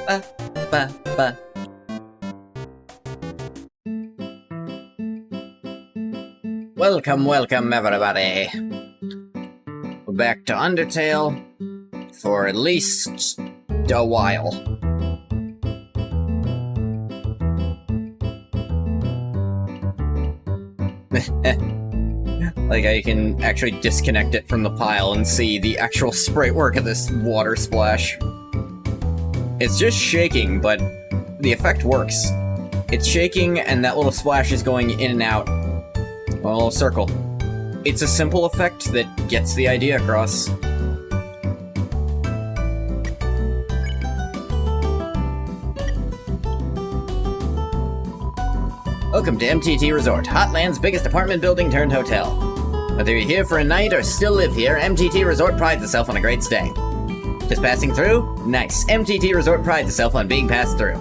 Ba, ba, ba. Welcome, welcome, everybody. We're back to Undertale for at least a while. Like, I can actually disconnect it from the pile and see the actual sprite work of this water splash. It's just shaking, but the effect works. It's shaking, and that little splash is going in and out. A little circle. It's a simple effect that gets the idea across. Welcome to MTT Resort, Hotland's biggest apartment building turned hotel. Whether you're here for a night or still live here, MTT Resort prides itself on a great stay. Just passing through? Nice. MTT Resort prides itself on being passed through.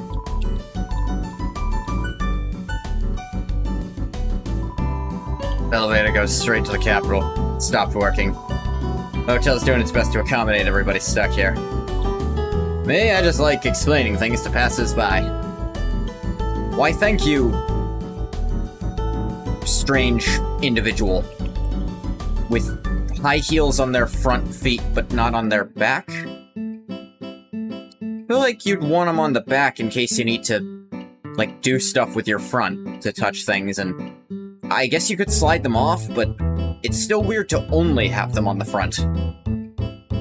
Elevator goes straight to the Capitol. It stopped working. The hotel's doing its best to accommodate everybody stuck here. Me, I just like explaining things to passers-by. Why, thank you, strange individual. With high heels on their front feet, but not on their back? I feel like you'd want them on the back in case you need to, like, do stuff with your front to touch things, and I guess you could slide them off, but it's still weird to only have them on the front.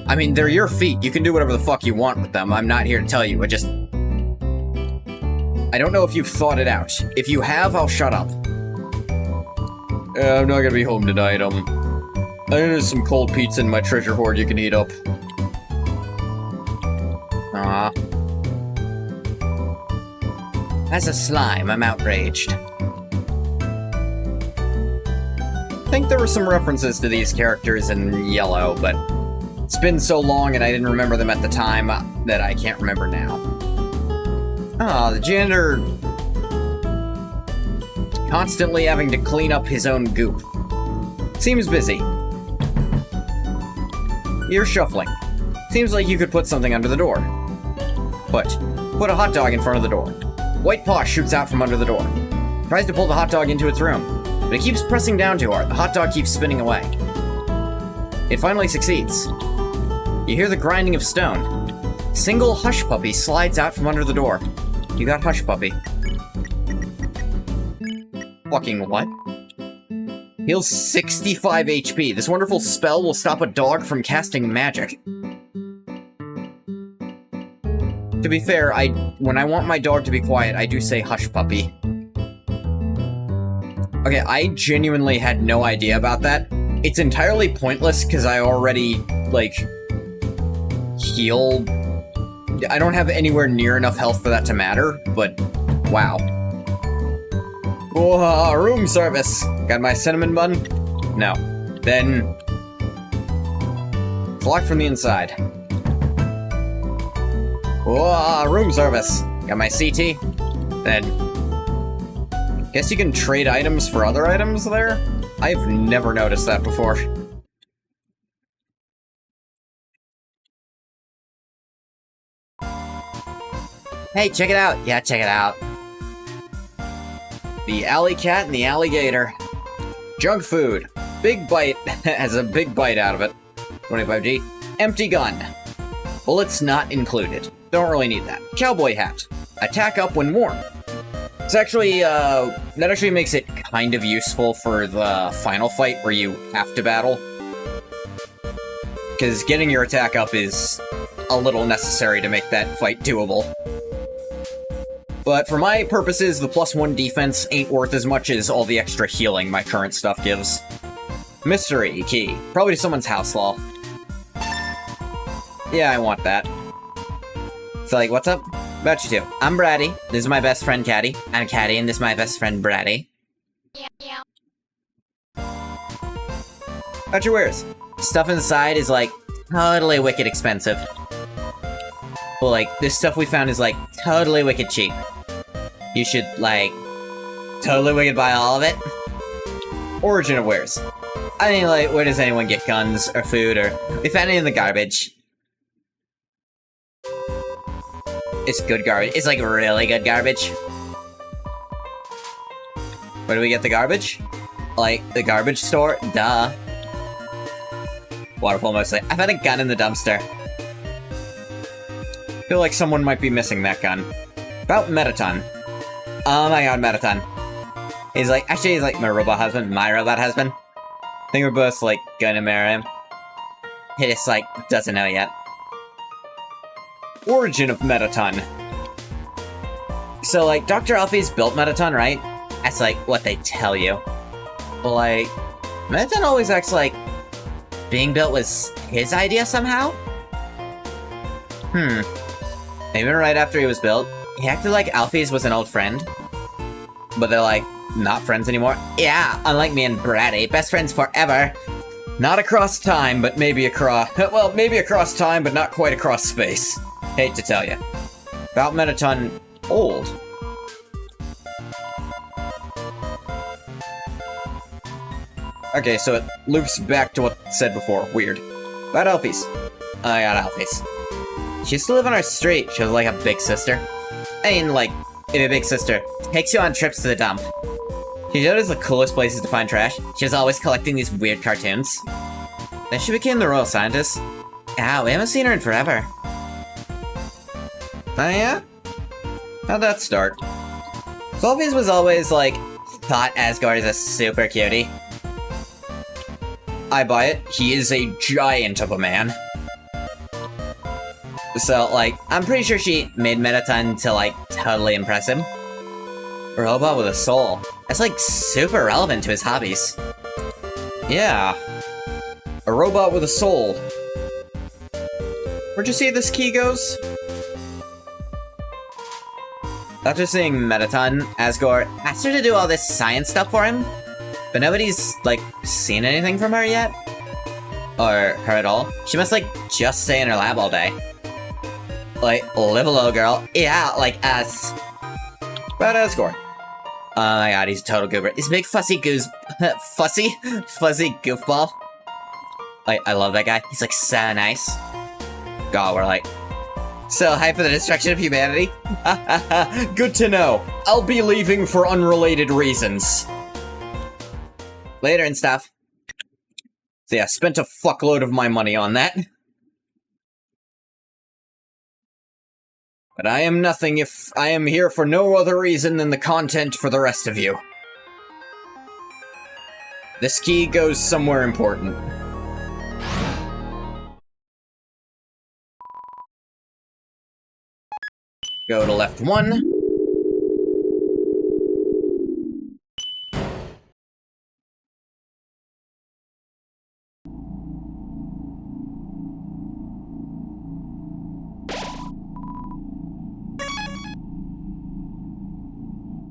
I mean, they're your feet. You can do whatever the fuck you want with them. I'm not here to tell you. I don't know if you've thought it out. If you have, I'll shut up. I'm not gonna be home tonight. There's some cold pizza in my treasure hoard you can eat up. Aw. As a slime, I'm outraged. I think there were some references to these characters in Yellow, but it's been so long and I didn't remember them at the time that I can't remember now. Ah, the janitor constantly having to clean up his own goop. Seems busy. You're shuffling. Seems like you could put something under the door. Put a hot dog in front of the door. White paw shoots out from under the door. Tries to pull the hot dog into its room. But it keeps pressing down too hard. The hot dog keeps spinning away. It finally succeeds. You hear the grinding of stone. Single Hush Puppy slides out from under the door. You got Hush Puppy. Fucking what? Heals 65 HP. This wonderful spell will stop a dog from casting magic. To be fair, when I want my dog to be quiet, I do say Hush Puppy. Okay, I genuinely had no idea about that. It's entirely pointless because I already, like, heal. I don't have anywhere near enough health for that to matter, but wow. Whoa, room service. Got my cinnamon bun? No. Then it's locked from the inside. Whoa, room service. Got my CT? Then guess you can trade items for other items there? I've never noticed that before. Hey, check it out! Yeah, check it out. The alley cat and the alligator. Junk food. Big bite. Has a big bite out of it. 25G. Empty gun. Bullets not included. Don't really need that. Cowboy hat. Attack up when warm. It's actually, that actually makes it kind of useful for the final fight where you have to battle. Because getting your attack up is a little necessary to make that fight doable. But for my purposes, the +1 defense ain't worth as much as all the extra healing my current stuff gives. Mystery key. Probably to someone's house law. Yeah, I want that. So, like, what's up? About you two. I'm Bratty. This is my best friend, Caddy. I'm Caddy, and this is my best friend, Bratty. About your wares. Stuff inside is, like, totally wicked expensive. Well, like, this stuff we found is, like, totally wicked cheap. You should, like, totally wicked buy all of it. Origin of wares. I mean, like, where does anyone get guns, or food, or... We found it in the garbage. It's good garbage. It's like really good garbage. Where do we get the garbage? Like, the garbage store? Duh. Waterfall mostly. I've had a gun in the dumpster. Feel like someone might be missing that gun. About Metaton. Oh my god, Metaton. He's like, actually he's like my robot husband. I think we're both like gonna marry him. He just like, doesn't know yet. Origin of Metaton. So like, Dr. Alfie's built Metaton, right? That's like what they tell you. But like, Metaton always acts like being built was his idea somehow? Maybe right after he was built, he acted like Alfie's was an old friend. But they're like, not friends anymore? Yeah, unlike me and Bratty, best friends forever. Not across time, but maybe across... well, maybe across time, but not quite across space. Hate to tell you. About Metaton old. Okay, so it loops back to what said before. Weird. About Alfie's. I got Alfie's. She used to live on our street. She was like a big sister. I mean, like, if a big sister takes you on trips to the dump. She showed us the coolest places to find trash. She was always collecting these weird cartoons. Then she became the royal scientist. Ah, we haven't seen her in forever. Oh yeah? How'd that start? Alfie's was always, like, thought Asgard as a super cutie. I buy it. He is a giant of a man. So, like, I'm pretty sure she made Metaton to, like, totally impress him. A robot with a soul. That's, like, super relevant to his hobbies. Yeah. A robot with a soul. Where'd you see this key goes? After seeing Metaton, Asgard asked her to do all this science stuff for him. But nobody's, like, seen anything from her yet. Or her at all. She must, like, just stay in her lab all day. Like, live a little girl. Yeah, like us. About Asgard. Oh my god, he's a total goober. He's a big fuzzy fuzzy goofball. Like, I love that guy. He's like so nice. God, we're like so hyped for the destruction of humanity. Good to know. I'll be leaving for unrelated reasons. Later and stuff. So yeah, spent a fuckload of my money on that. But I am nothing if I am here for no other reason than the content for the rest of you. This key goes somewhere important. Go to left 1.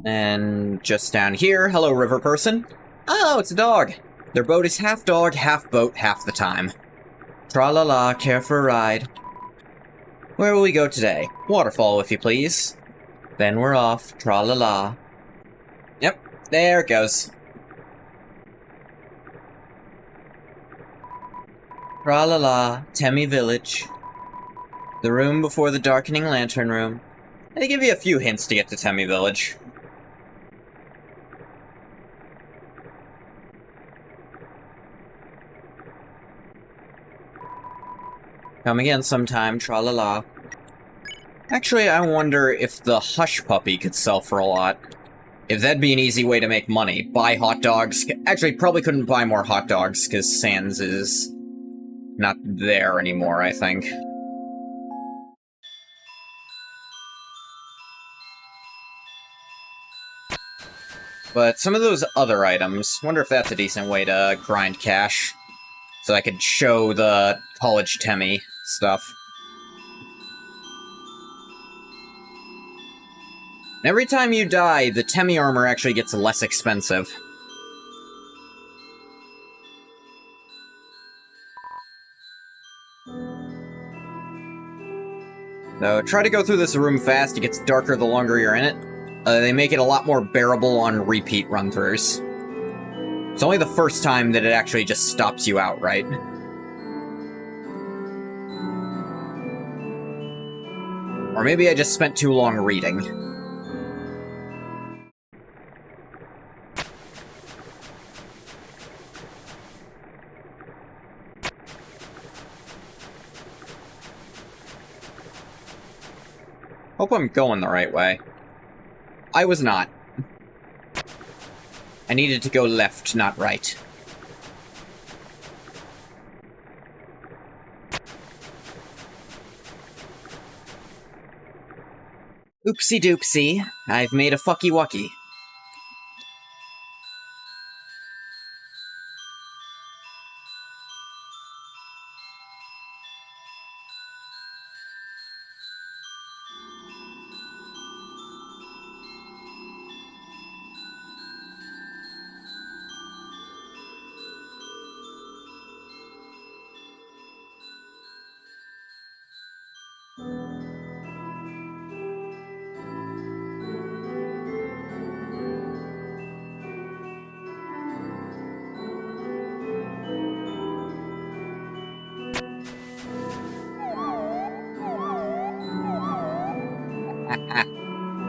And just down here, hello river person. Oh, it's a dog. Their boat is half dog, half boat, half the time. Tra-la-la, care for a ride. Where will we go today? Waterfall, if you please. Then we're off, tra-la-la. Yep, there it goes. Tra-la-la, Temmie Village. The room before the darkening lantern room. They give you a few hints to get to Temmie Village. Come again sometime, tra-la-la. Actually, I wonder if the Hush Puppy could sell for a lot. If that'd be an easy way to make money. Buy hot dogs. Actually, probably couldn't buy more hot dogs, because Sans is not there anymore, I think. But some of those other items, wonder if that's a decent way to grind cash. So I could show the college Temmie stuff. And every time you die, the Temmie armor actually gets less expensive. So try to go through this room fast, it gets darker the longer you're in it. They make it a lot more bearable on repeat run-throughs. It's only the first time that it actually just stops you outright. Or maybe I just spent too long reading. Hope I'm going the right way. I was not. I needed to go left, not right. Oopsie doopsie, I've made a fucky wucky.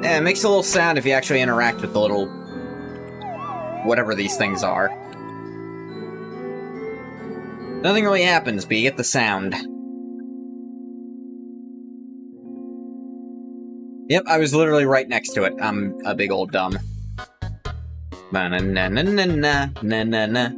Yeah, it makes a little sound if you actually interact with the little... whatever these things are. Nothing really happens, but you get the sound. Yep, I was literally right next to it. I'm a big old dumb. Ba-na-na-na-na-na-na-na-na.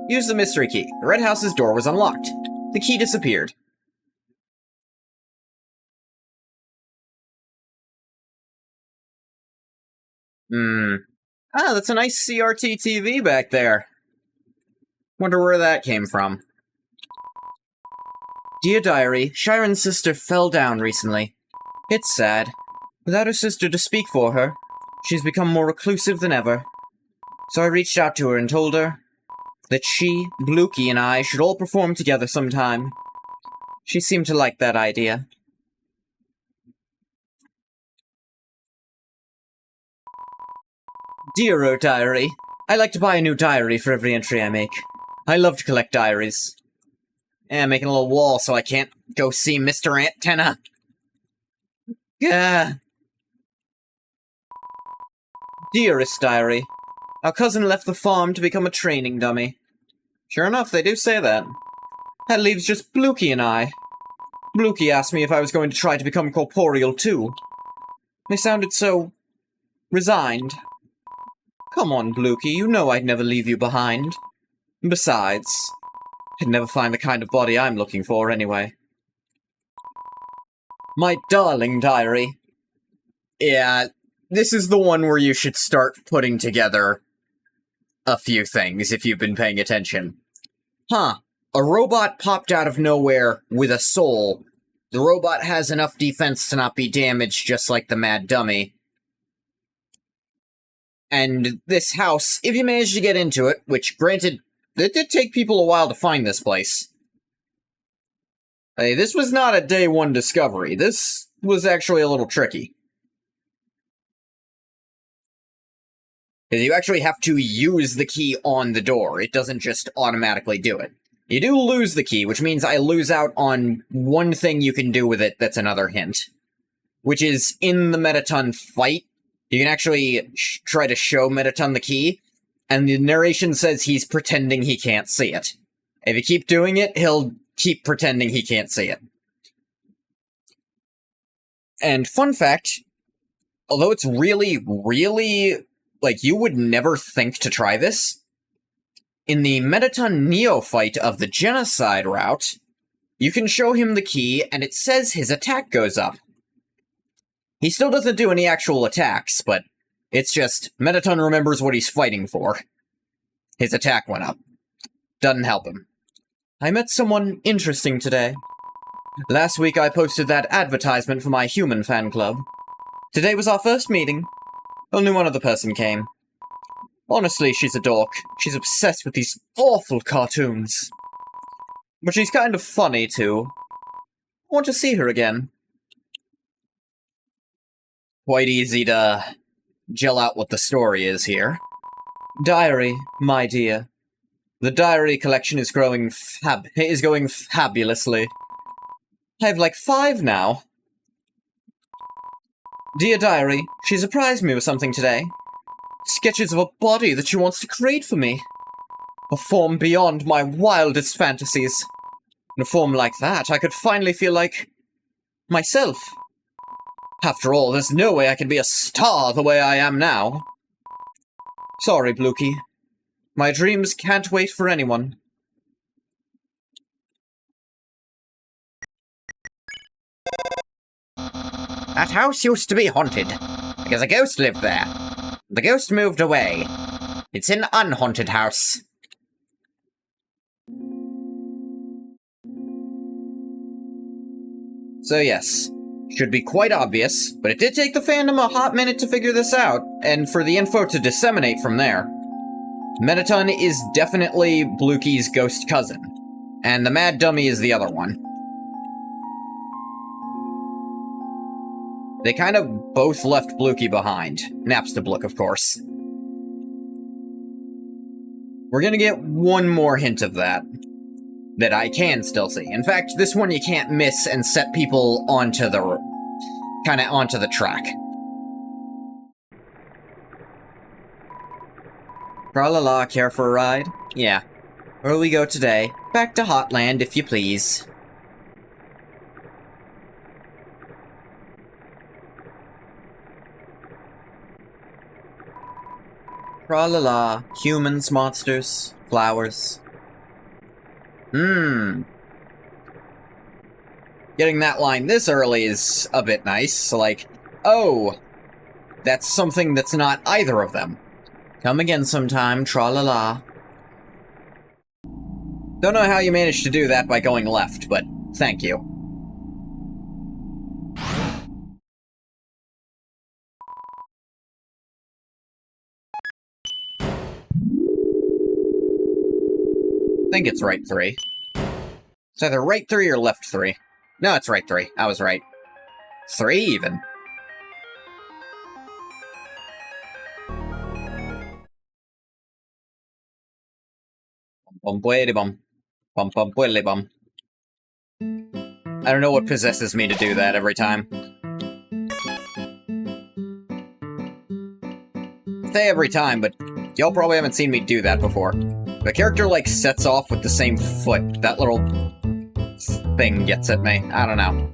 Use the mystery key. The red house's door was unlocked. The key disappeared. Ah, that's a nice CRT TV back there. Wonder where that came from. Dear Diary, Shiren's sister fell down recently. It's sad. Without her sister to speak for her, she's become more reclusive than ever. So I reached out to her and told her that she, Blukey, and I should all perform together sometime. She seemed to like that idea. Dear Diary, I like to buy a new diary for every entry I make. I love to collect diaries. Yeah, making a little wall so I can't go see Mr. Antenna. Gah. Dearest Diary, our cousin left the farm to become a training dummy. Sure enough, they do say that. That leaves just Blukey and I. Blukey asked me if I was going to try to become corporeal too. They sounded so... resigned. Come on, Blukey, you know I'd never leave you behind. Besides, I'd never find the kind of body I'm looking for anyway. My darling diary. Yeah, this is the one where you should start putting together a few things if you've been paying attention. Huh. A robot popped out of nowhere with a soul. The robot has enough defense to not be damaged, just like the mad dummy. And this house, if you manage to get into it, which, granted, it did take people a while to find this place. Hey, this was not a day one discovery. This was actually a little tricky. Because you actually have to use the key on the door. It doesn't just automatically do it. You do lose the key, which means I lose out on one thing you can do with it that's another hint. Which is, in the Mettaton fight, you can actually try to show Mettaton the key, and the narration says he's pretending he can't see it. If you keep doing it, he'll keep pretending he can't see it. And fun fact, although it's really, like, you would never think to try this, in the Mettaton Neophyte of the Genocide route, you can show him the key, and it says his attack goes up. He still doesn't do any actual attacks, but it's just, Mettaton remembers what he's fighting for. His attack went up. Doesn't help him. I met someone interesting today. Last week I posted that advertisement for my human fan club. Today was our first meeting. Only one other person came. Honestly, she's a dork. She's obsessed with these awful cartoons. But she's kind of funny, too. I want to see her again. Quite easy to gel out what the story is here. Diary, my dear. The diary collection is going fabulously. I have like 5 now. Dear Diary, she surprised me with something today. Sketches of a body that she wants to create for me. A form beyond my wildest fantasies. In a form like that, I could finally feel like myself. After all, there's no way I can be a star the way I am now. Sorry, Blukey. My dreams can't wait for anyone. That house used to be haunted, because a ghost lived there. The ghost moved away. It's an unhaunted house. So yes, should be quite obvious, but it did take the fandom a hot minute to figure this out, and for the info to disseminate from there. Mettaton is definitely Blukey's ghost cousin, and the Mad Dummy is the other one. They kind of both left Blukey behind. Napstablook, of course. We're gonna get one more hint of that I can still see. In fact, this one you can't miss and set people onto the track. Tra-la-la, care for a ride? Yeah. Where we go today? Back to Hotland, if you please. Tra-la-la, humans, monsters, flowers. Getting that line this early is a bit nice. Like, oh, that's something that's not either of them. Come again sometime, tra-la-la. Don't know how you managed to do that by going left, but thank you. I think it's right 3. It's either right 3 or left 3. No, it's right 3. I was right. 3 even. Bum bum bum bum bum. I don't know what possesses me to do that every time. I say every time, but y'all probably haven't seen me do that before. The character, like, sets off with the same foot. That little thing gets at me. I don't know.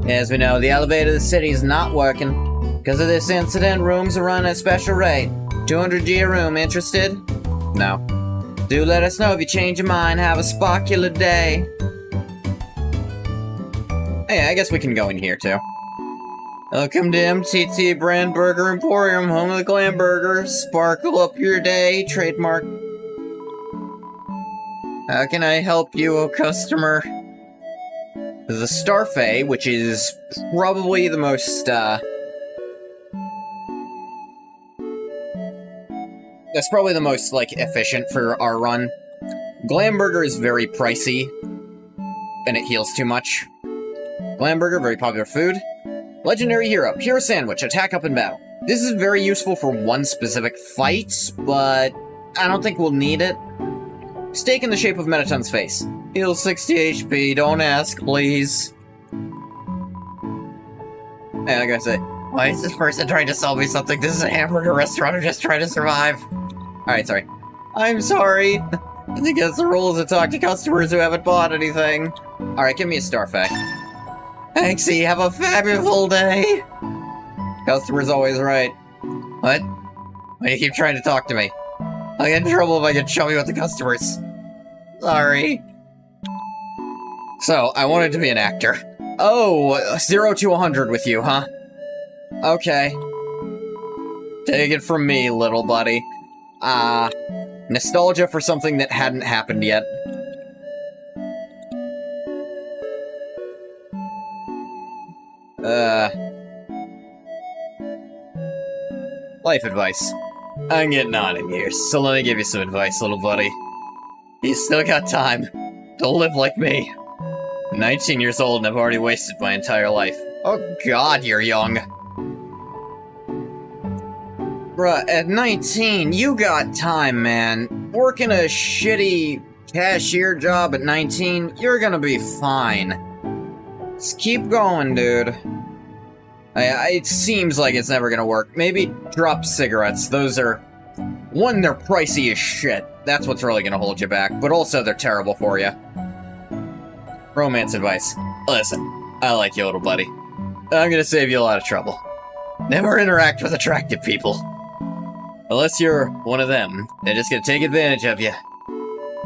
As we know, the elevator of the city is not working. Because of this incident, rooms are run at a special rate. 200G a room. Interested? No. Do let us know if you change your mind. Have a spocular day. Hey, I guess we can go in here, too. Welcome to MTT Brand Burger Emporium, home of the Glam Burger. Sparkle up your day, trademark. How can I help you, oh customer? The Starfay, which is probably the most, that's probably the most, like, efficient for our run. Glam Burger is very pricey, and it heals too much. Glam Burger, very popular food. Legendary Hero, Hero Sandwich, attack up and battle. This is very useful for one specific fight, but I don't think we'll need it. Steak in the shape of Mettaton's face. Heal 60 HP, don't ask, please. Hey, like I say, why is this person trying to sell me something? This is a hamburger restaurant, I'm just trying to survive. Alright, sorry. I'm sorry. I think it's the rules to talk to customers who haven't bought anything. Alright, give me a Starfay. Thanksy, have a fabulous day! Customer's always right. What? Why do you keep trying to talk to me? I'll get in trouble if I can show you with the customers. Sorry. So, I wanted to be an actor. Oh, 0 to 100 with you, huh? Okay. Take it from me, little buddy. Nostalgia for something that hadn't happened yet. Life advice. I'm getting on in years, so let me give you some advice, little buddy. You still got time. Don't live like me. I'm 19 years old and I've already wasted my entire life. Oh god, you're young. Bruh, at 19, you got time, man. Working a shitty cashier job at 19, you're gonna be fine. Just keep going, dude. It seems like it's never gonna work. Maybe drop cigarettes. Those are... One, they're pricey as shit. That's what's really gonna hold you back. But also, they're terrible for you. Romance advice. Listen, I like you, little buddy. I'm gonna save you a lot of trouble. Never interact with attractive people. Unless you're one of them. They're just gonna take advantage of you.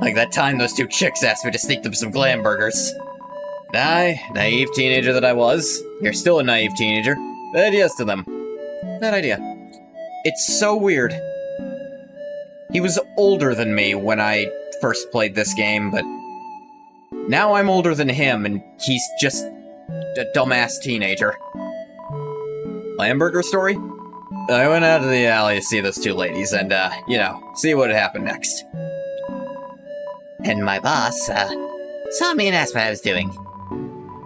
Like that time those two chicks asked me to sneak them some glam burgers. And I, naive teenager that I was, you're still a naive teenager, said yes to them. Bad idea. It's so weird. He was older than me when I first played this game, but now I'm older than him, and he's just a dumbass teenager. Hamburger story? I went out to the alley to see those two ladies and, you know, see what had happened next. And my boss, saw me and asked what I was doing.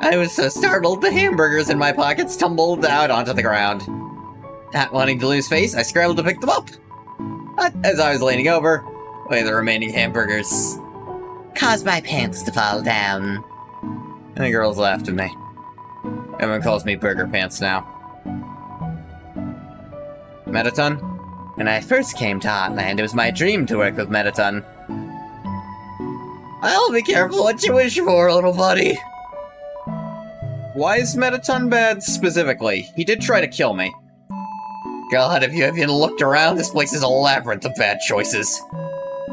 I was so startled, the hamburgers in my pockets tumbled out onto the ground. Not wanting to lose face, I scrambled to pick them up. But as I was leaning over, away the remaining hamburgers caused my pants to fall down. And the girls laughed at me. Everyone calls me Burger Pants now. Metaton? When I first came to Hotland, it was my dream to work with Metaton. I'll be careful what you wish for, little buddy. Why is Metaton bad specifically? He did try to kill me. God, if you haven't looked around, this place is a labyrinth of bad choices.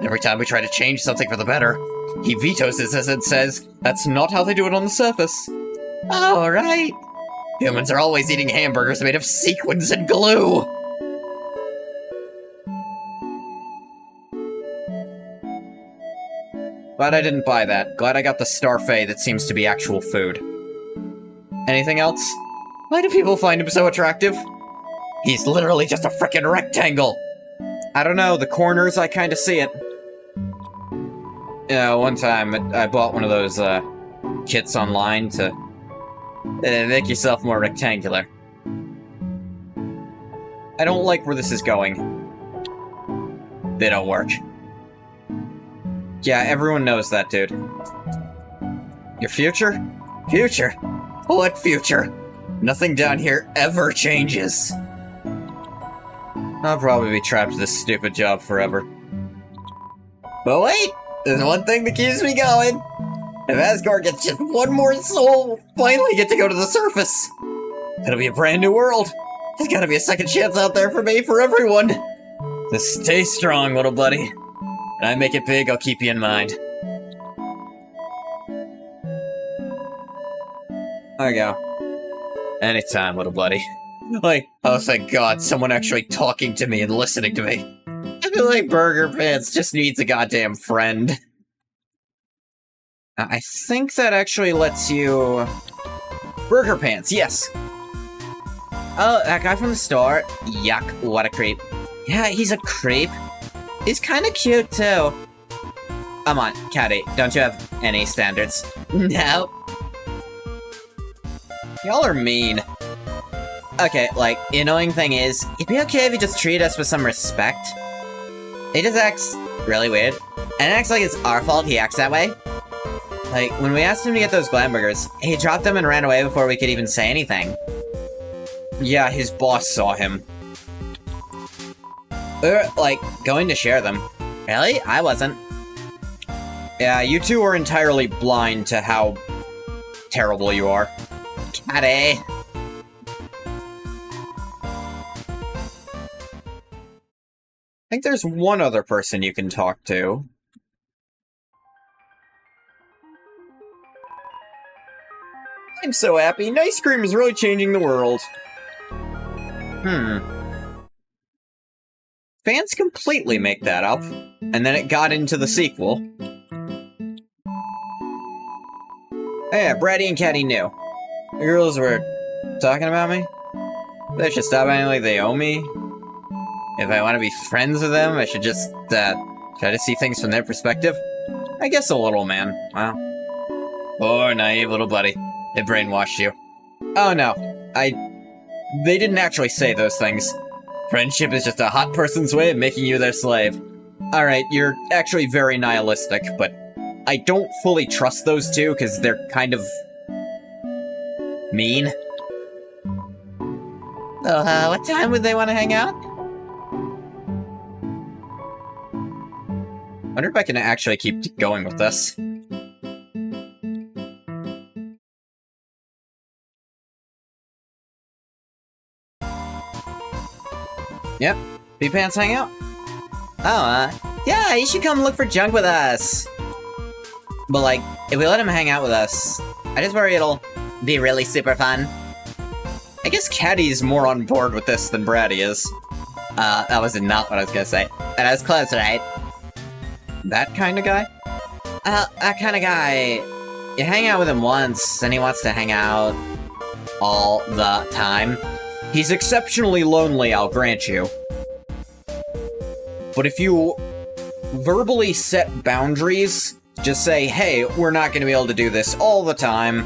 Every time we try to change something for the better, he vetoes it as it says, that's not how they do it on the surface. Oh, right. Humans are always eating hamburgers made of sequins and glue. Glad I didn't buy that. Glad I got the Starfey that seems to be actual food. Anything else? Why do people find him so attractive? He's literally just a frickin' rectangle! I don't know, the corners, I kinda see it. Yeah, one time, I bought one of those, kits online to make yourself more rectangular. I don't like where this is going. They don't work. Yeah, everyone knows that, dude. Your future? Future? What future? Nothing down here ever changes. I'll probably be trapped in this stupid job forever. But wait! There's one thing that keeps me going! If Asgard gets just one more soul, we'll finally get to go to the surface! It'll be a brand new world! There's gotta be a second chance out there for me, for everyone! So stay strong, little buddy. When I make it big, I'll keep you in mind. There you go. Anytime, little buddy. Like, oh thank God, someone actually talking to me and listening to me. I feel like Burger Pants just needs a goddamn friend. I think that actually lets you... Burger Pants, yes! Oh, that guy from the store? Yuck, what a creep. Yeah, he's a creep. He's kinda cute, too. Come on, Caddy, don't you have any standards? No. Y'all are mean. Okay, like, the annoying thing is, it'd be okay if you just treat us with some respect. He just acts really weird, and it acts like it's our fault he acts that way. Like, when we asked him to get those glam burgers, he dropped them and ran away before we could even say anything. Yeah, his boss saw him. We were, like, going to share them. Really? I wasn't. Yeah, you two are entirely blind to how terrible you are. Caddy! I think there's one other person you can talk to. I'm so happy. Ice cream is really changing the world. Fans completely make that up, and then it got into the sequel. Yeah, Bratty and Caddy knew. The girls were talking about me. They should stop acting like they owe me. If I want to be friends with them, I should just, try to see things from their perspective. I guess a little, man. Wow. Poor naive little buddy. They brainwashed you. Oh no. They didn't actually say those things. Friendship is just a hot person's way of making you their slave. Alright, you're actually very nihilistic, but I don't fully trust those two because they're kind of mean. So, what time would they want to hang out? Wonder if I can actually keep going with this. Yep, P-Pants hang out. Oh, yeah, you should come look for junk with us. But, like, if we let him hang out with us, I just worry it'll be really super fun. I guess Caddy's more on board with this than Bratty is. That was not what I was gonna say. And I was close, right? That kind of guy? That kind of guy. You hang out with him once, and he wants to hang out all the time. He's exceptionally lonely, I'll grant you. But if you verbally set boundaries, just say, hey, we're not gonna be able to do this all the time,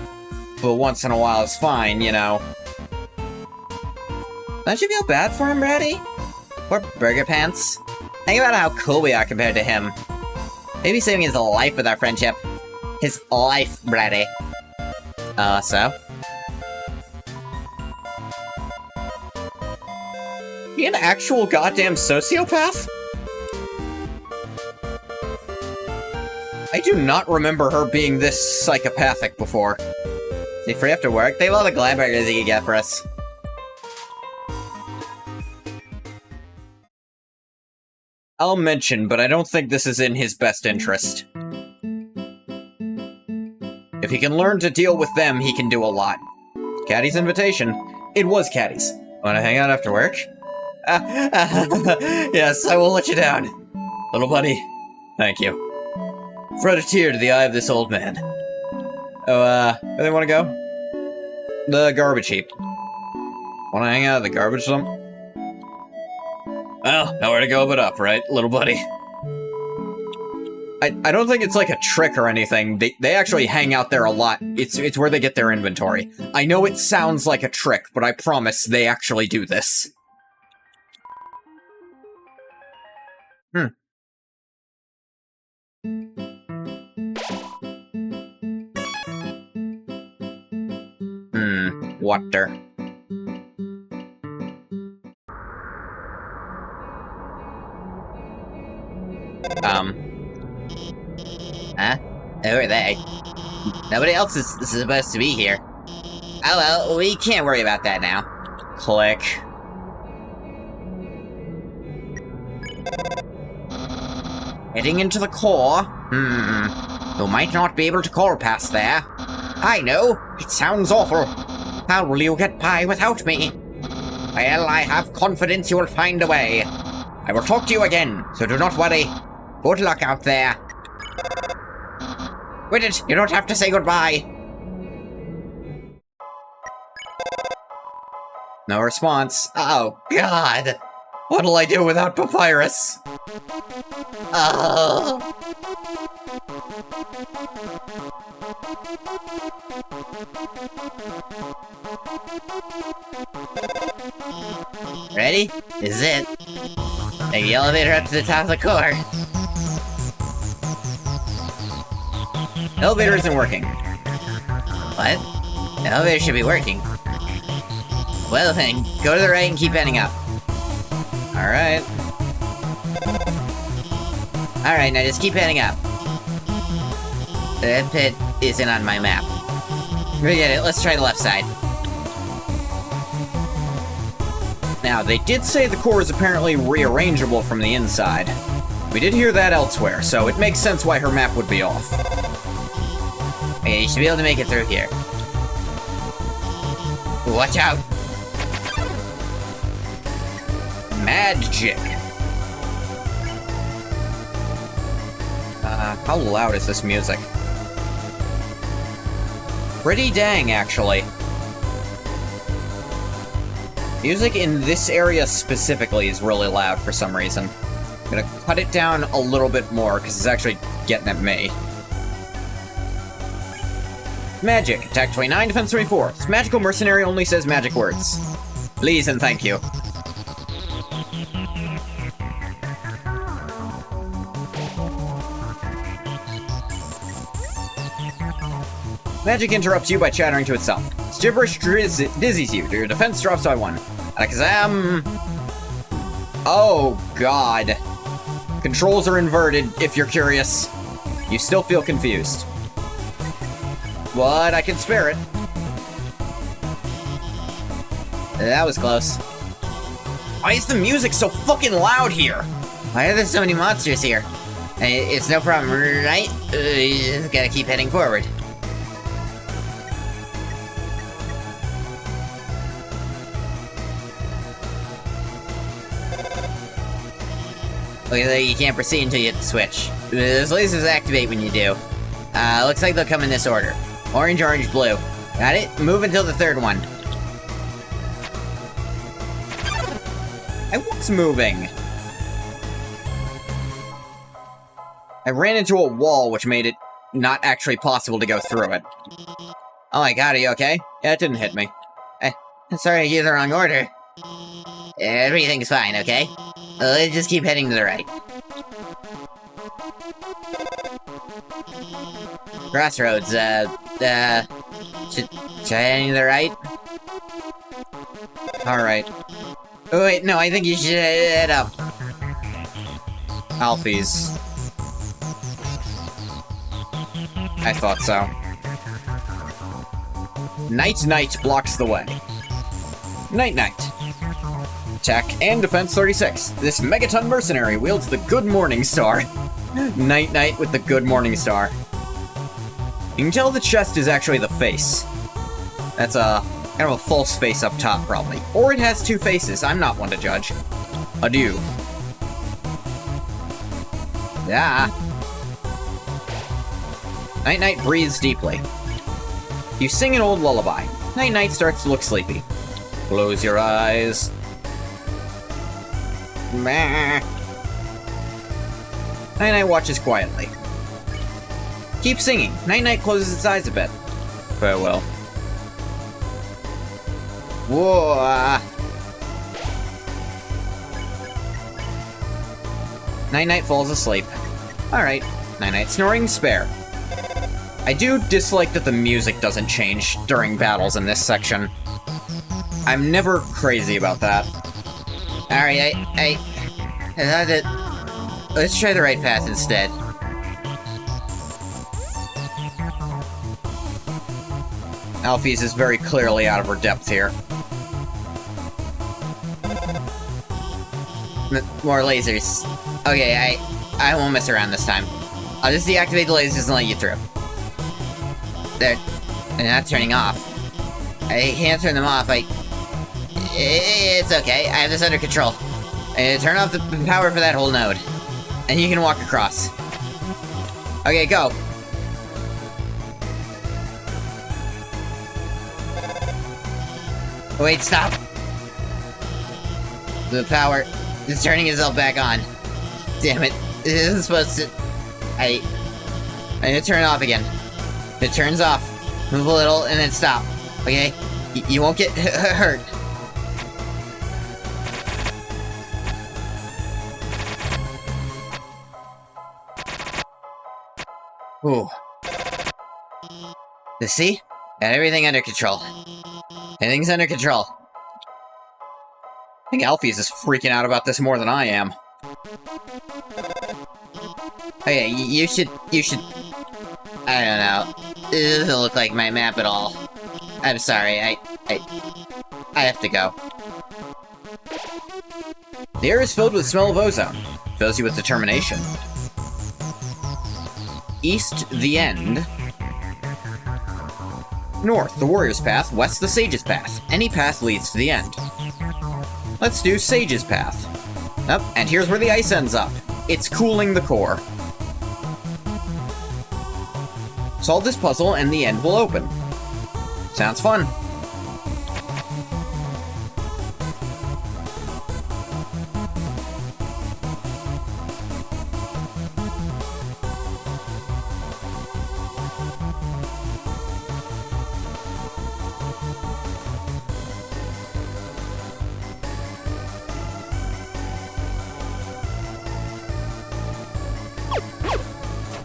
but once in a while is fine, you know. Don't you feel bad for him, Bratty? Poor Burger Pants. Think about how cool we are compared to him. Maybe saving his life with our friendship. His life, Bratty. So? He an actual goddamn sociopath? I do not remember her being this psychopathic before. Is he free after work? They have all the glad burgers he can get for us. I'll mention, but I don't think this is in his best interest. If he can learn to deal with them, he can do a lot. Caddy's invitation. It was Caddy's. Wanna hang out after work? Yes, I will let you down. Little buddy, thank you. Fret a tear to the eye of this old man. Oh, where do they want to go? The garbage heap. Want to hang out at the garbage dump? Well, nowhere to go but up, right, little buddy? I don't think it's like a trick or anything. They actually hang out there a lot. It's where they get their inventory. I know it sounds like a trick, but I promise they actually do this. Water. Huh? Who are they? Nobody else is supposed to be here. Oh well, we can't worry about that now. Click. Heading into the core? You might not be able to call past there. I know, it sounds awful. How will you get by without me? Well, I have confidence you will find a way. I will talk to you again, so do not worry. Good luck out there. Quit it, you don't have to say goodbye. No response. Oh, God. What'll I do without Papyrus? Oh. Ready? This is it. Take the elevator up to the top of the core. Elevator isn't working. What? The elevator should be working. Well then, go to the right and keep heading up. Alright. Alright, now just keep heading up. That pit isn't on my map. Forget it, let's try the left side. Now, they did say the core is apparently rearrangeable from the inside. We did hear that elsewhere, so it makes sense why her map would be off. Okay, you should be able to make it through here. Watch out! Magic! How loud is this music? Pretty dang, actually. Music in this area specifically is really loud for some reason. I'm gonna cut it down a little bit more, because it's actually getting at me. Magic. Attack 29, defense 34. This magical mercenary only says magic words. Please and thank you. Magic interrupts you by chattering to itself. Its gibberish dizzies you. Your defense drops by 1. Alakazam... Oh, God. Controls are inverted, if you're curious. You still feel confused. But I can spare it. That was close. Why is the music so fucking loud here? Why are there so many monsters here? It's no problem, right? You just gotta keep heading forward. Looks like you can't proceed until you hit the switch. Those lasers activate when you do. Looks like they'll come in this order. Orange, orange, blue. Got it? Move until the third one. I was moving. I ran into a wall, which made it not actually possible to go through it. Oh my god, are you okay? Yeah, it didn't hit me. Sorry I gave the wrong order. Everything's fine, okay? Let's just keep heading to the right. Crossroads, should I heading to the right? Alright. Oh wait, no, I think you should head up. Alphys. I thought so. Night Knight blocks the way. Night Knight. Attack and defense 36. This Megaton mercenary wields the Good Morning Star. Night Knight with the Good Morning Star. You can tell the chest is actually the face. That's a kind of a false face up top, probably. Or it has 2 faces. I'm not one to judge. Adieu. Yeah. Night Knight breathes deeply. You sing an old lullaby. Night Knight starts to look sleepy. Close your eyes. Night Knight watches quietly. Keep singing. Night Knight closes its eyes a bit. Farewell. Whoa. Night Knight falls asleep. Alright. Night Knight snoring spare. I do dislike that the music doesn't change during battles in this section. I'm never crazy about that. Alright, I thought that... Let's try the right path instead. Alphys is very clearly out of her depth here. More lasers. Okay, I won't mess around this time. I'll just deactivate the lasers and let you through. They're not turning off. I can't turn them off. It's okay. I have this under control. Turn off the power for that whole node. And you can walk across. Okay, go. Wait, stop. The power is turning itself back on. Damn it. This isn't supposed to... I need to turn it off again. It turns off. Move a little and then stop. Okay? You won't get hurt. Ooh. You see? Got everything under control. Everything's under control. I think Alphys is freaking out about this more than I am. Okay, you should... I don't know. It doesn't look like my map at all. I'm sorry, I have to go. The air is filled with the smell of ozone. Fills you with determination. East, the end. North, the warrior's path. West, the sage's path. Any path leads to the end. Let's do sage's path. Yep, and here's where the ice ends up. It's cooling the core. Solve this puzzle and the end will open. Sounds fun.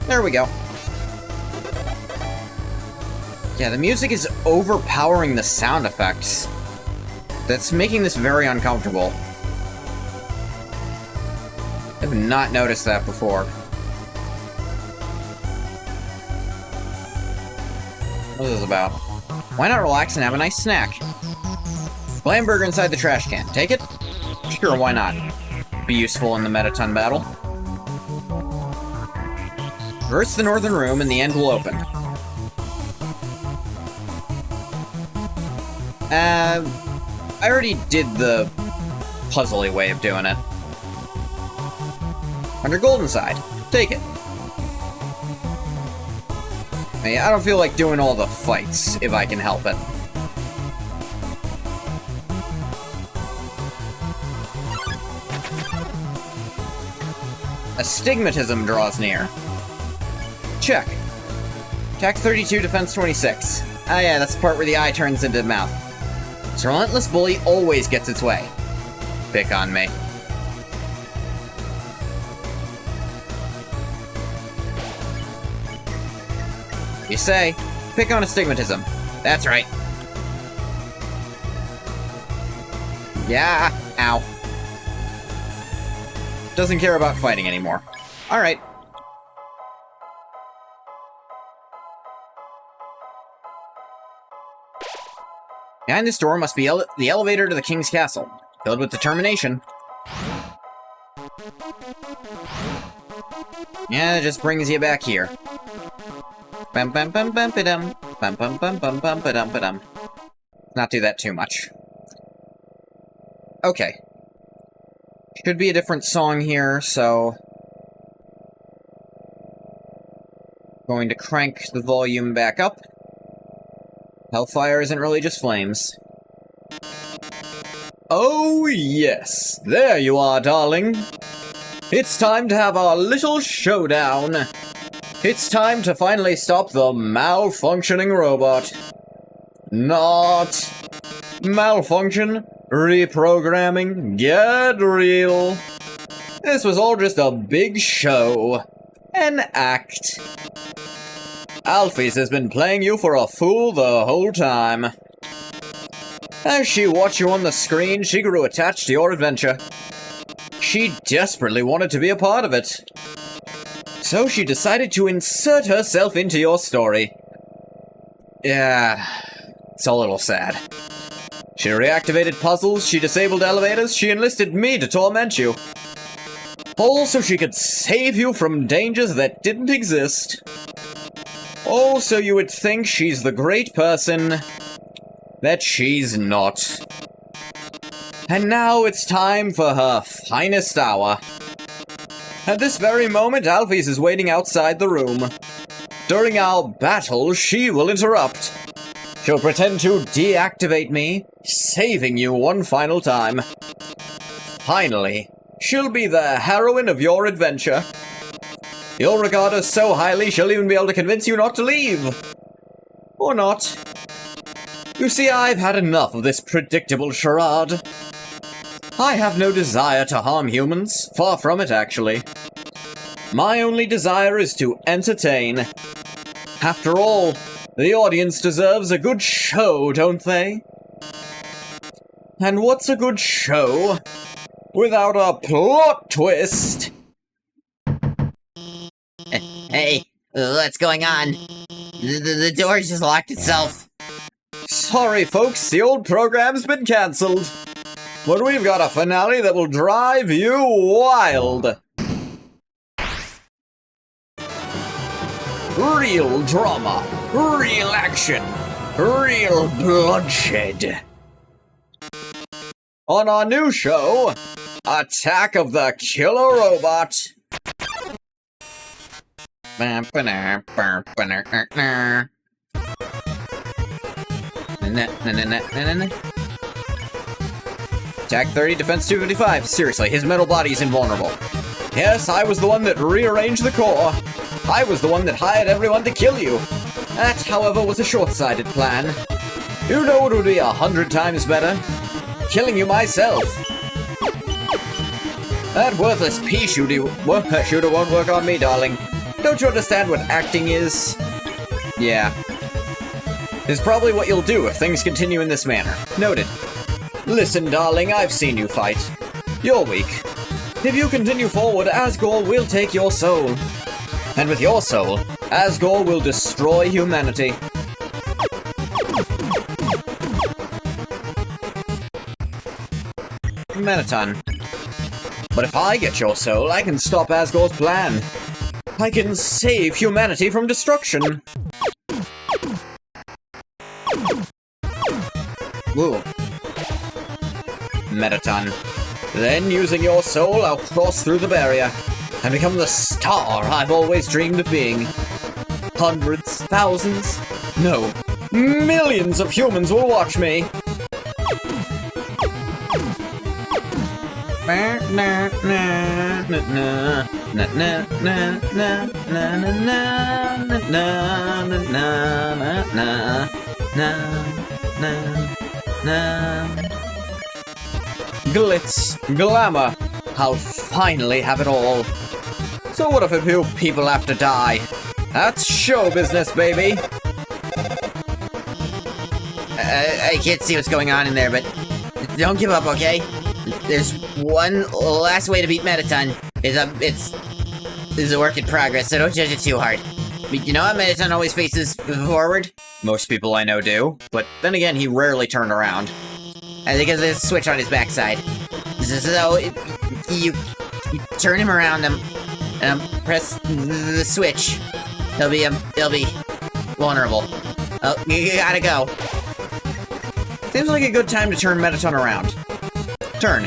There we go. Yeah, the music is overpowering the sound effects. That's making this very uncomfortable. I have not noticed that before. What is this about? Why not relax and have a nice snack? Glam burger inside the trash can. Take it? Sure, why not? Be useful in the Metaton battle. Reverse the northern room and the end will open. I already did the puzzly way of doing it. Under golden side. Take it. I don't feel like doing all the fights, if I can help it. Astigmatism draws near. Check. Attack 32, defense 26. Ah yeah, that's the part where the eye turns into the mouth. This relentless bully always gets its way. Pick on me. You say, pick on astigmatism. That's right. Yeah, ow. Doesn't care about fighting anymore. Alright. Behind this door must be the elevator to the King's Castle. Filled with determination. Yeah, it just brings you back here. Bum bum bum bum ba-dum. Bum bum bum bum bum ba-dum ba-dum. Not do that too much. Okay. Should be a different song here, so... Going to crank the volume back up. Hellfire isn't really just flames. Oh yes, there you are, darling. It's time to have our little showdown. It's time to finally stop the malfunctioning robot. Not malfunction, reprogramming, get real. This was all just a big show. An act. Alphys has been playing you for a fool the whole time. As she watched you on the screen, she grew attached to your adventure. She desperately wanted to be a part of it. So she decided to insert herself into your story. Yeah, it's a little sad. She reactivated puzzles, she disabled elevators, she enlisted me to torment you. All so she could save you from dangers that didn't exist. All so you would think she's the great person that she's not. And now it's time for her finest hour. At this very moment, Alphys is waiting outside the room. During our battle, she will interrupt. She'll pretend to deactivate me, saving you one final time. Finally, she'll be the heroine of your adventure. You'll regard her so highly, she'll even be able to convince you not to leave. Or not. You see, I've had enough of this predictable charade. I have no desire to harm humans. Far from it, actually. My only desire is to entertain. After all, the audience deserves a good show, don't they? And what's a good show without a plot twist? Hey, what's going on? The door just locked itself. Sorry, folks, the old program's been cancelled. But we've got a finale that will drive you wild. Real drama, real action, real bloodshed. On our new show, Attack of the Killer Robot. Attack 30, defense 255. Seriously, his metal body is invulnerable. Yes, I was the one that rearranged the core. I was the one that hired everyone to kill you. That, however, was a short-sighted plan. You know what would be 100 times better? Killing you myself. That worthless pea shooter won't work on me, darling. Don't you understand what acting is? Yeah. is probably what you'll do if things continue in this manner. Noted. Listen, darling, I've seen you fight. You're weak. If you continue forward, Asgore will take your soul. And with your soul, Asgore will destroy humanity. Mettaton. But if I get your soul, I can stop Asgore's plan. I can save humanity from destruction. Woo. Mettaton. Then, using your soul, I'll cross through the barrier and become the star I've always dreamed of being. Hundreds, thousands, no, millions of humans will watch me. Glitz, glamour, I'll finally have it all. So what if a few people have to die? That's show business, baby. I can't see what's going on in there, but don't give up, okay? There's one last way to beat Mettaton. It's a work in progress, so don't judge it too hard. But you know how Mettaton always faces forward? Most people I know do, but then again, he rarely turned around. I think there's a switch on his backside. So you turn him around and press the switch. He'll be vulnerable. Oh, you gotta go. Seems like a good time to turn Mettaton around. Turn.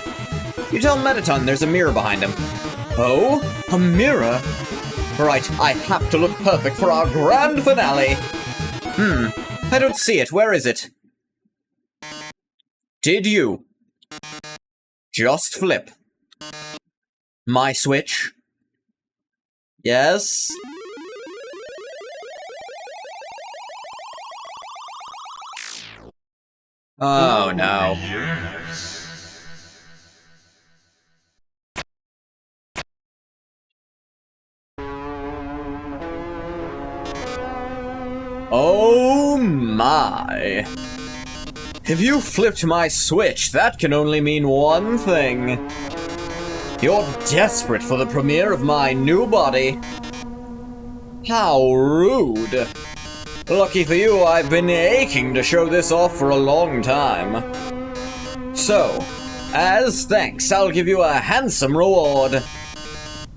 You tell Mettaton there's a mirror behind him. Oh? A mirror? Right, I have to look perfect for our grand finale. I don't see it. Where is it? Did you just flip my switch? Yes? Oh no. Yes. Oh my. If you flipped my switch, that can only mean one thing. You're desperate for the premiere of my new body. How rude. Lucky for you, I've been aching to show this off for a long time. So, as thanks, I'll give you a handsome reward.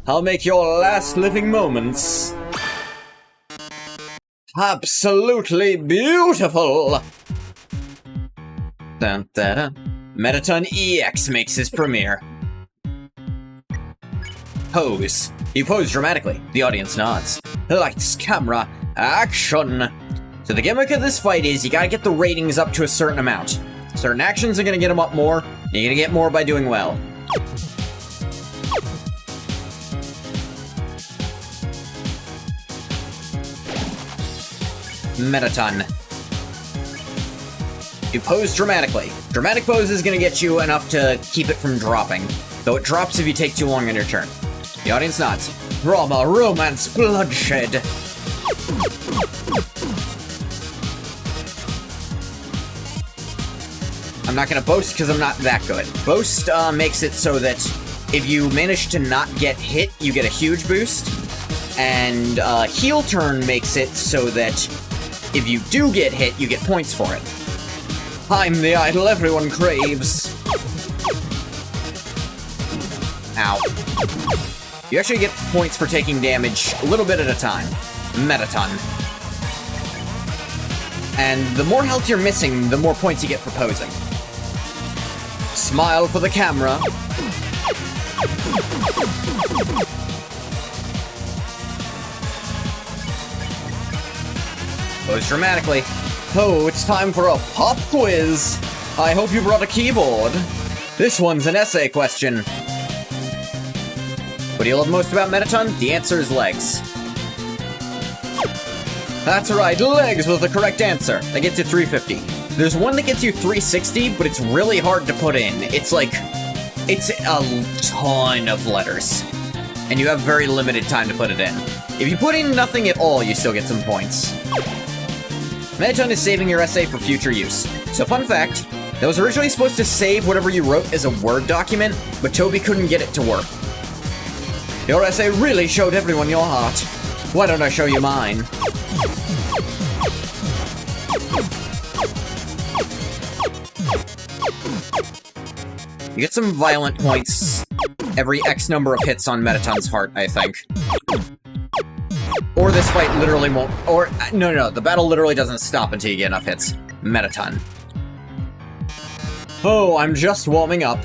I'll make your last living moments absolutely beautiful. Dun, dun, dun. Mettaton EX makes his premiere. Pose. You pose dramatically. The audience nods. Lights, camera, action. So the gimmick of this fight is you gotta get the ratings up to a certain amount. Certain actions are gonna get them up more. You're gonna get more by doing well. Mettaton. You pose dramatically. Dramatic pose is gonna get you enough to keep it from dropping, though it drops if you take too long on your turn. The audience nods. Drama, romance, bloodshed. I'm not gonna boast because I'm not that good. Boast makes it so that if you manage to not get hit, you get a huge boost. And heel turn makes it so that if you do get hit, you get points for it. I'm the idol everyone craves. Ow. You actually get points for taking damage a little bit at a time. Mettaton. And the more health you're missing, the more points you get for posing. Smile for the camera. Pose dramatically. Oh, it's time for a pop quiz. I hope you brought a keyboard. This one's an essay question. What do you love most about Mettaton? The answer is legs. That's right, legs was the correct answer. That gets you 350. There's one that gets you 360, but it's really hard to put in. It's a ton of letters. And you have very limited time to put it in. If you put in nothing at all, you still get some points. Mettaton is saving your essay for future use. So fun fact, that was originally supposed to save whatever you wrote as a Word document, but Toby couldn't get it to work. Your essay really showed everyone your heart. Why don't I show you mine? You get some violent points every X number of hits on Mettaton's heart, I think. Or this fight literally won't... Or... No, the battle literally doesn't stop until you get enough hits. Mettaton. Oh, I'm just warming up.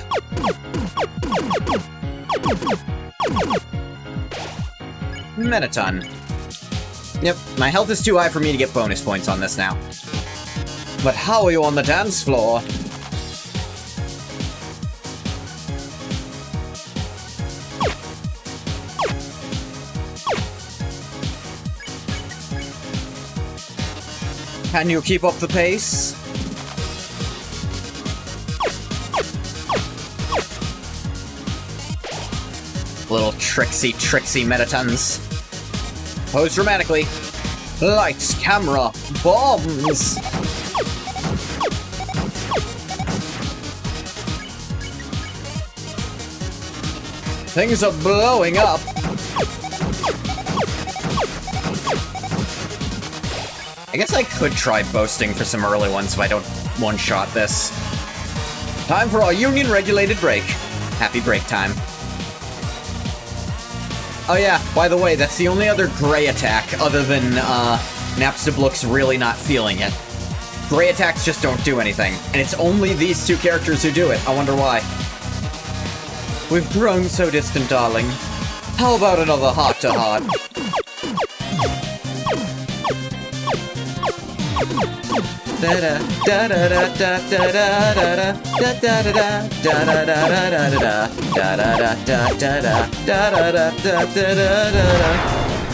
Mettaton. Yep, my health is too high for me to get bonus points on this now. But how are you on the dance floor? Can you keep up the pace? Little tricksy Mettatons. Pose dramatically. Lights, camera, bombs! Things are blowing up! I guess I could try boasting for some early ones if I don't one-shot this. Time for our union-regulated break. Happy break time. Oh yeah, by the way, that's the only other gray attack other than, Napstablook's really not feeling it. Gray attacks just don't do anything, and it's only these two characters who do it. I wonder why. We've grown so distant, darling. How about another heart-to-heart?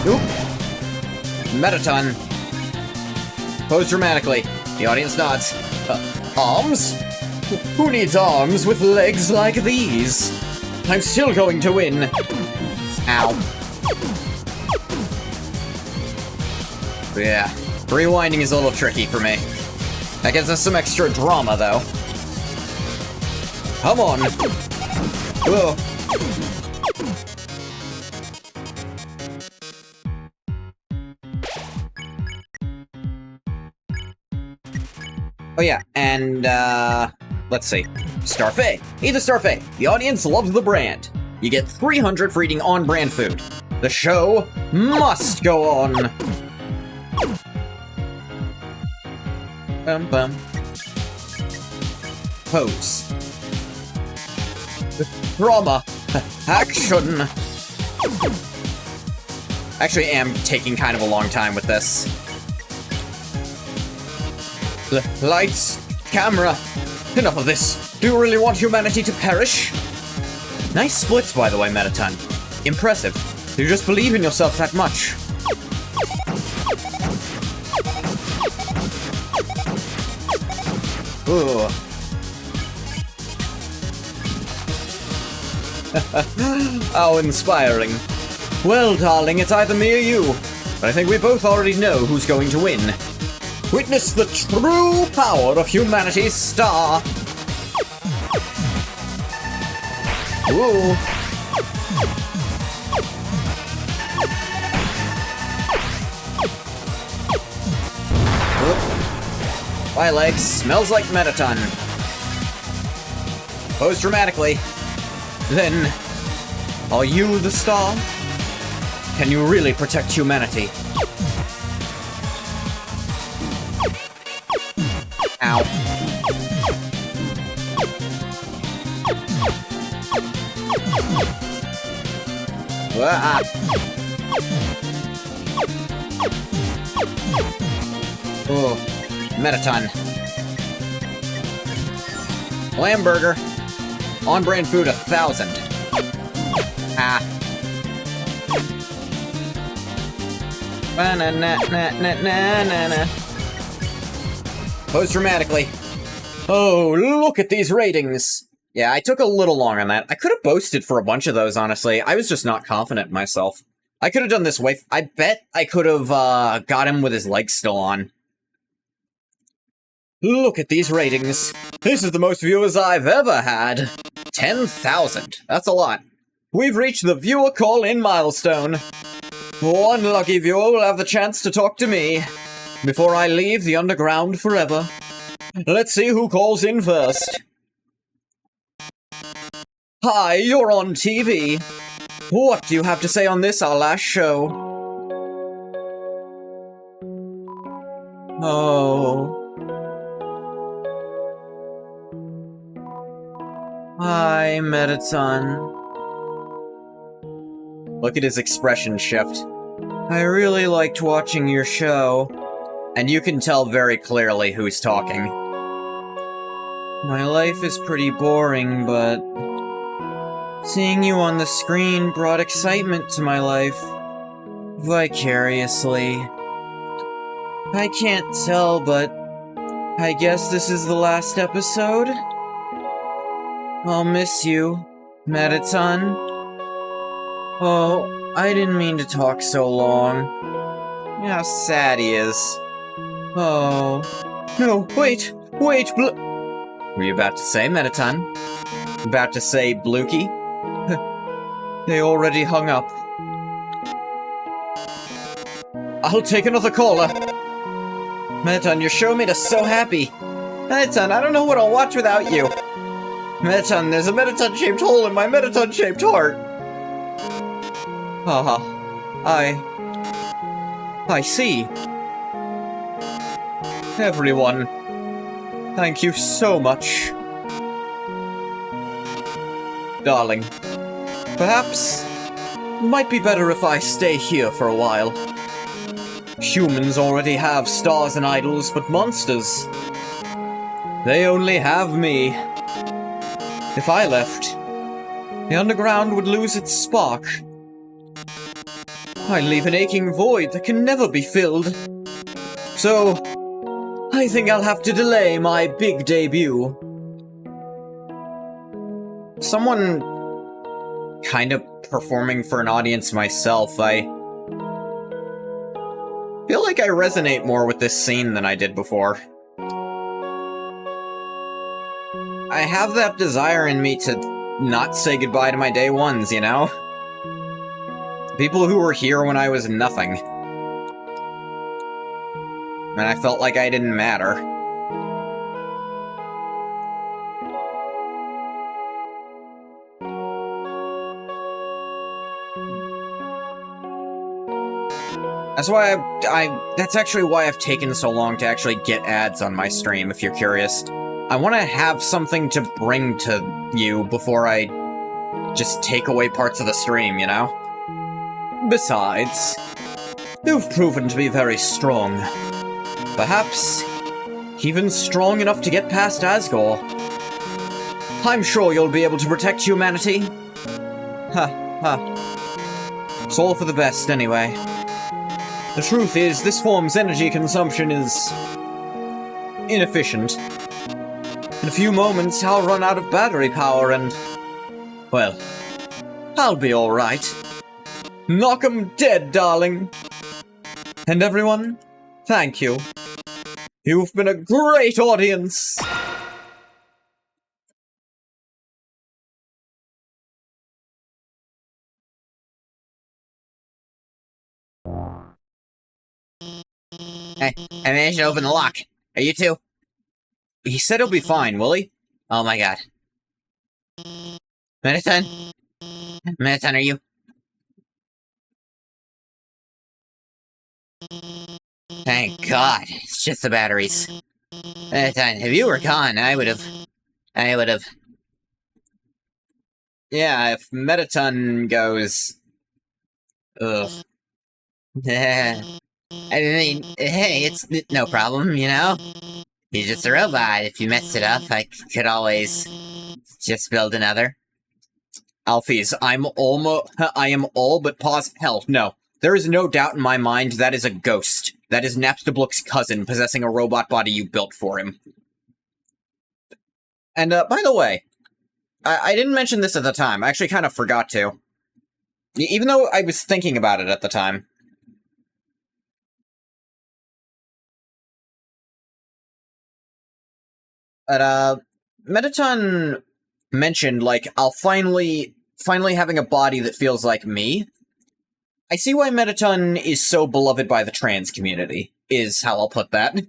Oop. Mettaton. Pose dramatically. The audience nods. Arms? Who needs arms with legs like these? I'm still going to win. Ow. Yeah. Rewinding is a little tricky for me. That gives us some extra drama, though. Come on! Whoa. Oh yeah, and, let's see. Starfait. Eat the Starfait. The audience loves the brand. You get 300 for eating on-brand food. The show must go on! Bum. Pose. Drama. Action. Actually, I am taking kind of a long time with this. Lights. Camera. Enough of this. Do you really want humanity to perish? Nice splits, by the way, Mettaton. Impressive. You just believe in yourself that much. Ooh. How inspiring. Well, darling, it's either me or you. But I think we both already know who's going to win. Witness the true power of humanity's star. Ooh. My leg smells like Mettaton. Pose dramatically. Then, are you the star? Can you really protect humanity? Ow. Ah. Oh. Mettaton. Lamburger. On-brand food 1,000. Ah. Ba-na-na-na-na-na-na. Pose dramatically. Oh, look at these ratings. Yeah, I took a little long on that. I could have boasted for a bunch of those, honestly. I was just not confident in myself. I could have done this way. I bet I could have got him with his legs still on. Look at these ratings. This is the most viewers I've ever had. 10,000. That's a lot. We've reached the viewer call-in milestone. One lucky viewer will have the chance to talk to me before I leave the underground forever. Let's see who calls in first. Hi, you're on TV. What do you have to say on this, our last show? Oh. Hi, Mediton. Look at his expression shift. I really liked watching your show. And you can tell very clearly who's talking. My life is pretty boring, but seeing you on the screen brought excitement to my life. Vicariously. I can't tell, but I guess this is the last episode? I'll miss you, Mediton. Oh, I didn't mean to talk so long. How sad he is. Oh. No, wait! Wait, Were you about to say, Mediton? About to say, Blukey? They already hung up. I'll take another caller. Mediton, your show made us so happy. Mediton, I don't know what I'll watch without you. Mediton, there's a Mediton-shaped hole in my Mediton-shaped heart. Haha. I see. Everyone, thank you so much. Darling, perhaps it might be better if I stay here for a while. Humans already have stars and idols, but monsters, they only have me. If I left, the underground would lose its spark. I'd leave an aching void that can never be filled. So, I think I'll have to delay my big debut. Someone kind of performing for an audience myself, I feel like I resonate more with this scene than I did before. I have that desire in me to not say goodbye to my day ones, you know? People who were here when I was nothing. And I felt like I didn't matter. That's why that's actually why I've taken so long to actually get ads on my stream, if you're curious. I want to have something to bring to you before I just take away parts of the stream, you know? Besides, you've proven to be very strong. Perhaps even strong enough to get past Asgore. I'm sure you'll be able to protect humanity. Ha, ha. It's all for the best, anyway. The truth is, this form's energy consumption is inefficient. In a few moments, I'll run out of battery power and, well, I'll be alright. Knock 'em dead, darling. And everyone, thank you. You've been a great audience! I managed to open the lock. Are you too? He said he'll be fine, will he? Oh my god. Mediton? Mediton, are you? Thank god. It's just the batteries. Mediton, if you were gone, I would've... Yeah, if Mediton goes... Ugh. I mean, hey, it's no problem, you know? He's just a robot. If you messed it up, I could always just build another. Alphys, I am all but hell, no. There is no doubt in my mind that is a ghost. That is Napstablook's cousin possessing a robot body you built for him. And, by the way, I didn't mention this at the time. I actually kind of forgot to. Even though I was thinking about it at the time. But, Metaton mentioned, like, I'll finally having a body that feels like me. I see why Metaton is so beloved by the trans community, is how I'll put that.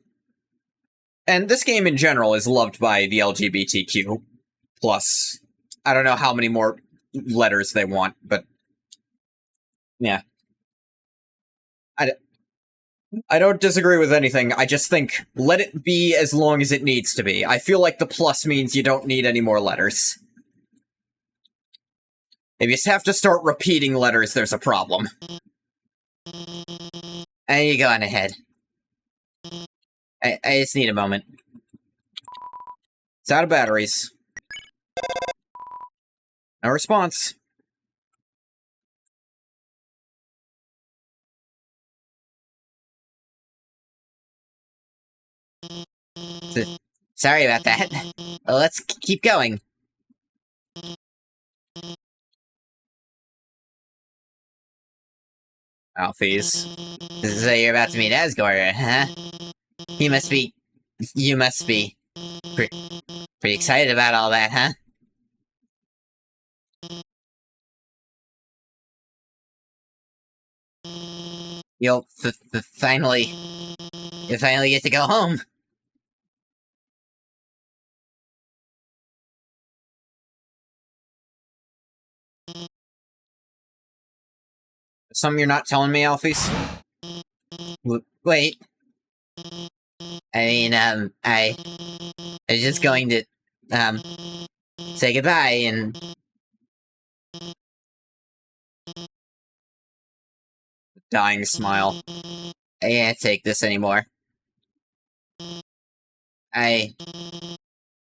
And this game in general is loved by the LGBTQ+. I don't know how many more letters they want, but... yeah. I don't disagree with anything, I just think, let it be as long as it needs to be. I feel like the plus means you don't need any more letters. If you have to start repeating letters, there's a problem. You go on ahead. I just need a moment. It's out of batteries. No response. Sorry about that. Well, let's keep going. Alphys. So you're about to meet Asgore, huh? You must be pretty excited about all that, huh? You'll finally get to go home. Something you're not telling me, Alphys? Wait. I mean, I was just going to, say goodbye and... Dying smile. I can't take this anymore. I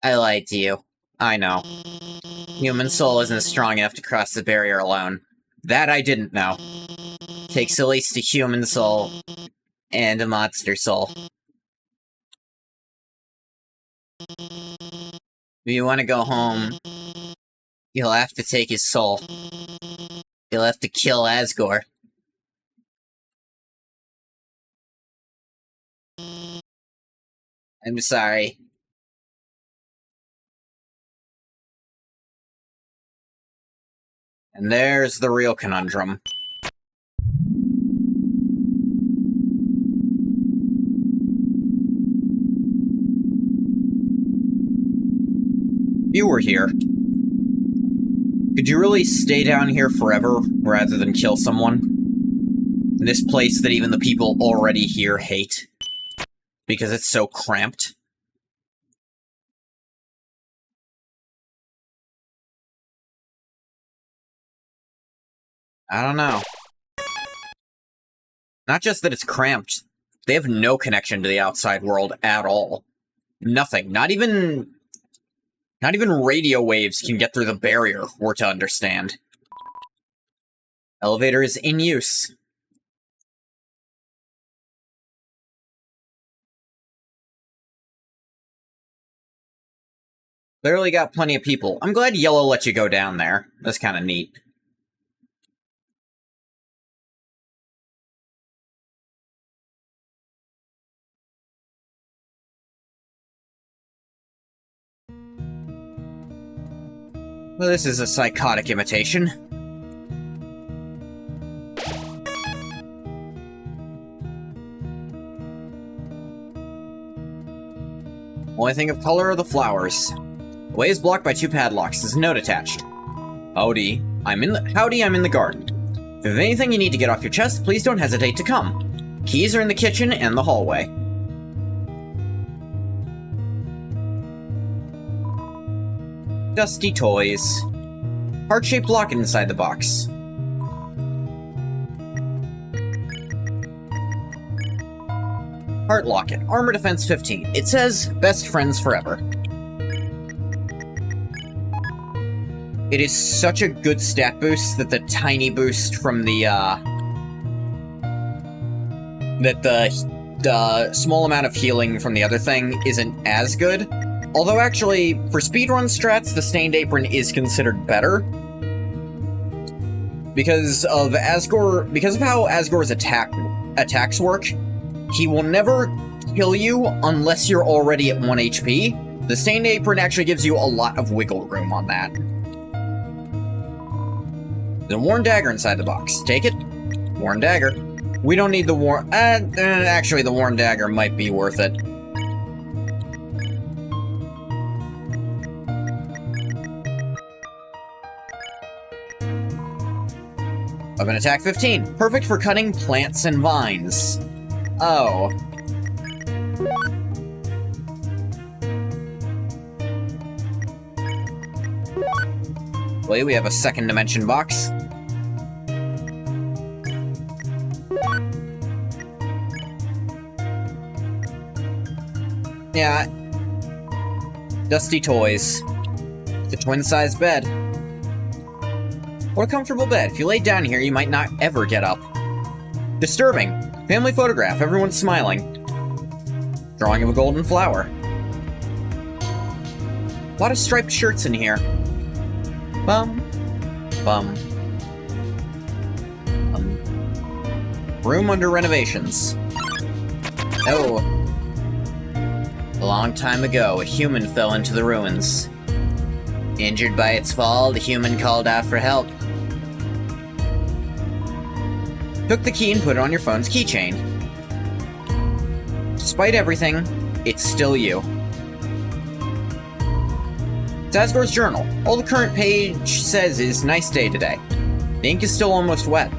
lied to you. I know. Human soul isn't strong enough to cross the barrier alone. That I didn't know. Takes at least a human soul and a monster soul. If you want to go home, you'll have to take his soul. You'll have to kill Asgore. I'm sorry. And there's the real conundrum. You were here. Could you really stay down here forever, rather than kill someone? In this place that even the people already here hate? Because it's so cramped? I don't know. Not just that it's cramped, they have no connection to the outside world at all. Nothing. Not even radio waves can get through the barrier, we're to understand. Elevator is in use. Clearly got plenty of people. I'm glad Yellow let you go down there. That's kind of neat. Well, this is a psychotic imitation. Only thing of color are the flowers. The way is blocked by 2 padlocks. There's a note attached. Howdy, I'm in the garden. If you have anything you need to get off your chest, please don't hesitate to come. Keys are in the kitchen and the hallway. Dusty toys. Heart-shaped locket inside the box. Heart locket. Armor defense 15. It says, best friends forever. It is such a good stat boost that the tiny boost from the, the small amount of healing from the other thing isn't as good. Although actually, for speedrun strats, the Stained Apron is considered better. Because of how Asgore's attacks work, he will never kill you unless you're already at 1 HP, The stained apron actually gives you a lot of wiggle room on that. The worn dagger inside the box. Take it. Worn dagger. We don't need the worn... actually, the worn dagger might be worth it. Weapon attack 15. Perfect for cutting plants and vines. Oh. Wait, we have a second dimension box. Yeah. Dusty toys. The twin-sized bed. What a comfortable bed. If you lay down here, you might not ever get up. Disturbing. Family photograph. Everyone's smiling. Drawing of a golden flower. A lot of striped shirts in here. Bum. Bum. Room under renovations. Oh. A long time ago, a human fell into the ruins. Injured by its fall, the human called out for help. Took the key and put it on your phone's keychain. Despite everything, it's still you. It's Asgore's journal. All the current page says is, nice day today. The ink is still almost wet.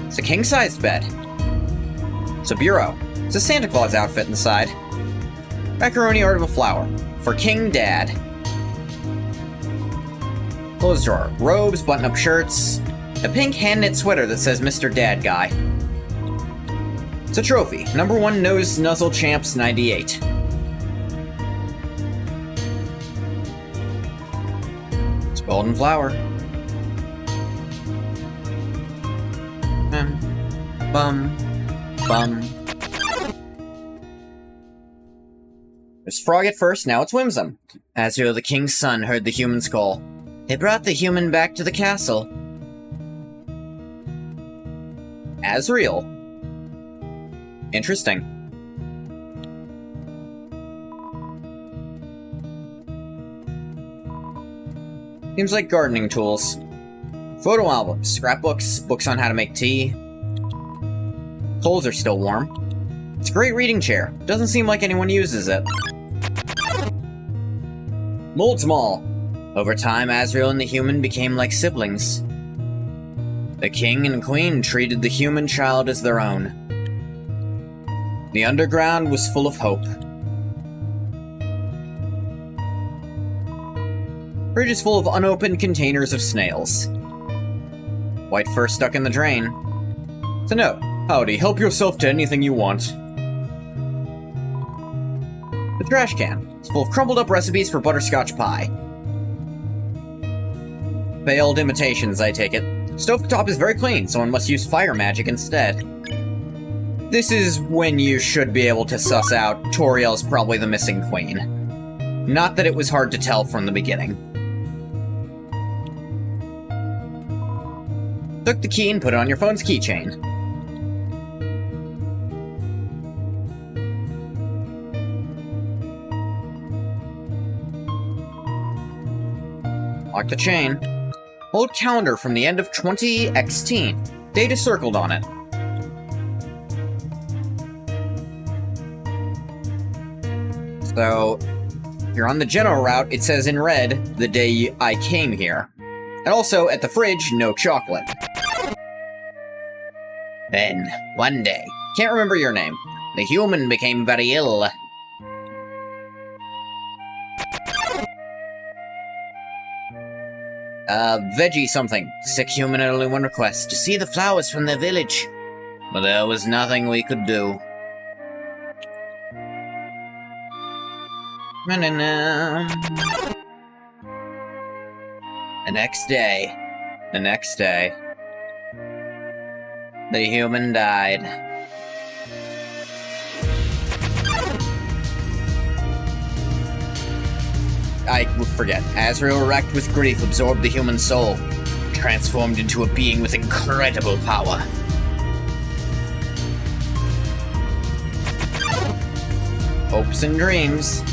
It's a king-sized bed. It's a bureau. It's a Santa Claus outfit inside. Macaroni art of a flower. For King Dad. Clothes drawer. Robes, button-up shirts. A pink hand-knit sweater that says Mr. Dad Guy. It's a trophy. Number 1 Nose Nuzzle Champs 98. It's a golden flower. Bum. Bum. There's Frog at first, now it's Whimsun. Azrael, the king's son, heard the human's call. They brought the human back to the castle. Azrael. Interesting. Seems like gardening tools. Photo albums, scrapbooks, books on how to make tea. Coals are still warm. It's a great reading chair. Doesn't seem like anyone uses it. Mold's Mall. Over time, Azrael and the human became like siblings. The king and queen treated the human child as their own. The underground was full of hope. Fridge is full of unopened containers of snails. White fur stuck in the drain. It's a note. Howdy, help yourself to anything you want. The trash can. It's full of crumbled up recipes for butterscotch pie. Failed imitations, I take it. Stovetop is very clean, someone must use fire magic instead. This is when you should be able to suss out Toriel's probably the missing queen. Not that it was hard to tell from the beginning. Took the key and put it on your phone's keychain. Lock the chain. Old calendar from the end of 2016. Date is circled on it. So, if you're on the general route, it says in red, the day I came here. And also, at the fridge, no chocolate. Then, one day, can't remember your name, the human became very ill. Veggie something. Sick human had only one request, to see the flowers from their village. But there was nothing we could do. The next day, the human died. I forget. Azrael, wrecked with grief, absorbed the human soul, transformed into a being with incredible power. Hopes and dreams.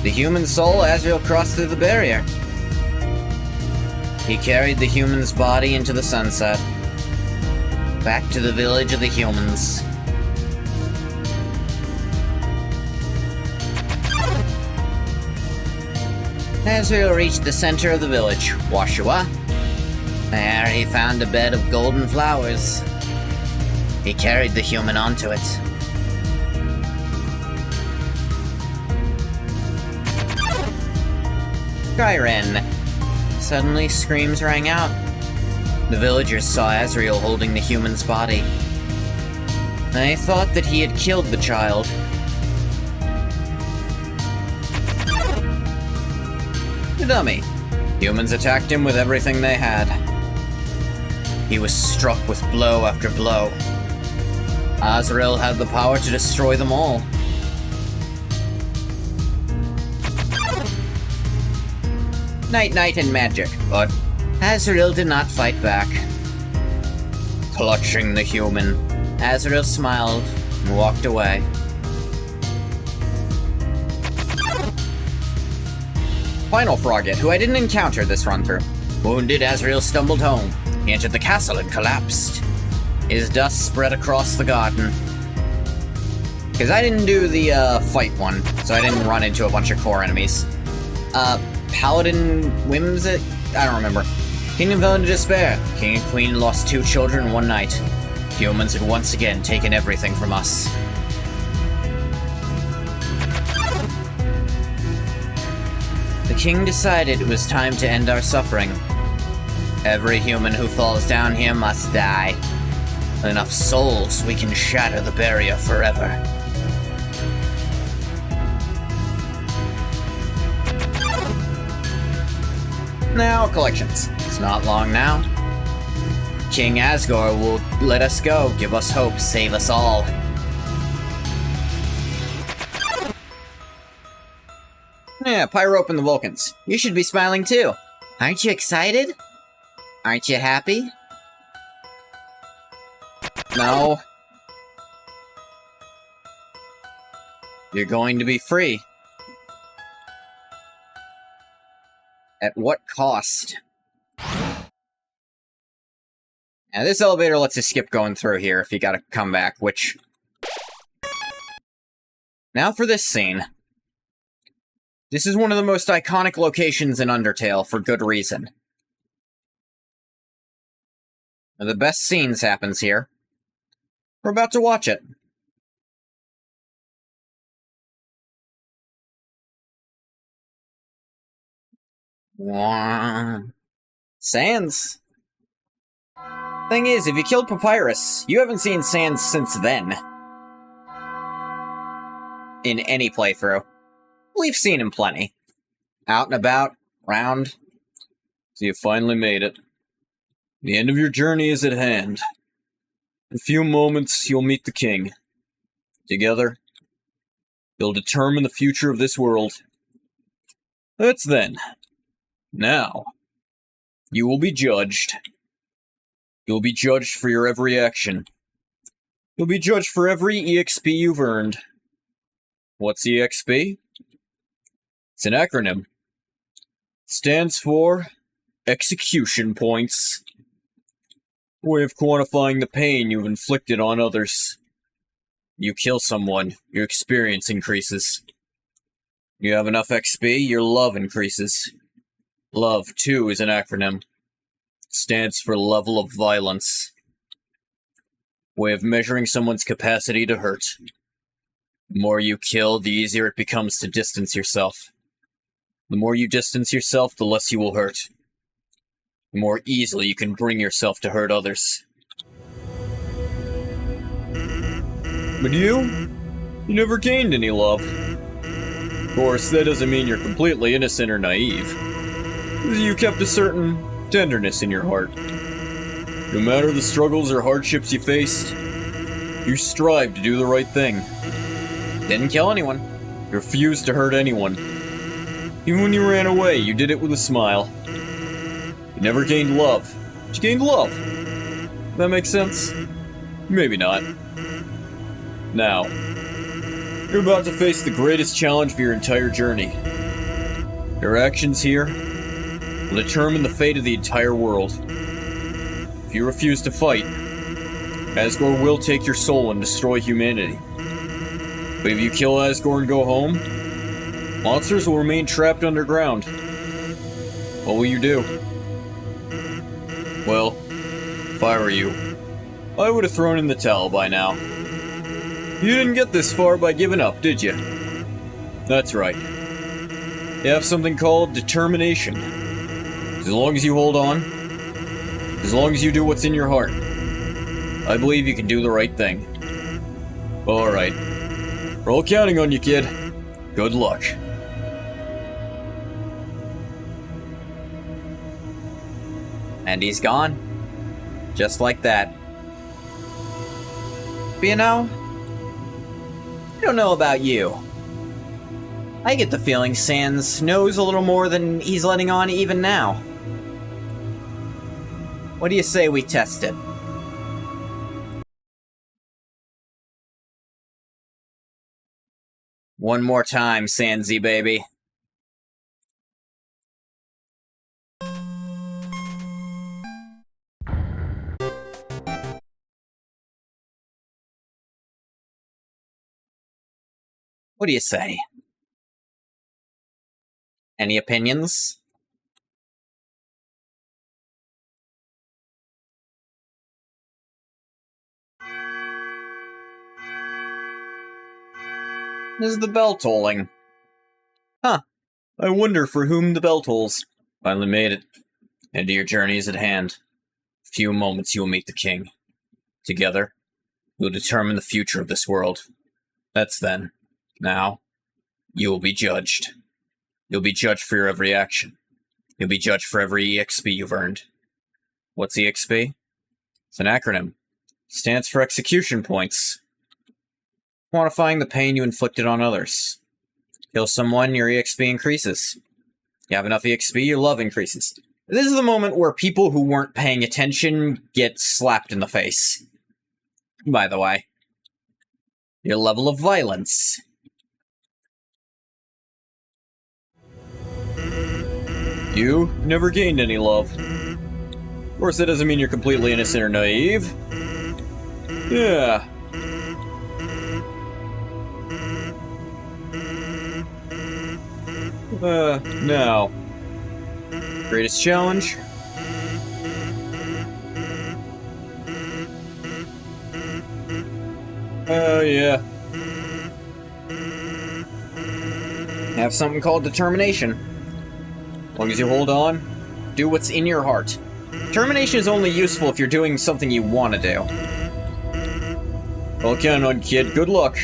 The human soul, Azrael crossed through the barrier. He carried the human's body into the sunset. Back to the village of the humans. Azrael reached the center of the village, Washua. There he found a bed of golden flowers. He carried the human onto it. Kyren. Suddenly, screams rang out. The villagers saw Azrael holding the human's body. They thought that he had killed the child. The dummy. Humans attacked him with everything they had. He was struck with blow after blow. Azrael had the power to destroy them all. Night and magic, but Azrael did not fight back. Clutching the human, Azrael smiled and walked away. Final Frogget, who I didn't encounter this run-through. Wounded, Azrael stumbled home. He entered the castle and collapsed. His dust spread across the garden. Because I didn't do the fight one, so I didn't run into a bunch of core enemies. Paladin Whimsic? I don't remember. Kingdom fell into despair. King and Queen lost 2 children in one night. Humans had once again taken everything from us. The king decided it was time to end our suffering. Every human who falls down here must die. Enough souls, we can shatter the barrier forever. Now, collections. It's not long now. King Asgore will let us go, give us hope, save us all. Yeah, Pyrope and the Vulcans. You should be smiling too. Aren't you excited? Aren't you happy? No. You're going to be free. At what cost? Now, this elevator lets you skip going through here if you gotta come back, which... Now for this scene. This is one of the most iconic locations in Undertale, for good reason. One of the best scenes happens here. We're about to watch it. Sans. Thing is, if you killed Papyrus, you haven't seen Sans since then. In any playthrough. We've seen him plenty. Out and about, round. So you finally made it. The end of your journey is at hand. In a few moments, you'll meet the king. Together, you'll determine the future of this world. That's then. Now, you will be judged. You'll be judged for your every action. You'll be judged for every EXP you've earned. What's EXP? It's an acronym. It stands for Execution Points. A way of quantifying the pain you've inflicted on others. You kill someone, your experience increases. You have enough XP, your love increases. Love, too, is an acronym. It stands for Level of Violence. A way of measuring someone's capacity to hurt. The more you kill, the easier it becomes to distance yourself. The more you distance yourself, the less you will hurt. The more easily you can bring yourself to hurt others. But you never gained any love. Of course, that doesn't mean you're completely innocent or naive. You kept a certain tenderness in your heart. No matter the struggles or hardships you faced, you strived to do the right thing. Didn't kill anyone. You refused to hurt anyone. Even when you ran away, you did it with a smile. You never gained love. But you gained love. That makes sense? Maybe not. Now, You're about to face the greatest challenge of your entire journey. Your actions here will determine the fate of the entire world. If you refuse to fight, Asgore will take your soul and destroy humanity. But if you kill Asgore and go home, monsters will remain trapped underground. What will you do? Well, if I were you, I would have thrown in the towel by now. You didn't get this far by giving up, did you? That's right. You have something called determination. As long as you hold on, as long as you do what's in your heart, I believe you can do the right thing. Alright. We're all counting on you, kid. Good luck. And he's gone. Just like that. But you know, I don't know about you. I get the feeling Sans knows a little more than he's letting on even now. What do you say we test it? One more time, Sansy baby. What do you say? Any opinions? Is the bell tolling? Huh. I wonder for whom the bell tolls. Finally made it. End of your journey is at hand. In a few moments you will meet the king. Together, we will determine the future of this world. That's then. Now, you will be judged. You'll be judged for your every action. You'll be judged for every EXP you've earned. What's EXP? It's an acronym. Stands for execution points. Quantifying the pain you inflicted on others. Kill someone, your EXP increases. You have enough EXP, your love increases. This is the moment where people who weren't paying attention get slapped in the face. By the way. Your level of violence. You never gained any love. Of course, that doesn't mean you're completely innocent or naive. Yeah. Now. Greatest challenge? Yeah. Have something called determination. As long as you hold on, do what's in your heart. Determination is only useful if you're doing something you want to do. Well, count on, kid. Good luck.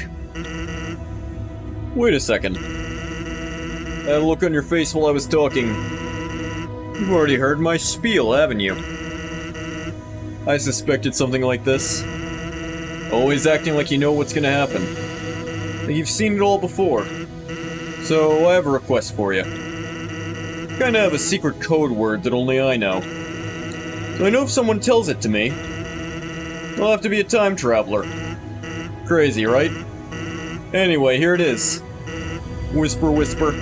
Wait a second. That look on your face while I was talking. You've already heard my spiel, haven't you? I suspected something like this. Always acting like you know what's gonna happen. Like you've seen it all before. So, I have a request for you. Kinda have a secret code word that only I know. So I know if someone tells it to me, I'll have to be a time traveler. Crazy, right? Anyway, here it is. Whisper, whisper.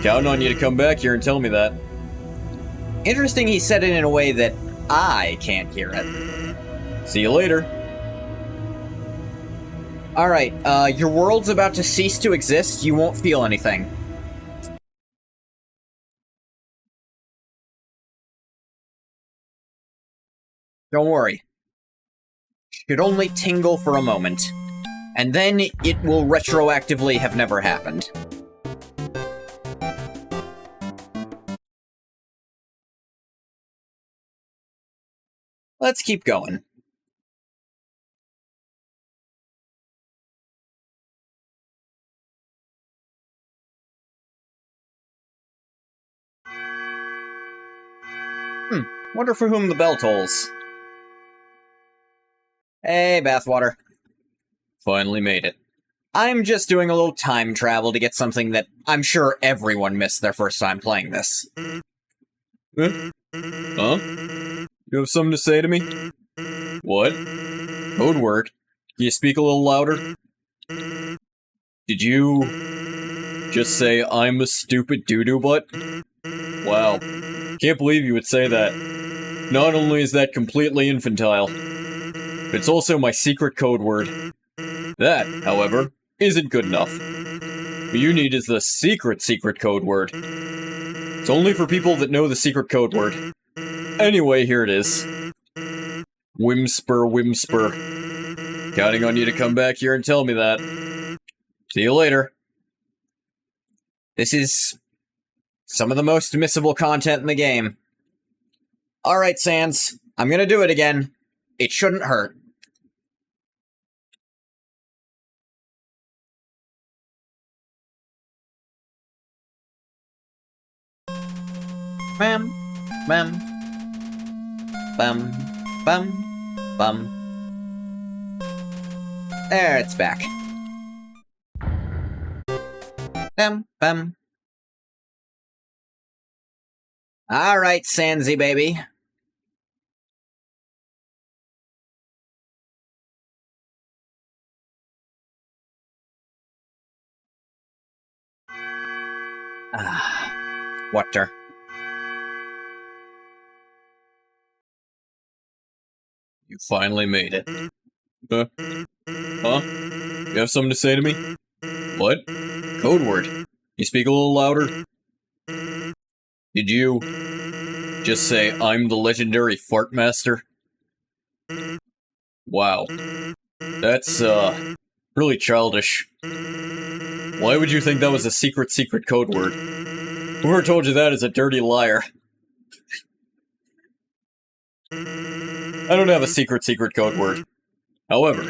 Counting on you to come back here and tell me that. Interesting he said it in a way that I can't hear it. See you later. Alright, your world's about to cease to exist, you won't feel anything. Don't worry. Should only tingle for a moment. And then it will retroactively have never happened. Let's keep going. Wonder for whom the bell tolls. Hey, bathwater. Finally made it. I'm just doing a little time travel to get something that I'm sure everyone missed their first time playing this. Huh? You have something to say to me? What? Code word. Can you speak a little louder? Did you just say I'm a stupid doo-doo butt? Wow. Can't believe you would say that. Not only is that completely infantile, but it's also my secret code word. That, however, isn't good enough. What you need is the secret code word. It's only for people that know the secret code word. Anyway, here it is. Whimspur, whimspur. Counting on you to come back here and tell me that. See you later. This is some of the most missable content in the game. Alright, Sans. I'm gonna do it again. It shouldn't hurt. Bam, bam, bum, bum, bum. There, it's back. Bam, bam. Alright, Sansy baby. Water. You finally made it. Huh? You have something to say to me? What? Code word. You speak a little louder? Did you just say I'm the legendary fart master? Wow. That's, really childish. Why would you think that was a secret code word? Whoever told you that is a dirty liar. I don't have a secret code word. However,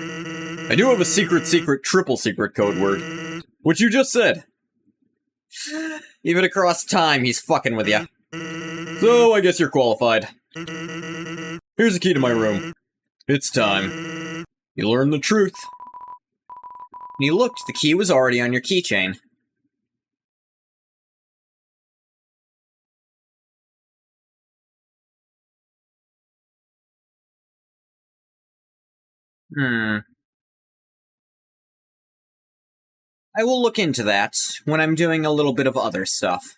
I do have a secret triple secret code word. Which you just said. Even across time, he's fucking with you. So, I guess you're qualified. Here's the key to my room. It's time. You learn the truth. When you looked, the key was already on your keychain. I will look into that when I'm doing a little bit of other stuff.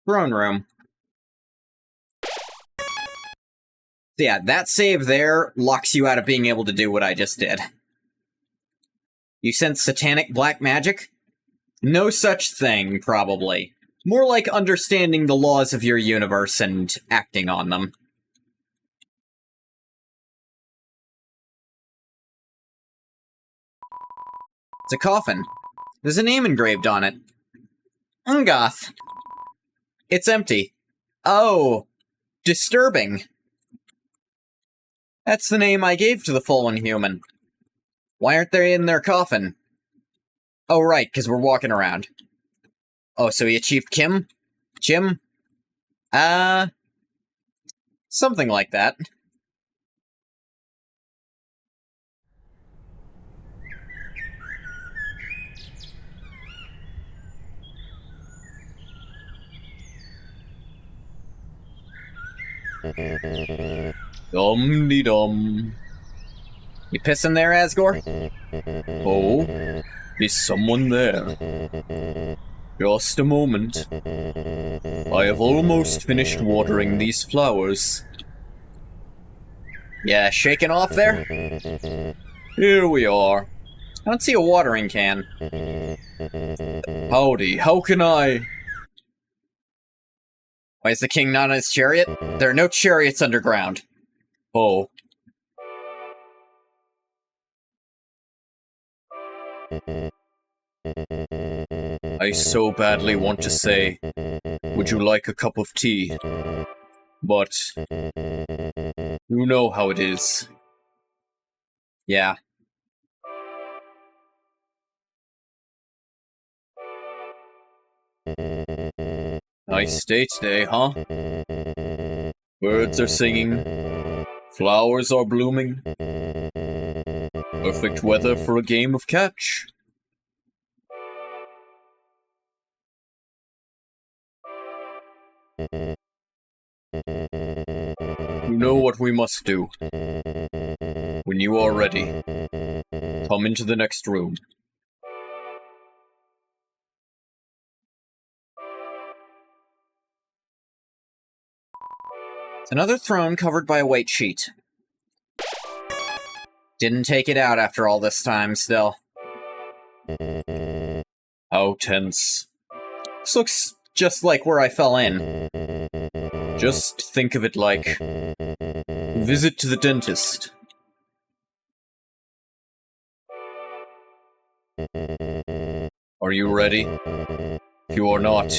Throne room. Yeah, that save there locks you out of being able to do what I just did. You sense satanic black magic? No such thing, probably. More like understanding the laws of your universe and acting on them. It's a coffin. There's a name engraved on it. Ungoth. It's empty. Oh, disturbing. That's the name I gave to the fallen human. Why aren't they in their coffin? Oh, right, because we're walking around. Oh, so he achieved Kim? Jim? Something like that. Dum-de-dum. You pissing there, Asgore? Oh, is someone there? Just a moment. I have almost finished watering these flowers. Yeah, shaking off there? Here we are. I don't see a watering can. Howdy, how can I... Why is the king not on his chariot? There are no chariots underground. Oh. I so badly want to say, would you like a cup of tea? But, you know how it is. Yeah. Nice day today, huh? Birds are singing, flowers are blooming. Perfect weather for a game of catch. You know what we must do. When you are ready, Come into the next room. It's another throne covered by a white sheet. Didn't take it out after all this time, still. How tense. This looks just like where I fell in. Just think of it like a visit to the dentist. Are you ready? If you are not,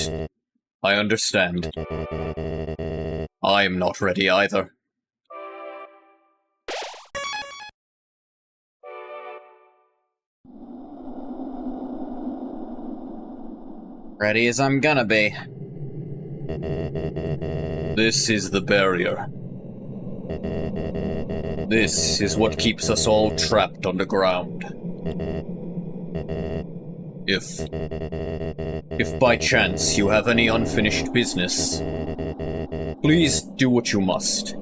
I understand. I am not ready either. Ready as I'm gonna be. This is the barrier. This is what keeps us all trapped underground. If by chance you have any unfinished business, please do what you must.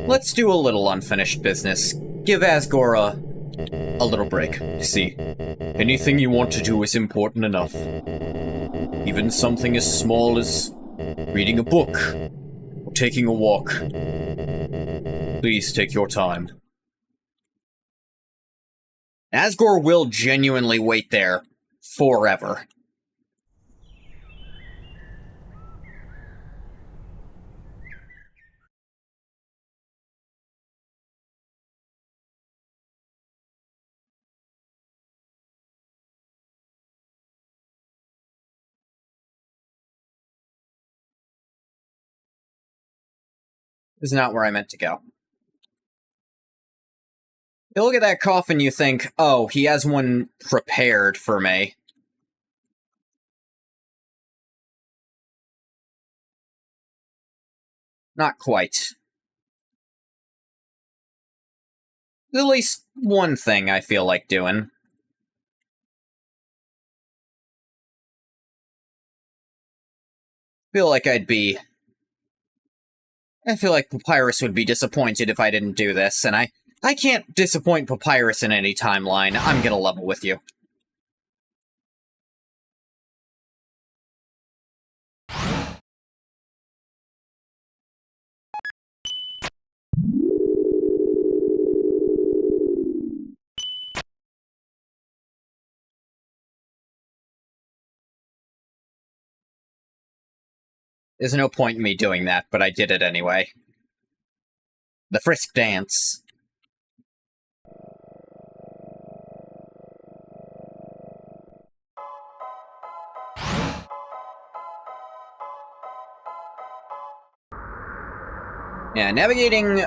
Let's do a little unfinished business. Give Asgore a little break. See, anything you want to do is important enough. Even something as small as reading a book or taking a walk. Please take your time. Asgore will genuinely wait there forever. This is not where I meant to go. You look at that coffin, you think, oh, he has one prepared for me. Not quite. At least one thing I feel like doing. I feel like Papyrus would be disappointed if I didn't do this, and I can't disappoint Papyrus in any timeline. I'm gonna level with you. There's no point in me doing that, but I did it anyway. The Frisk Dance. Yeah, navigating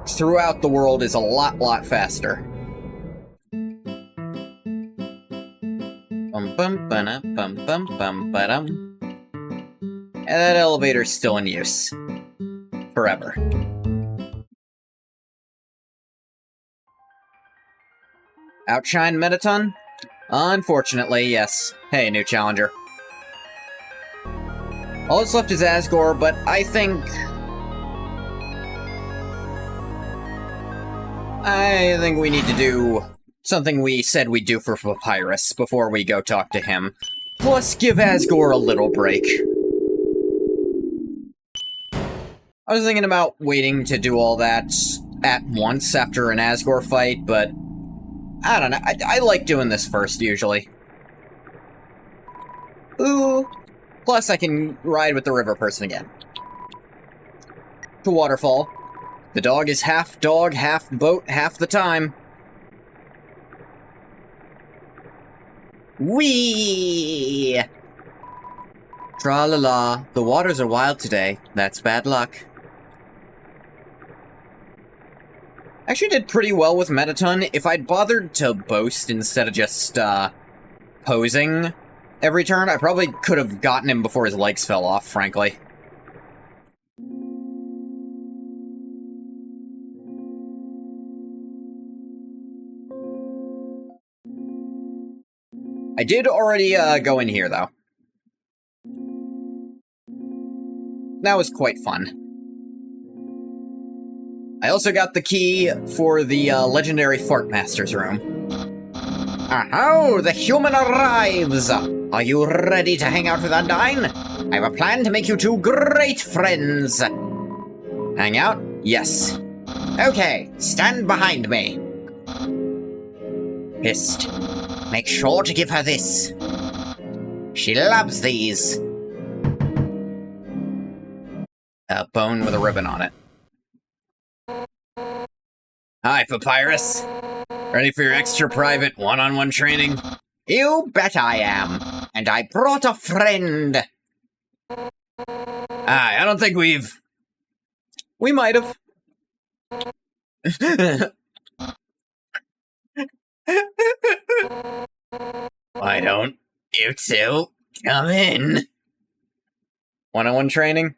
throughout the world is a lot faster. And that elevator's still in use. Forever. Outshine Metaton? Unfortunately, yes. Hey, new challenger. All that's left is Asgore, but I think we need to do something we said we'd do for Papyrus before we go talk to him. Plus, give Asgore a little break. I was thinking about waiting to do all that at once after an Asgore fight, but I don't know. I like doing this first, usually. Ooh. Plus, I can ride with the river person again. To Waterfall. The dog is half dog, half boat, half the time. Whee! Tra-la-la. The waters are wild today. That's bad luck. Actually did pretty well with Metaton. If I'd bothered to boast instead of just, posing every turn, I probably could have gotten him before his legs fell off, frankly. I did already, go in here, though. That was quite fun. I also got the key for the legendary Fart Master's room. Oh, the human arrives! Are you ready to hang out with Undyne? I have a plan to make you two great friends! Hang out? Yes. Okay, stand behind me. Hist. Make sure to give her this. She loves these. A bone with a ribbon on it. Hi, Papyrus. Ready for your extra private one-on-one training? You bet I am. And I brought a friend. I don't think we've... We might have. Why don't you two come in? One-on-one training?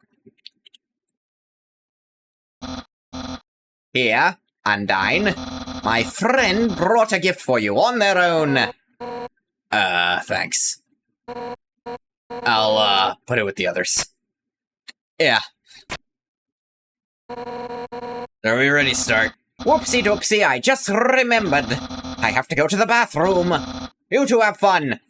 Here, Undyne. My friend brought a gift for you on their own. Thanks. I'll, put it with the others. Yeah. Are we ready to start? Whoopsie doopsie, I just remembered. I have to go to the bathroom. You two have fun.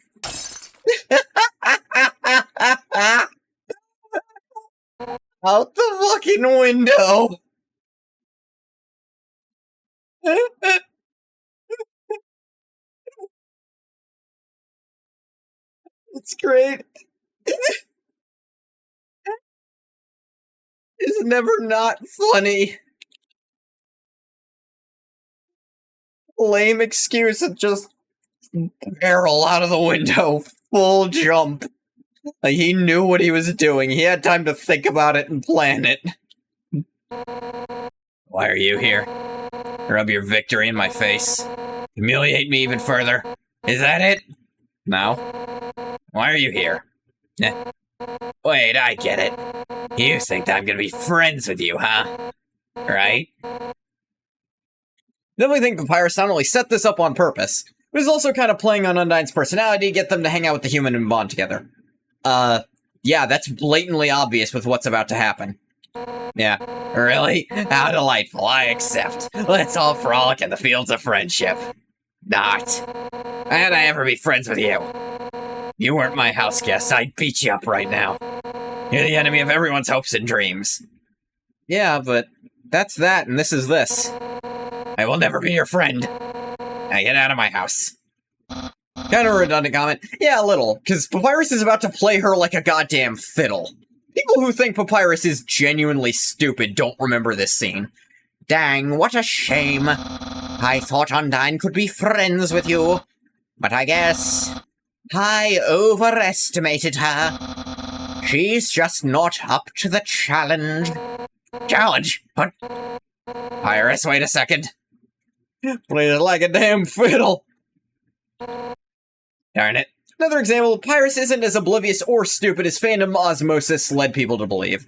Out the fucking window. It's great. It's never not funny. Lame excuse of just barrel out of the window, full jump. Like, he knew what he was doing. He had time to think about it and plan it. Why are you here? Rub your victory in my face. Humiliate me even further. Is that it? No? Why are you here? Wait, I get it. You think that I'm gonna be friends with you, huh? Right? Definitely think Papyrus not only set this up on purpose, but is also kind of playing on Undyne's personality to get them to hang out with the human and bond together. Yeah, that's blatantly obvious with what's about to happen. Yeah. Really? How delightful, I accept. Let's all frolic in the fields of friendship. Not. How'd I ever be friends with you? You weren't my house guest, I'd beat you up right now. You're the enemy of everyone's hopes and dreams. Yeah, but that's that, and this is this. I will never be your friend. Now get out of my house. Kind of a redundant comment. Yeah, a little, because Papyrus is about to play her like a goddamn fiddle. People who think Papyrus is genuinely stupid don't remember this scene. Dang, what a shame. I thought Undyne could be friends with you, but I guess I overestimated her. She's just not up to the challenge. Challenge? What? Papyrus, wait a second. Played it like a damn fiddle. Darn it. Another example, Papyrus isn't as oblivious or stupid as fandom osmosis led people to believe.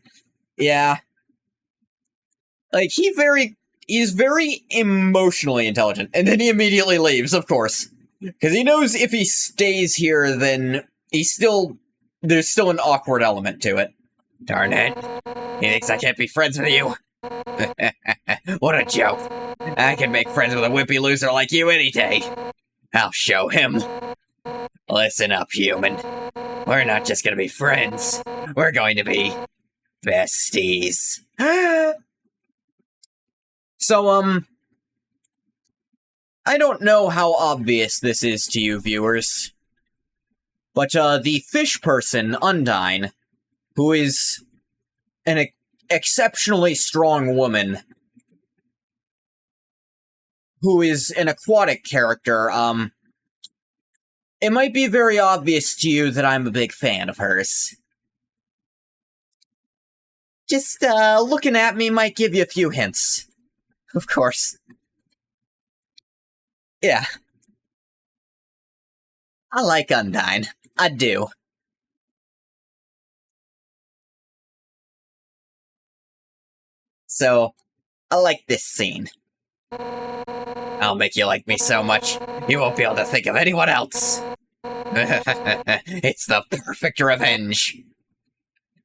Yeah. Like, he's very emotionally intelligent, and then he immediately leaves, of course. Because he knows if he stays here, then there's still an awkward element to it. Darn it. He thinks I can't be friends with you. What a joke. I can make friends with a wimpy loser like you any day. I'll show him. Listen up, human. We're not just gonna be friends. We're going to be besties. So, I don't know how obvious this is to you viewers, but, the fish person, Undyne, who is an exceptionally strong woman, who is an aquatic character, it might be very obvious to you that I'm a big fan of hers. Just, looking at me might give you a few hints. Of course. Yeah. I like Undyne. I do. So, I like this scene. I'll make you like me so much, you won't be able to think of anyone else. It's the perfect revenge.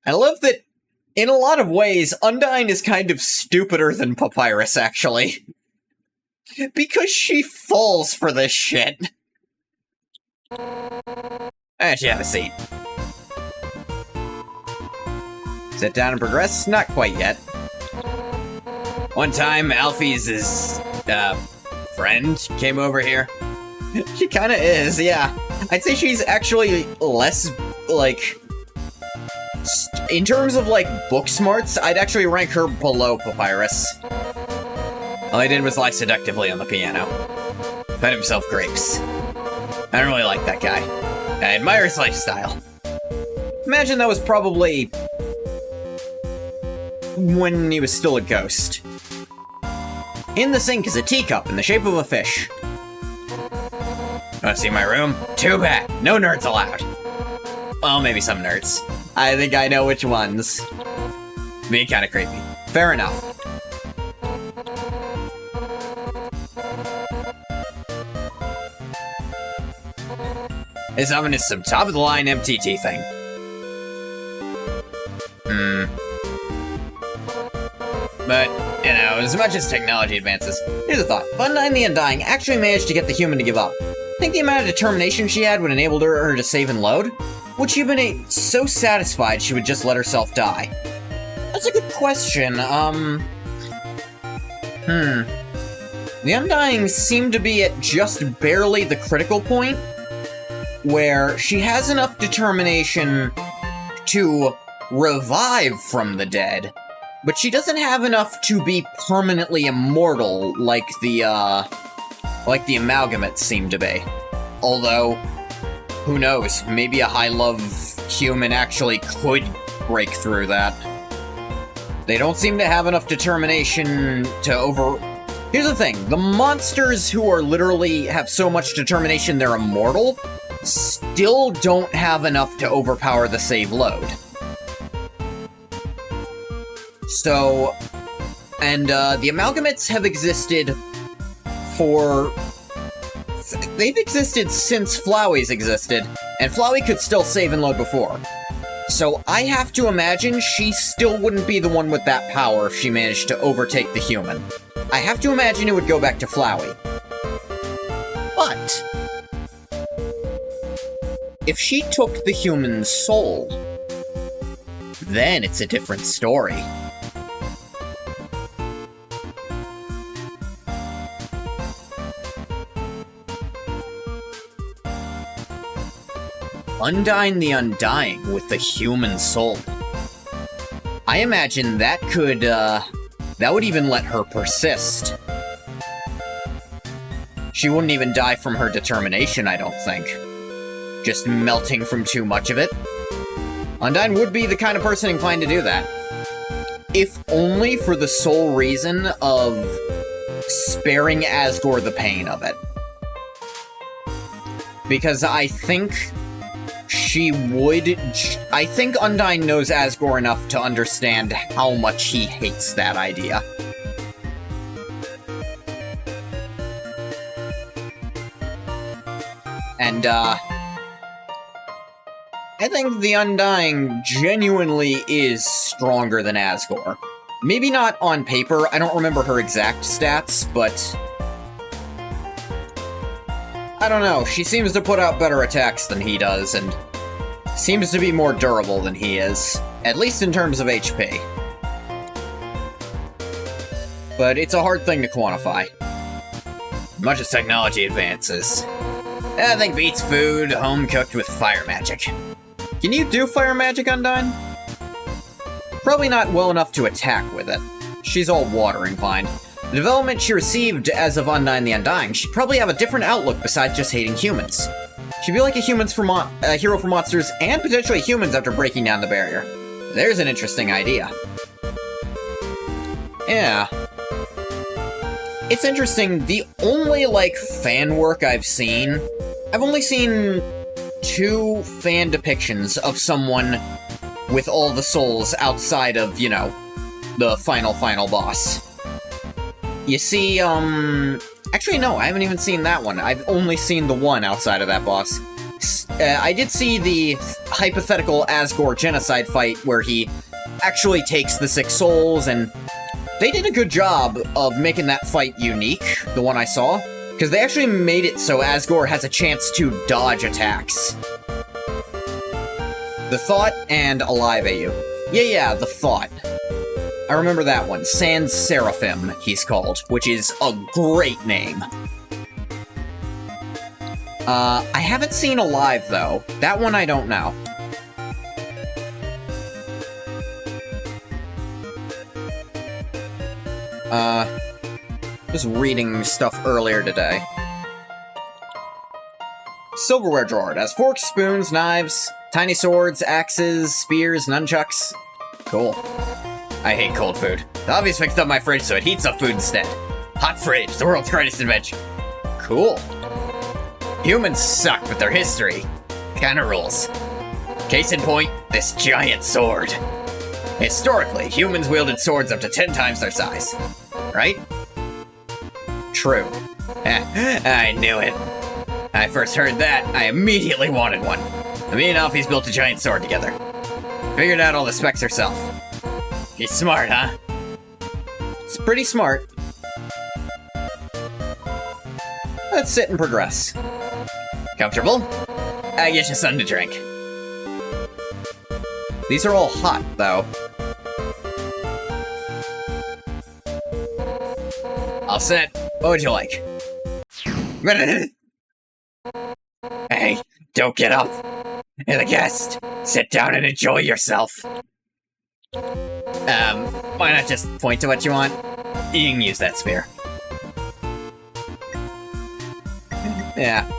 I love that In a lot of ways, Undyne is kind of stupider than Papyrus, actually. Because she falls for this shit. Actually, have a seat. Sit down and progress? Not quite yet. One time, Alfie's friend came over here. She kinda is, yeah. I'd say she's actually less, like... In terms of, like, book smarts, I'd actually rank her below Papyrus. All I did was lie seductively on the piano. Fed himself grapes. I don't really like that guy. I admire his lifestyle. Imagine that was probably... when he was still a ghost. In the sink is a teacup in the shape of a fish. Wanna see my room? Too bad. No nerds allowed. Well, maybe some nerds. I think I know which ones. Being kinda creepy. Fair enough. This oven is some top-of-the-line MTT thing. But, you know, as much as technology advances, here's a thought. If Undyne the Undying actually managed to get the human to give up, think the amount of determination she had would enable her to save and load? Would she have been so satisfied she would just let herself die? That's a good question, The Undying seem to be at just barely the critical point, where she has enough determination to revive from the dead, but she doesn't have enough to be permanently immortal like the amalgamates seem to be. Although, who knows, maybe a high-love human actually could break through that. They don't seem to have enough determination to Here's the thing, the monsters who are literally have so much determination they're immortal still don't have enough to overpower the save load. So, and the amalgamates have existed they've existed since Flowey's existed, and Flowey could still save and load before. So I have to imagine she still wouldn't be the one with that power if she managed to overtake the human. I have to imagine it would go back to Flowey. But if she took the human's soul, then it's a different story. Undyne the Undying with the human soul. I imagine that could, that would even let her persist. She wouldn't even die from her determination, I don't think. Just melting from too much of it. Undyne would be the kind of person inclined to do that. If only for the sole reason of sparing Asgore the pain of it. Because I think I think Undyne knows Asgore enough to understand how much he hates that idea. And, I think the Undying genuinely is stronger than Asgore. Maybe not on paper, I don't remember her exact stats, but I don't know, she seems to put out better attacks than he does, and seems to be more durable than he is, at least in terms of HP. But it's a hard thing to quantify. Much as technology advances. Nothing beats food home-cooked with fire magic. Can you do fire magic, Undyne? Probably not well enough to attack with it. She's all water inclined. The development she received as of Undyne the Undying, she'd probably have a different outlook besides just hating humans. She'd be like a hero for monsters and potentially humans after breaking down the barrier. There's an interesting idea. Yeah. It's interesting, the only, fan work I've only seen 2 fan depictions of someone with all the souls outside of, the final boss. You see, actually, no, I haven't even seen that one. I've only seen the one outside of that boss. I did see the hypothetical Asgore genocide fight where he actually takes the 6 souls, and they did a good job of making that fight unique, the one I saw, because they actually made it so Asgore has a chance to dodge attacks. The Thought and Alive AU. Yeah, the Thought. I remember that one. Sans Seraphim, he's called, which is a great name. I haven't seen Alive, though. That one I don't know. Was reading stuff earlier today. Silverware drawer. It has forks, spoons, knives, tiny swords, axes, spears, nunchucks. Cool. I hate cold food. The obvious fixed up my fridge so it heats up food instead. Hot fridge, the world's greatest invention. Cool. Humans suck, but their history kinda rules. Case in point, this giant sword. Historically, humans wielded swords up to 10 times their size. Right? True. I knew it. I first heard that, I immediately wanted one. Me and Alfie's built a giant sword together. Figured out all the specs herself. She's smart, huh? It's pretty smart. Let's sit and progress. Comfortable? I get you something to drink. These are all hot, though. All set. What would you like? Hey, don't get up. You're the guest. Sit down and enjoy yourself. Why not just point to what you want? You can use that spear. Yeah.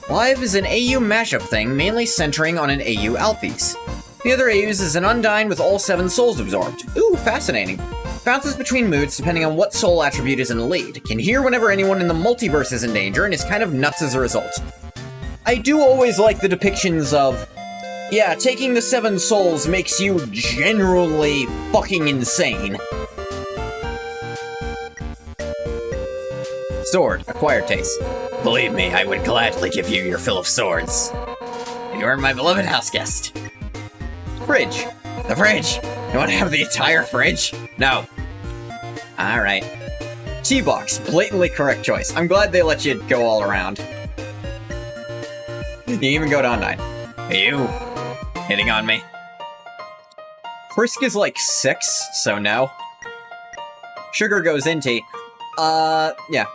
Live is an AU mashup thing, mainly centering on an AU Alphys. The other AUs is an Undyne with all 7 souls absorbed. Ooh, fascinating. Bounces between moods depending on what soul attribute is in the lead. Can hear whenever anyone in the multiverse is in danger, and is kind of nuts as a result. I do always like the depictions of, yeah, taking the 7 souls makes you generally fucking insane. Sword, acquired taste. Believe me, I would gladly give you your fill of swords. You are my beloved house guest. Fridge. The fridge! You want to have the entire fridge? No. Alright. Tea box, blatantly correct choice. I'm glad they let you go all around. You even go to Undyne. Are you hitting on me? Frisk is like 6, so no. Sugar goes in tea. Yeah.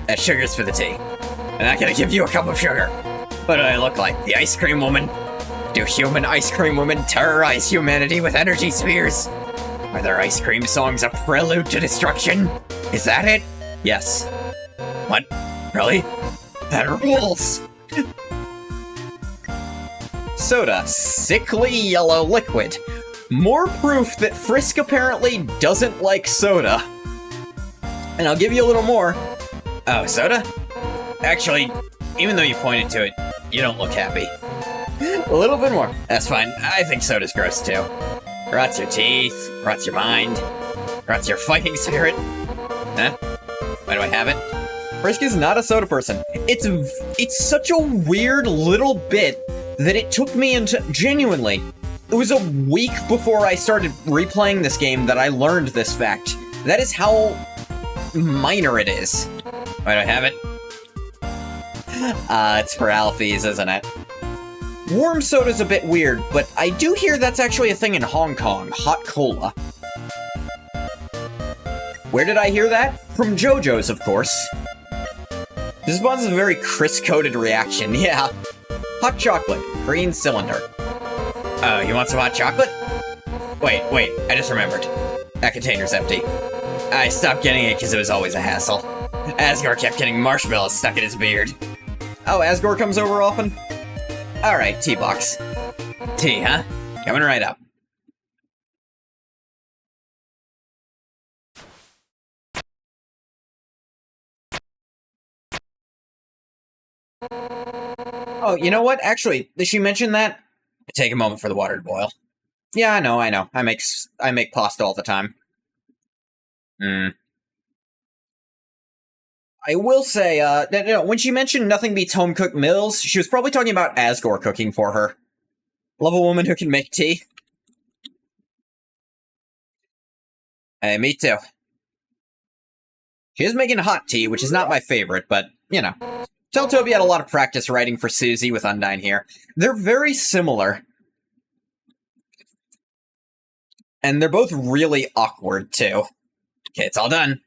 That sugar's for the tea. I'm not gonna give you a cup of sugar. What do I look like? The ice cream woman? Do human ice cream women terrorize humanity with energy spheres? Are their ice cream songs a prelude to destruction? Is that it? Yes. What? Really? That rules! Soda. Sickly yellow liquid. More proof that Frisk apparently doesn't like soda. And I'll give you a little more. Oh, soda? Actually, even though you pointed to it, you don't look happy. A little bit more. That's fine. I think soda's gross too. Rots your teeth, rots your mind, rots your fighting spirit. Huh? Why do I have it? Frisk is not a soda person. It's such a weird little bit that it took me into... Genuinely, it was a week before I started replaying this game that I learned this fact. That is how minor it is. Why do I have it? It's for Alphys, isn't it? Warm soda's a bit weird, but I do hear that's actually a thing in Hong Kong. Hot cola. Where did I hear that? From JoJo's, of course. This spawns a very Chris-coded reaction, yeah. Hot chocolate. Green cylinder. Oh, you want some hot chocolate? Wait, I just remembered. That container's empty. I stopped getting it because it was always a hassle. Asgore kept getting marshmallows stuck in his beard. Oh, Asgore comes over often? Alright, tea box. Tea, huh? Coming right up. Oh, you know what? Actually, did she mention that? Take a moment for the water to boil. Yeah, I know. I make pasta all the time. I will say, when she mentioned nothing beats home-cooked meals, she was probably talking about Asgore cooking for her. Love a woman who can make tea. Hey, me too. She is making hot tea, which is not my favorite, but, you know. Toby had a lot of practice writing for Susie with Undyne here. They're very similar. And they're both really awkward, too. Okay, it's all done.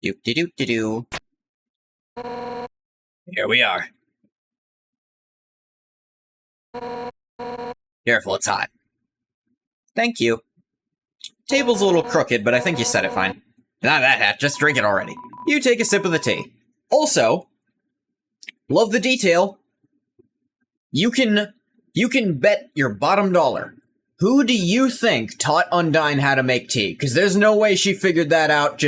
Doop-de-doop-de-doo. Here we are. Careful, it's hot. Thank you. Table's a little crooked, but I think you said it fine. Not that hat, just drink it already. You take a sip of the tea. Also, love the detail. You can bet your bottom dollar. Who do you think taught Undyne how to make tea? Because there's no way she figured that out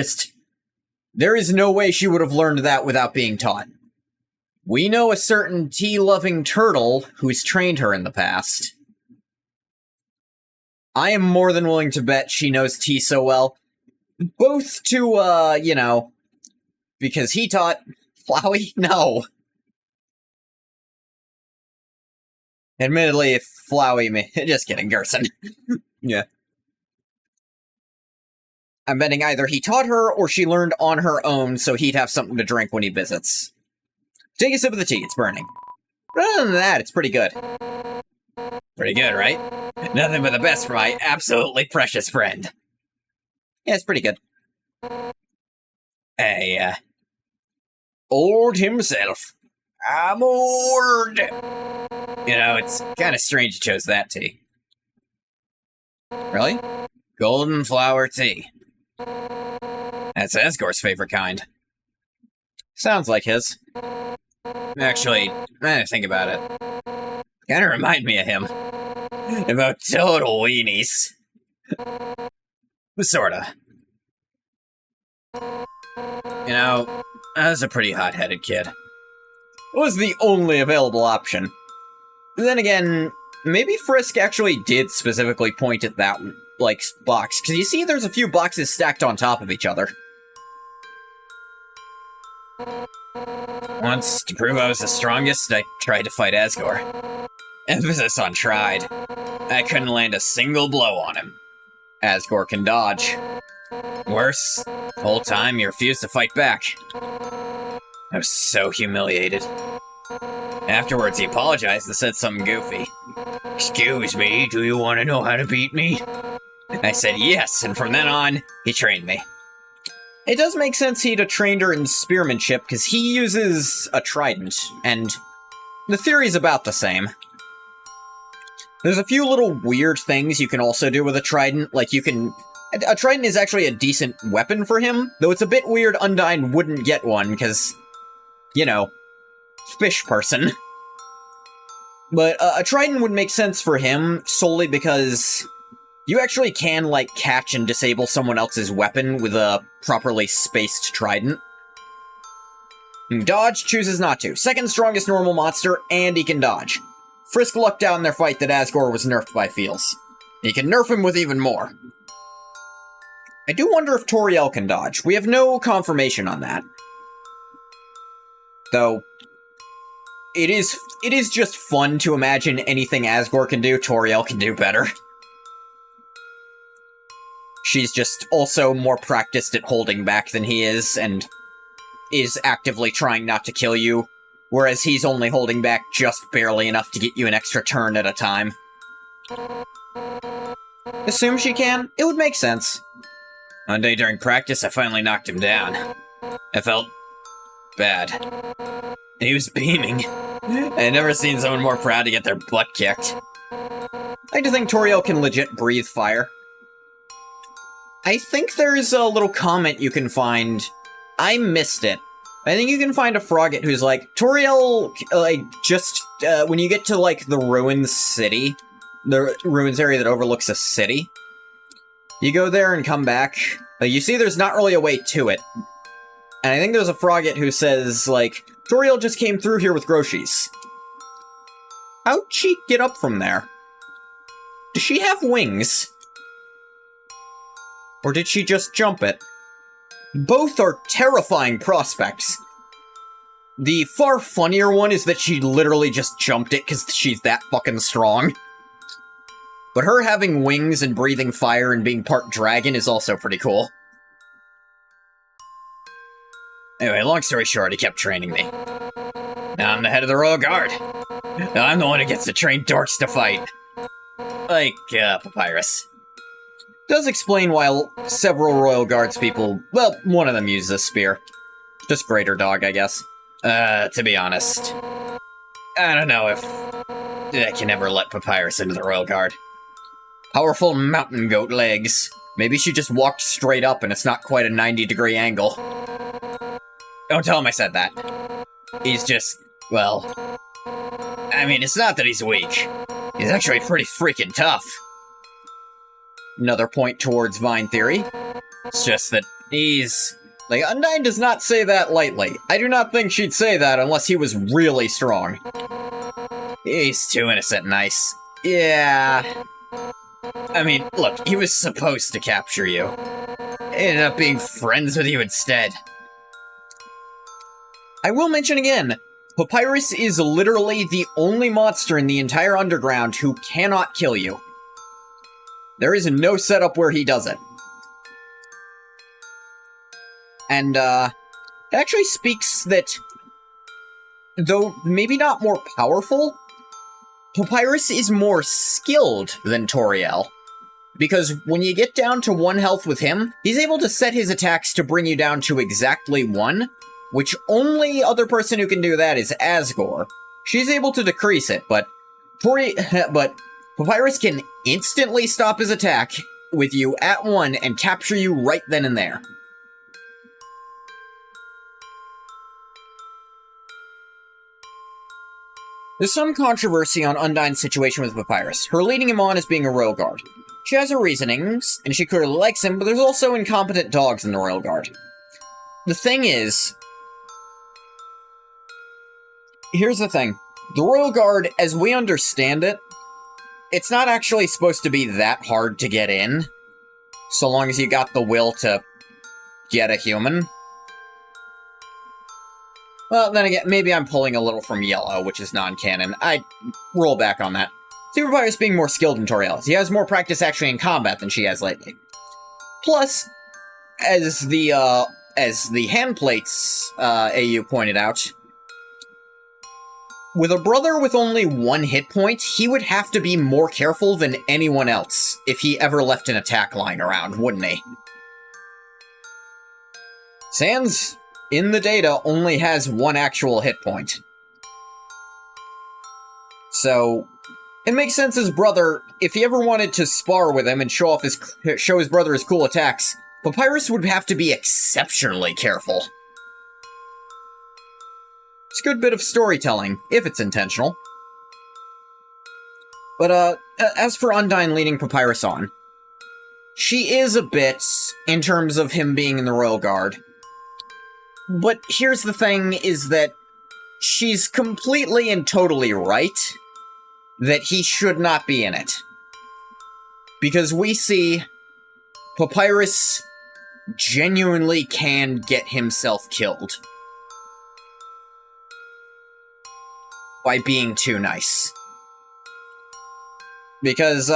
there is no way she would have learned that without being taught. We know a certain tea-loving turtle who's trained her in the past. I am more than willing to bet she knows tea so well. Both to, you know, because he taught Flowey? No. Admittedly, if Flowey just kidding, Gerson. Yeah. I'm betting either he taught her or she learned on her own so he'd have something to drink when he visits. Take a sip of the tea, it's burning. But other than that, it's pretty good. Pretty good, right? Nothing but the best for my absolutely precious friend. Yeah, it's pretty good. Hey, old himself. I'm old! You know, it's kind of strange you chose that tea. Really? Golden flower tea. That's Asgore's favorite kind. Sounds like his. Actually, I think about it. Kinda remind me of him. About total weenies. Sorta. You know, I was a pretty hot-headed kid. It was the only available option. Then again, maybe Frisk actually did specifically point at that, like, box. Because you see there's a few boxes stacked on top of each other. Once, to prove I was the strongest, I tried to fight Asgore. Emphasis on tried. I couldn't land a single blow on him. Asgore can dodge. Worse, the whole time he refused to fight back. I was so humiliated. Afterwards, he apologized and said something goofy. "Excuse me, do you want to know how to beat me?" I said yes, and from then on, he trained me. It does make sense he'd have trained her in spearmanship, because he uses a trident, and the theory's about the same. There's a few little weird things you can also do with a trident, like you can... A trident is actually a decent weapon for him, though it's a bit weird Undyne wouldn't get one, because, you know, fish person. But a trident would make sense for him, solely because you actually can, like, catch and disable someone else's weapon with a properly spaced trident. Dodge chooses not to. Second strongest normal monster, and he can dodge. Frisk lucked out in their fight that Asgore was nerfed by Feels. He can nerf him with even more. I do wonder if Toriel can dodge. We have no confirmation on that. Though, it is just fun to imagine anything Asgore can do, Toriel can do better. She's just also more practiced at holding back than he is, and is actively trying not to kill you, whereas he's only holding back just barely enough to get you an extra turn at a time. Assume she can? It would make sense. One day during practice, I finally knocked him down. I felt bad. He was beaming. I had never seen someone more proud to get their butt kicked. I like to think Toriel can legit breathe fire. I think there's a little comment you can find. I missed it. I think you can find a Frogget who's like, Toriel, like, just, when you get to, like, the Ruins City, the Ruins area that overlooks a city, you go there and come back. Like, you see there's not really a way to it. And I think there's a Frogget who says, like, Toriel just came through here with groceries. How'd she get up from there? Does she have wings? Or did she just jump it? Both are terrifying prospects. The far funnier one is that she literally just jumped it because she's that fucking strong. But her having wings and breathing fire and being part dragon is also pretty cool. Anyway, long story short, he kept training me. Now I'm the head of the Royal Guard. Now I'm the one who gets to train dorks to fight. Like, Papyrus. Does explain why several Royal Guards people, well, one of them uses a spear. Just greater dog, I guess. To be honest, I don't know if I can ever let Papyrus into the Royal Guard. Powerful mountain goat legs. Maybe she just walked straight up and it's not quite a 90-degree angle. Don't tell him I said that. He's just, well... I mean, it's not that he's weak. He's actually pretty freaking tough. Another point towards Vine Theory. It's just that he's... Like, Undyne does not say that lightly. I do not think she'd say that unless he was really strong. He's too innocent and nice. Yeah... I mean, look, he was supposed to capture you. He ended up being friends with you instead. I will mention again, Papyrus is literally the only monster in the entire underground who cannot kill you. There is no setup where he does it. And, it actually speaks that, though maybe not more powerful, Papyrus is more skilled than Toriel. Because when you get down to 1 health with him, he's able to set his attacks to bring you down to exactly 1, which only other person who can do that is Asgore. She's able to decrease it, but Papyrus can instantly stop his attack with you at 1 and capture you right then and there. There's some controversy on Undyne's situation with Papyrus, her leading him on as being a Royal Guard. She has her reasonings, and she clearly likes him, but there's also incompetent dogs in the Royal Guard. The thing is... Here's the thing. The Royal Guard, as we understand it, it's not actually supposed to be that hard to get in, so long as you got the will to get a human. Well, then again, maybe I'm pulling a little from Yellow, which is non-canon. I'd roll back on that. Super Papyrus being more skilled than Toriel. He has more practice actually in combat than she has lately. Plus, as the hand plates AU pointed out, with a brother with only 1 hit point, he would have to be more careful than anyone else if he ever left an attack lying around, wouldn't he? Sans, in the data, only has 1 actual hit point. So, it makes sense his brother, if he ever wanted to spar with him and show his brother his cool attacks, Papyrus would have to be exceptionally careful. It's a good bit of storytelling, if it's intentional. But, as for Undyne leading Papyrus on, she is a bit, in terms of him being in the Royal Guard. But here's the thing, is that she's completely and totally right that he should not be in it. Because we see Papyrus genuinely can get himself killed by being too nice. Because,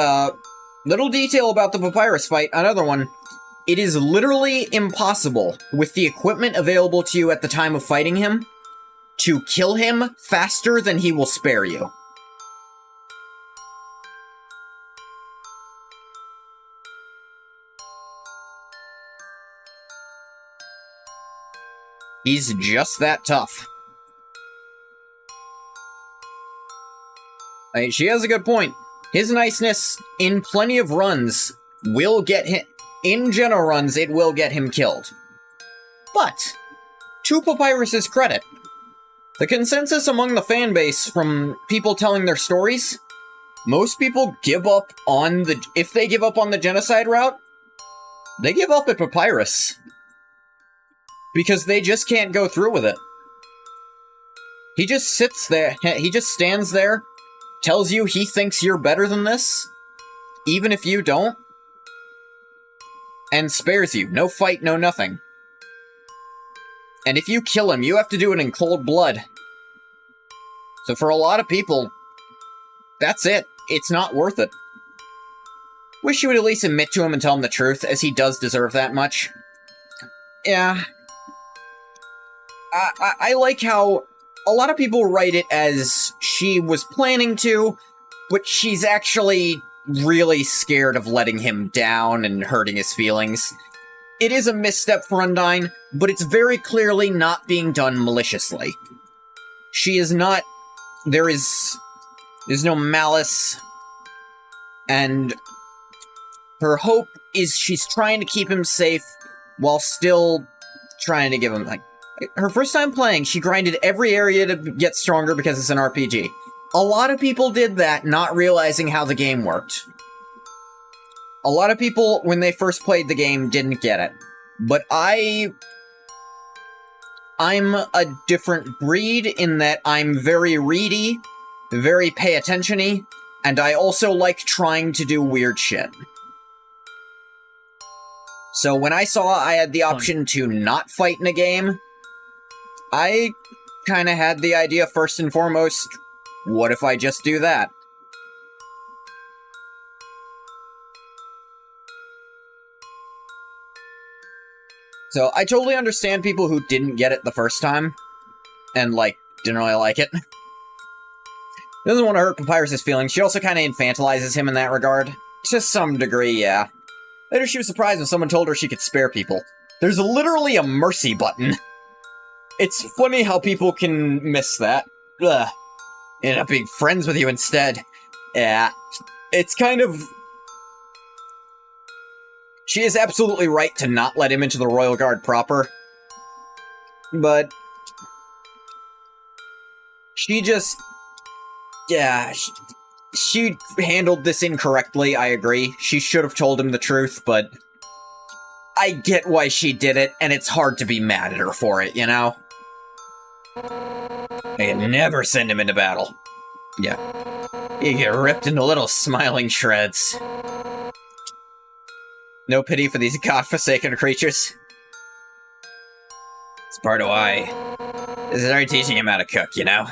little detail about the Papyrus fight, another one, it is literally impossible, with the equipment available to you at the time of fighting him, to kill him faster than he will spare you. He's just that tough. I mean, she has a good point. His niceness, in plenty of runs, will get him... In general runs, it will get him killed. But, to Papyrus's credit, the consensus among the fanbase from people telling their stories, most people give up on the... If they give up on the genocide route, they give up at Papyrus. Because they just can't go through with it. He just sits there, he just stands there, tells you he thinks you're better than this, even if you don't, and spares you. No fight, no nothing. And if you kill him, you have to do it in cold blood. So for a lot of people, that's it. It's not worth it. Wish you would at least admit to him and tell him the truth, as he does deserve that much. Yeah. I like how a lot of people write it as she was planning to, but she's actually really scared of letting him down and hurting his feelings. It is a misstep for Undyne, but it's very clearly not being done maliciously. She is not... There's no malice, and her hope is she's trying to keep him safe while still trying to give him, like... Her first time playing, she grinded every area to get stronger because it's an RPG. A lot of people did that, not realizing how the game worked. A lot of people, when they first played the game, didn't get it. But I'm a different breed in that I'm very ready, very pay attention-y, and I also like trying to do weird shit. So when I saw I had the option to not fight in a game, I kinda had the idea first and foremost, what if I just do that? So, I totally understand people who didn't get it the first time, and, like, didn't really like it. Doesn't want to hurt Papyrus's feelings, she also kinda infantilizes him in that regard. To some degree, yeah. Later she was surprised when someone told her she could spare people. There's literally a mercy button. It's funny how people can miss that. Ugh. End up being friends with you instead. Yeah. It's kind of... She is absolutely right to not let him into the Royal Guard proper. But... She just... Yeah, she handled this incorrectly, I agree. She should have told him the truth, but... I get why she did it, and it's hard to be mad at her for it, you know? I can never send him into battle. Yeah. You get ripped into little smiling shreds. No pity for these godforsaken creatures. It's part of why I started teaching him how to cook, you know?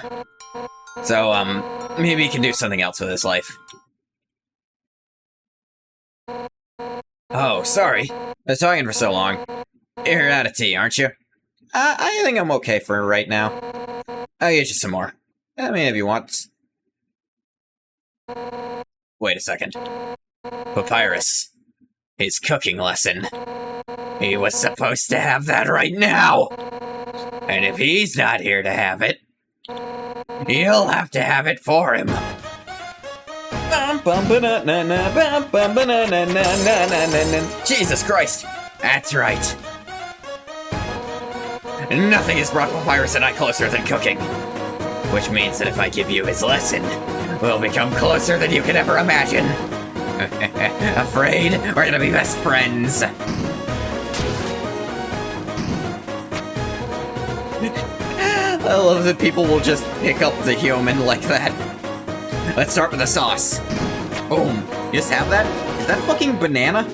So, maybe he can do something else with his life. Oh, sorry. I was talking for so long. You're out of tea, aren't you? I think I'm okay for right now. I'll get you some more. I mean, if you want. Wait a second. Papyrus. His cooking lesson. He was supposed to have that right now! And if he's not here to have it, you'll have to have it for him. Jesus Christ! That's right. Nothing has brought Papyrus and I closer than cooking. Which means that if I give you his lesson, we'll become closer than you could ever imagine. Afraid? We're gonna be best friends. I love that people will just pick up the human like that. Let's start with the sauce. Boom. You just have that? Is that fucking banana?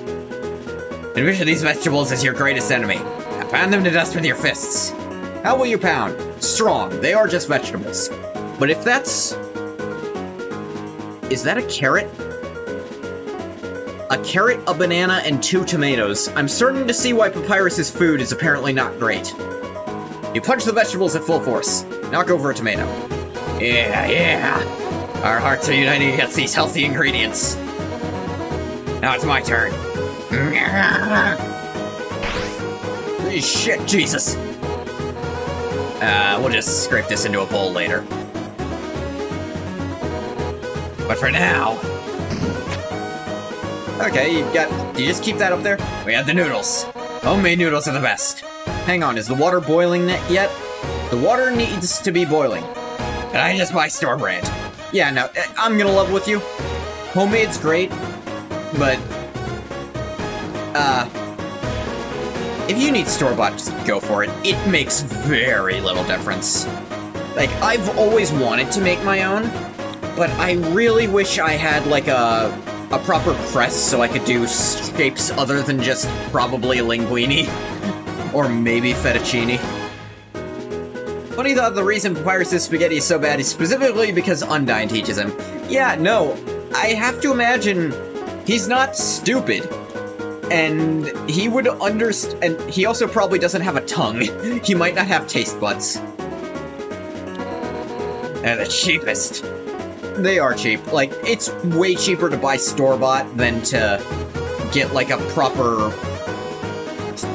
Envision these vegetables as your greatest enemy. Pound them to dust with your fists. How will you pound? Strong. They are just vegetables. But if that's... Is that a carrot? A carrot, a banana, and 2 tomatoes. I'm starting to see why Papyrus's food is apparently not great. You punch the vegetables at full force. Knock over a tomato. Yeah. Our hearts are uniting against these healthy ingredients. Now it's my turn. Shit, Jesus. We'll just scrape this into a bowl later. But for now... Okay, you just keep that up there? We have the noodles. Homemade noodles are the best. Hang on, is the water boiling yet? The water needs to be boiling. And I just buy store brand. Yeah, no, I'm gonna level with you. Homemade's great, but... if you need store-bought, just go for it. It makes very little difference. Like, I've always wanted to make my own, but I really wish I had, like, a proper press so I could do shapes other than just probably linguine. Or maybe fettuccine. Funny thought the reason Papyrus' spaghetti is so bad is specifically because Undyne teaches him. Yeah, no, I have to imagine He's not stupid. And he would understand. And he also probably doesn't have a tongue. He might not have taste buds. They're the cheapest. They are cheap. Like, it's way cheaper to buy store-bought than to get, like, a proper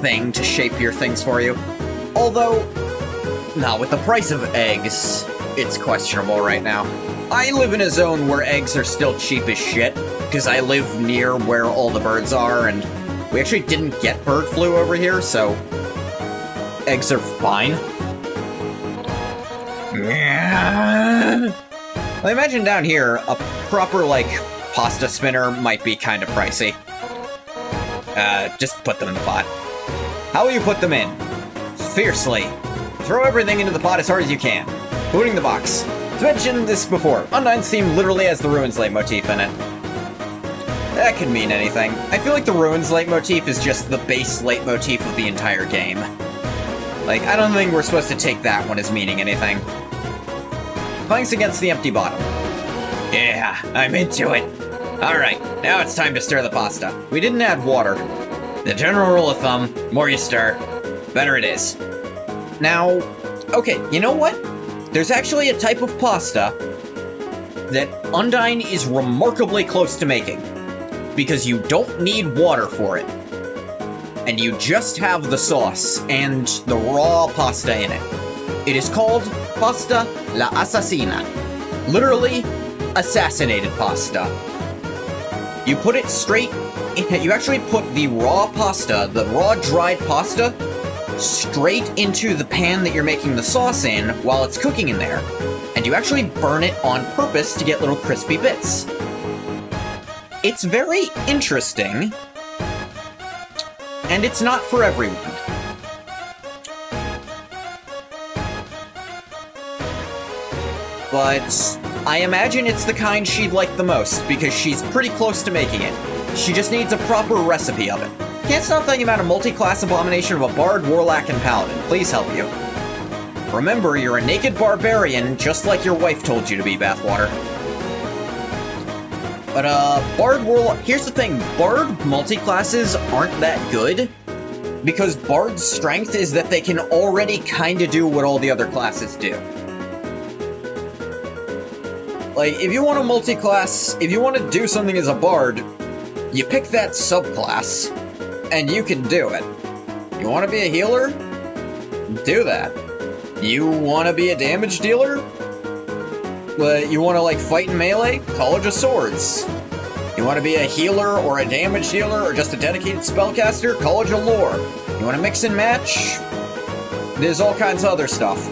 thing to shape your things for you. Although, no, with the price of eggs, it's questionable right now. I live in a zone where eggs are still cheap as shit, because I live near where all the birds are, and we actually didn't get bird flu over here, so eggs are fine. I imagine down here, a proper, like, pasta spinner might be kind of pricey. Just put them in the pot. How will you put them in? Fiercely. Throw everything into the pot as hard as you can, including the box. I've mentioned this before. Undyne's theme literally has the Ruins leitmotif in it. That could mean anything. I feel like the Ruins leitmotif is just the base leitmotif of the entire game. Like, I don't think we're supposed to take that one as meaning anything. Planks against the empty bottom. Yeah, I'm into it. Alright, now it's time to stir the pasta. We didn't add water. The general rule of thumb, more you stir, better it is. Now, okay, you know what? There's actually a type of pasta that Undyne is remarkably close to making, because you don't need water for it. And you just have the sauce and the raw pasta in it. It is called pasta la assassina. Literally, assassinated pasta. You put it straight, you actually put the raw pasta, the raw dried pasta, straight into the pan that you're making the sauce in while it's cooking in there. And you actually burn it on purpose to get little crispy bits. It's very interesting, and it's not for everyone. But I imagine it's the kind she'd like the most, because she's pretty close to making it. She just needs a proper recipe of it. Can't stop thinking about a multi-class abomination of a bard, warlock, and paladin. Please help you. Remember, you're a naked barbarian, just like your wife told you to be, Bathwater. But, Bard, Warlock... Here's the thing, Bard multi-classes aren't that good, because Bard's strength is that they can already kinda do what all the other classes do. Like, if you want a multi-class, if you want to do something as a Bard, you pick that subclass, and you can do it. You want to be a healer? Do that. You want to be a damage dealer? You want to, like, fight in melee? College of Swords. You want to be a healer or a damage dealer or just a dedicated spellcaster? College of Lore. You want to mix and match? There's all kinds of other stuff.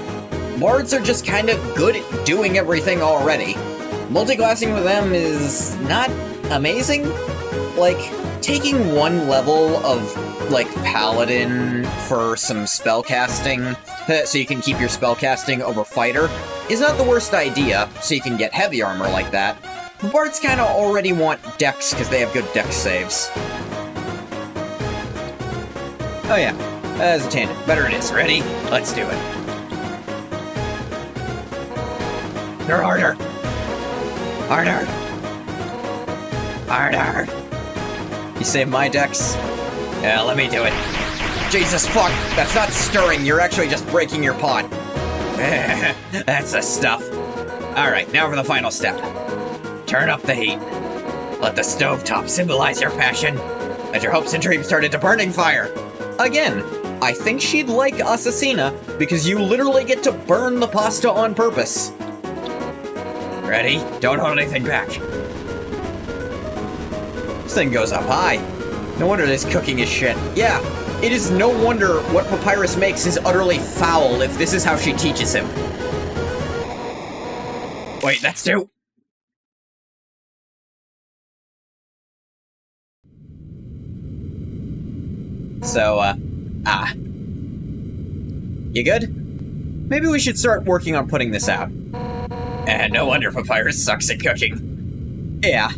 Bards are just kind of good at doing everything already. Multiclassing with them is not amazing. Like, taking one level of, like, Paladin for some spellcasting, so you can keep your spellcasting over Fighter, is not the worst idea, so you can get heavy armor like that. The Bards kinda already want Dex, because they have good Dex saves. Oh yeah, as a tangent, better it is. Ready? Let's do it. They're harder. Harder. Harder. You saved my Dex? Yeah, let me do it. Jesus fuck, that's not stirring, you're actually just breaking your pot. That's the stuff. Alright, now for the final step. Turn up the heat. Let the stovetop symbolize your passion. Let your hopes and dreams turn into burning fire. Again, I think she'd like Assassina, because you literally get to burn the pasta on purpose. Ready? Don't hold anything back. This thing goes up high. No wonder this cooking is shit. Yeah, it is no wonder what Papyrus makes is utterly foul if this is how she teaches him. Wait, that's two. So, you good? Maybe we should start working on putting this out. And no wonder Papyrus sucks at cooking. Yeah.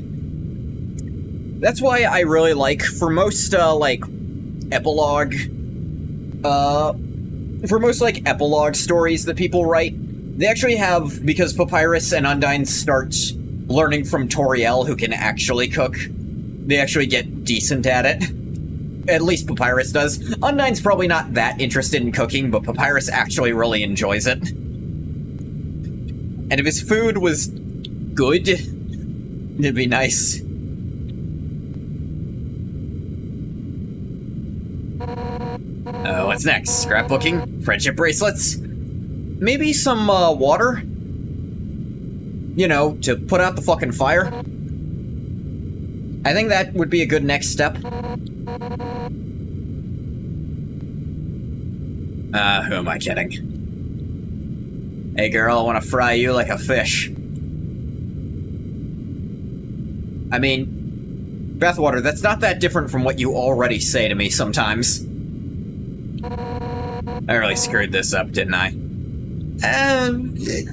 That's why I really like, for most, like, epilogue... for most, like, epilogue stories that people write, they actually have, because Papyrus and Undyne start learning from Toriel, who can actually cook, They actually get decent at it. At least Papyrus does. Undyne's probably not that interested in cooking, but Papyrus actually really enjoys it. And if his food was good, it'd be nice. What's next? Scrapbooking? Friendship bracelets? Maybe some, water? You know, to put out the fucking fire? I think that would be a good next step. Who am I kidding? Hey girl, I want to fry you like a fish. I mean, Bathwater, that's not that different from what you already say to me sometimes. I really screwed this up, didn't I?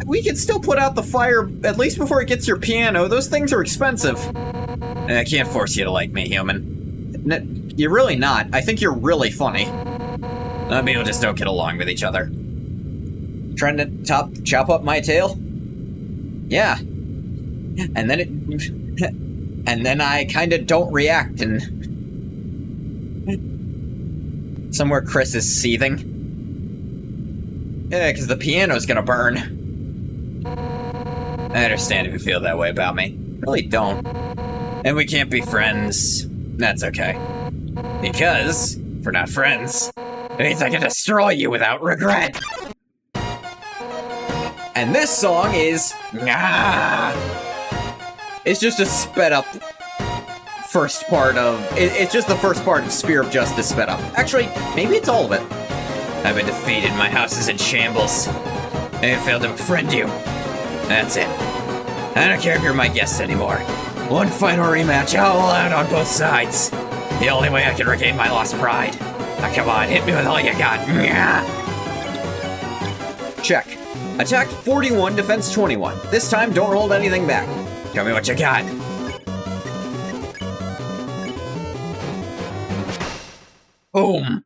We can still put out the fire, at least before it gets your piano. Those things are expensive. I can't force you to like me, human. You're really not. I think you're really funny. Maybe we'll just don't get along with each other. Trying to chop up my tail? Yeah. And then it... and then I kinda don't react, and... somewhere Chris is seething. Yeah, because the piano's gonna burn. I understand if you feel that way about me. Really don't. And we can't be friends. That's okay. Because, if we're not friends, it means I can destroy you without regret. And this song is... It's just a sped up first part of... It's just the first part of Spear of Justice sped up. Actually, maybe it's all of it. I've been defeated, my house is in shambles. I failed to befriend you. That's it. I don't care if you're my guest anymore. One final rematch, all out on both sides. The only way I can regain my lost pride. Now come on, hit me with all you got. Check. Attack 41, defense 21. This time, don't hold anything back. Tell me what you got. Boom.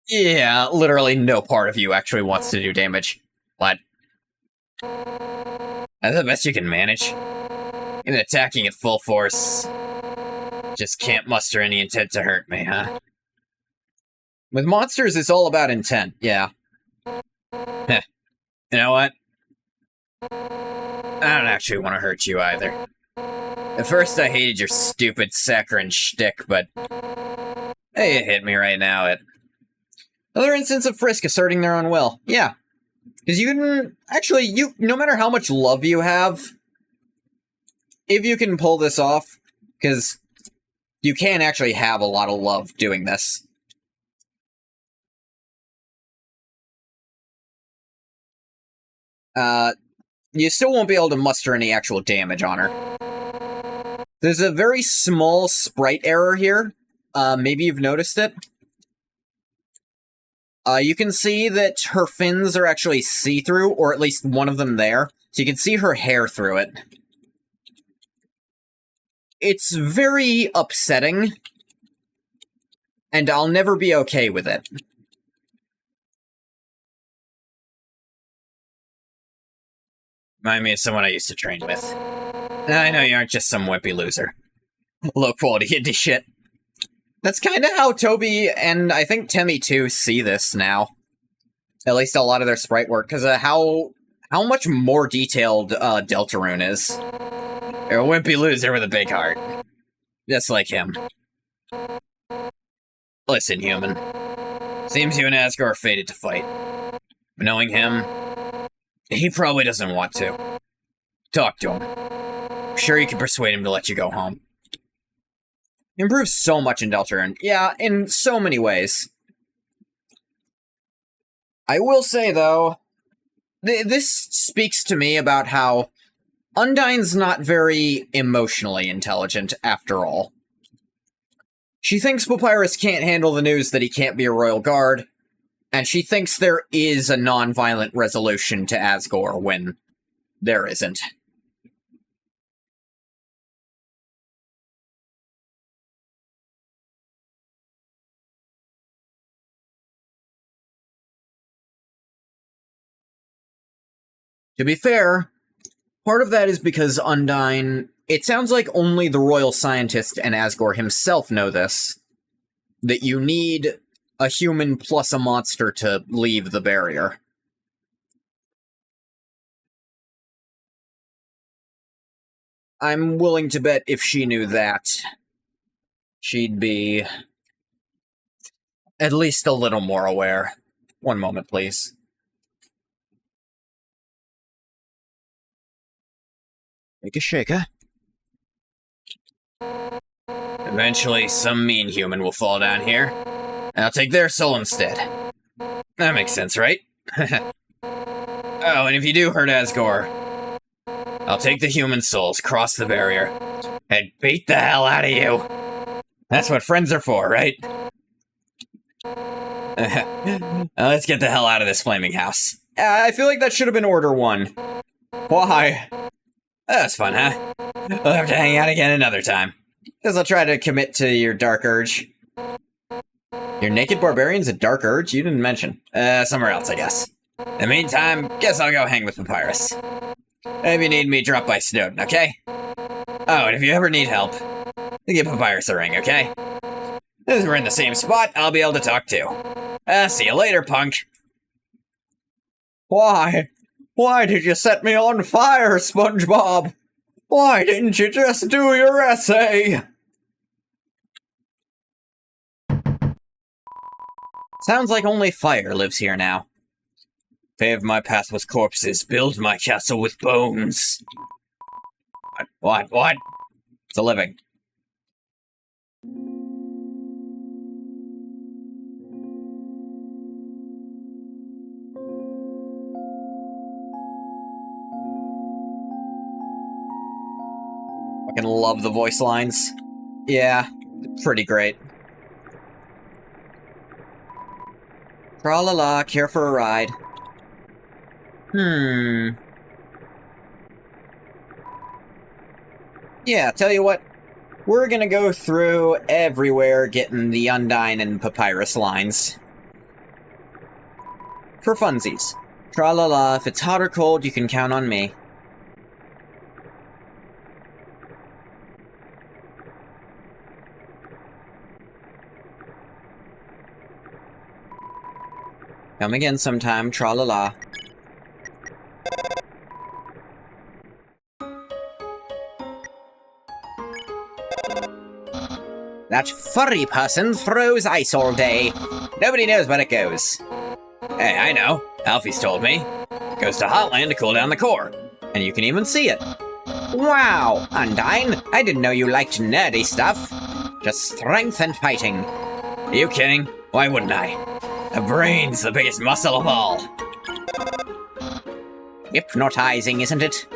Yeah, literally no part of you actually wants to do damage. What? That's the best you can manage? And attacking at full force. Just can't muster any intent to hurt me, huh? With monsters, it's all about intent, yeah. Heh. You know what? I don't actually want to hurt you either. At first I hated your stupid saccharine shtick, but... hey, you hit me right now. Another instance of Frisk asserting their own will. Yeah. Because you can... actually, no matter how much love you have, if you can pull this off, because you can actually have a lot of love doing this. You still won't be able to muster any actual damage on her. There's a very small sprite error here. Maybe you've noticed it. You can see that her fins are actually see-through, or at least one of them there. So you can see her hair through it. It's very upsetting, and I'll never be okay with it. Remind me of someone I used to train with. I know you aren't just some wimpy loser. Low-quality indie shit. That's kind of how Toby and I think Temmie too see this now. At least a lot of their sprite work, because of how much more detailed Deltarune is. You're a wimpy loser with a big heart. Just like him. Listen, human. Seems you and Asgore are fated to fight. But knowing him, he probably doesn't want to. Talk to him. I'm sure you can persuade him to let you go home. He improves so much in Deltarune. Yeah, in so many ways. I will say, though, this speaks to me about how Undyne's not very emotionally intelligent, after all. She thinks Papyrus can't handle the news that he can't be a royal guard, and she thinks there is a non-violent resolution to Asgore when there isn't. To be fair, part of that is because Undyne It sounds like only the royal scientist and Asgore himself know this. That you need a human plus a monster to leave the barrier. I'm willing to bet if she knew that, she'd be at least a little more aware. One moment, please. Make a shaker. Eventually, some mean human will fall down here, and I'll take their soul instead. That makes sense, right? Oh, and if you do hurt Asgore, I'll take the human souls, cross the barrier, and beat the hell out of you. That's what friends are for, right? Now let's get the hell out of this flaming house. I feel like that should have been order 1. Why? That's fun, huh? We'll have to hang out again another time. Guess I'll try to commit to your dark urge. Your naked barbarian's a dark urge? You didn't mention. Somewhere else, I guess. In the meantime, guess I'll go hang with Papyrus. If you need me, drop by Snowden, okay? Oh, and if you ever need help, give Papyrus a ring, okay? As we're in the same spot, I'll be able to talk too. See you later, punk. Why? Why did you set me on fire, SpongeBob? Why didn't you just do your essay? Sounds like only fire lives here now. Pave my path with corpses, build my castle with bones. What? It's a living. Fucking love the voice lines. Yeah, pretty great. Tra-la-la, care for a ride. Yeah, tell you what. We're gonna go through everywhere getting the Undyne and Papyrus lines. For funsies. Tra-la-la, if it's hot or cold, you can count on me. Come again sometime, tra-la-la. That furry person throws ice all day. Nobody knows where it goes. Hey, I know. Alfie's told me. It goes to Hotland to cool down the core. And you can even see it. Wow, Undyne, I didn't know you liked nerdy stuff. Just strength and fighting. Are you kidding? Why wouldn't I? The brain's the biggest muscle of all. Hypnotizing, isn't it?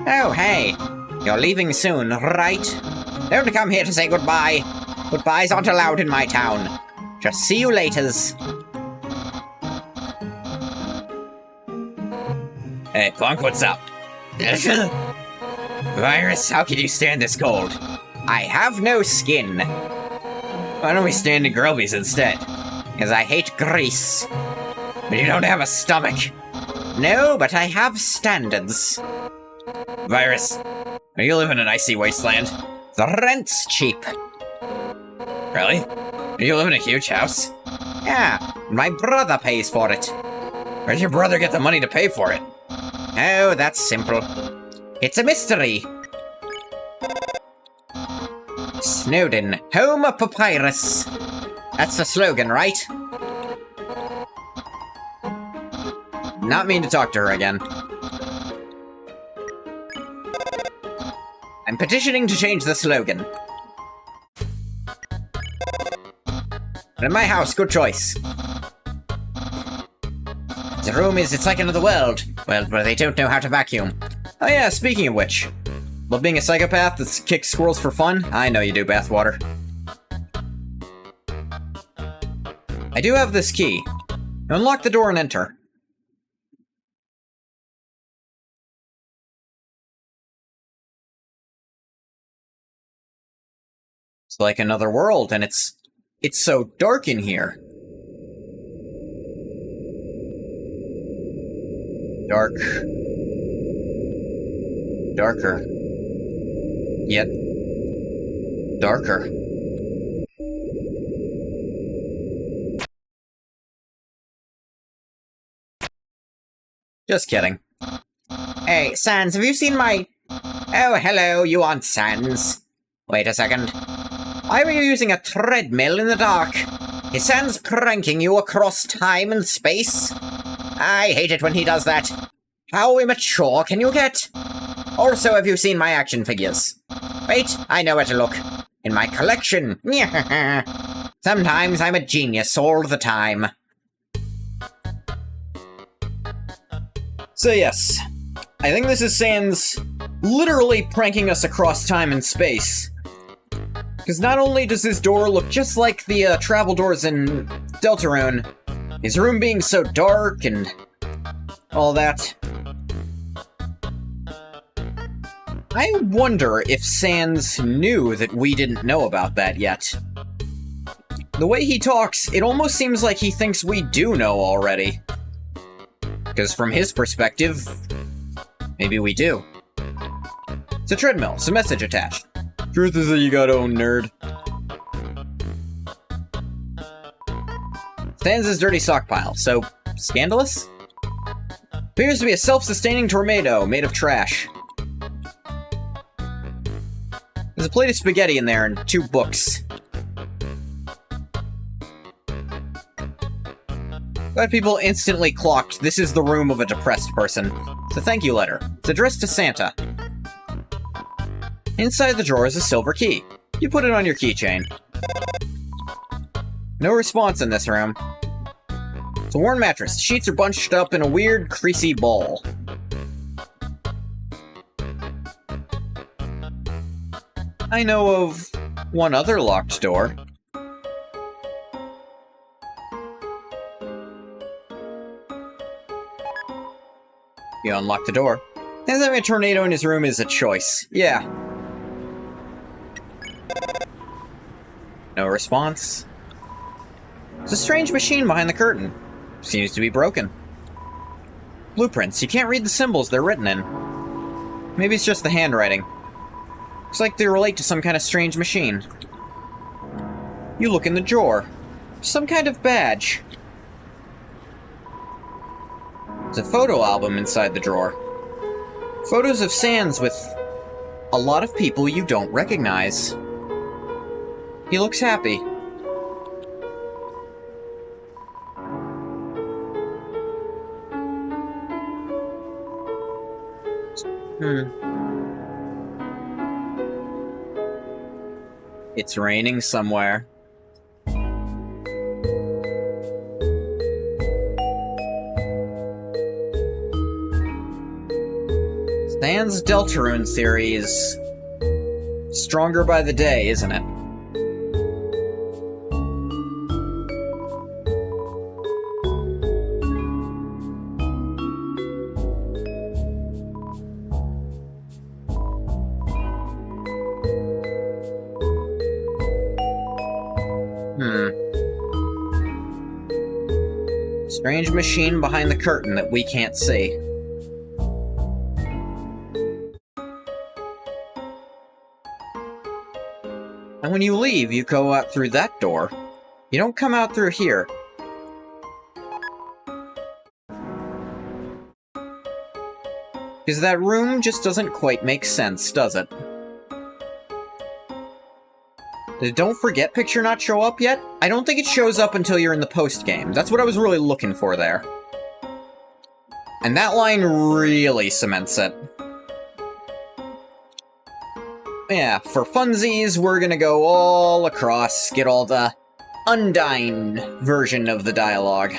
Oh, hey. You're leaving soon, right? Don't come here to say goodbye. Goodbyes aren't allowed in my town. Just see you laters. Hey, punk, what's up? Virus, how can you stand this cold? I have no skin. Why don't we stand in Grelby's instead? Because I hate grease. But you don't have a stomach. No, but I have standards. Virus, are you live in an icy wasteland? The rent's cheap. Really? Do you live in a huge house? Yeah, my brother pays for it. Where'd your brother get the money to pay for it? Oh, that's simple. It's a mystery. Snowden, home of Papyrus. That's the slogan, right? Not mean to talk to her again. I'm petitioning to change the slogan. But in my house, good choice. The room is, it's like another world. Well, where they don't know how to vacuum. Oh yeah, speaking of which. Love being a psychopath that kicks squirrels for fun? I know you do, Bathwater. I do have this key. Unlock the door and enter. It's like another world, and it's so dark in here. Dark. Darker. Yet darker. Just kidding. Hey, Sans, have you seen my... Oh, hello, you want Sans? Wait a second. Why were you using a treadmill in the dark? Is Sans pranking you across time and space? I hate it when he does that. How immature can you get? Also, have you seen my action figures? Wait, I know where to look. In my collection. Sometimes I'm a genius all the time. So yes, I think this is Sans literally pranking us across time and space. Because not only does his door look just like the travel doors in Deltarune, his room being so dark and all that. I wonder if Sans knew that we didn't know about that yet. The way he talks, it almost seems like he thinks we do know already. Because from his perspective, maybe we do. It's a treadmill, it's a message attached. Truth is that you gotta own, nerd. Sans' dirty sock pile, so scandalous? Appears to be a self-sustaining tornado made of trash. There's a plate of spaghetti in there and 2 books. Glad people instantly clocked this is the room of a depressed person. It's a thank you letter. It's addressed to Santa. Inside the drawer is a silver key. You put it on your keychain. No response in this room. It's a worn mattress. The sheets are bunched up in a weird, creasy ball. I know of one other locked door. You unlock the door. And having a tornado in his room is a choice. Yeah. No response. There's a strange machine behind the curtain. Seems to be broken. Blueprints. You can't read the symbols they're written in. Maybe it's just the handwriting. Looks like they relate to some kind of strange machine. You look in the drawer. Some kind of badge. There's a photo album inside the drawer. Photos of Sans with a lot of people you don't recognize. He looks happy. It's raining somewhere. Sans Deltarune theory is stronger by the day, isn't it? Strange machine behind the curtain that we can't see. And when you leave, you go out through that door. You don't come out through here. Because that room just doesn't quite make sense, does it? Did Don't Forget picture not show up yet? I don't think it shows up until you're in the post-game. That's what I was really looking for there. And that line really cements it. Yeah, for funsies, we're gonna go all across, get all the Undyne version of the dialogue.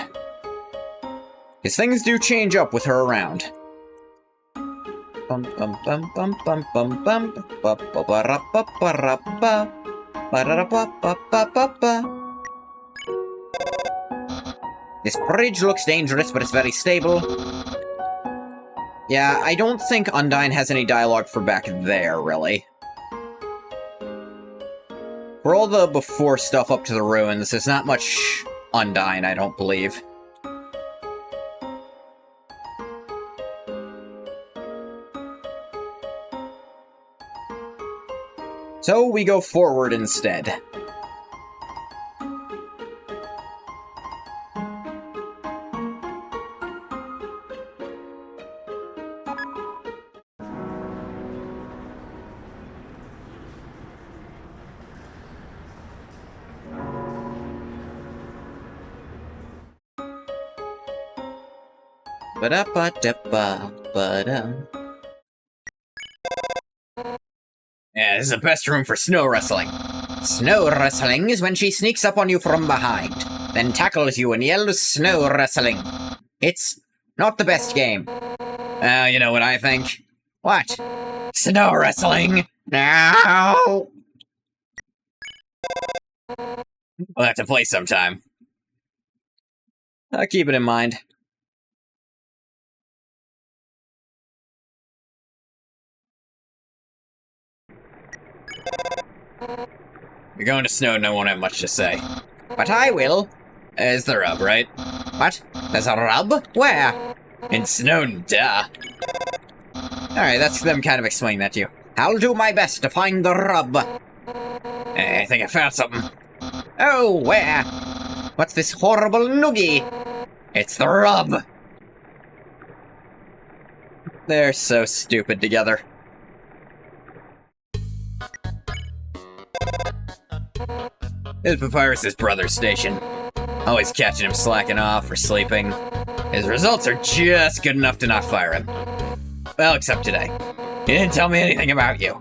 Because things do change up with her around. Bum bum bum bum bum bum bum ba ba ba ra ba ba ra ba ba ra ba ba ba ba ba. This bridge looks dangerous, but it's very stable. Yeah, I don't think Undyne has any dialogue for back there, really. For all the before stuff up to the ruins, there's not much Undyne, I don't believe. So we go forward instead. Ba-da-ba-da-ba-ba-da. Yeah, this is the best room for snow wrestling. Snow wrestling is when she sneaks up on you from behind, then tackles you and yells snow wrestling. It's not the best game. You know what I think? What? Snow wrestling! No! We'll have to play sometime. I'll keep it in mind. You're going to snow and I won't have much to say. But I will. Is the rub, right? What? There's a rub? Where? In snow, duh. Alright, that's them kind of explaining that to you. I'll do my best to find the rub. I think I found something. Oh, where? What's this horrible noogie? It's the rub! They're so stupid together. This is Papyrus's brother's station. Always catching him slacking off or sleeping. His results are just good enough to not fire him. Well, except today. He didn't tell me anything about you.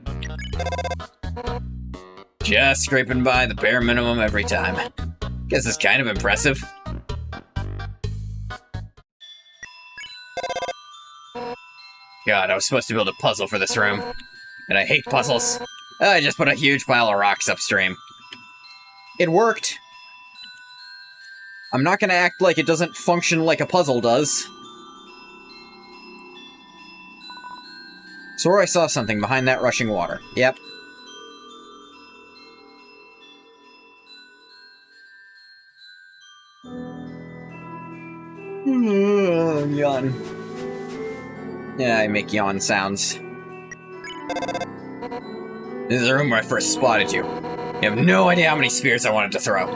Just scraping by the bare minimum every time. Guess it's kind of impressive. God, I was supposed to build a puzzle for this room. And I hate puzzles. I just put a huge pile of rocks upstream. It worked. I'm not gonna act like it doesn't function like a puzzle does. Swore I saw something behind that rushing water. Yep. Yawn. Yeah, I make yawn sounds. This is the room where I first spotted you. You have no idea how many spears I wanted to throw.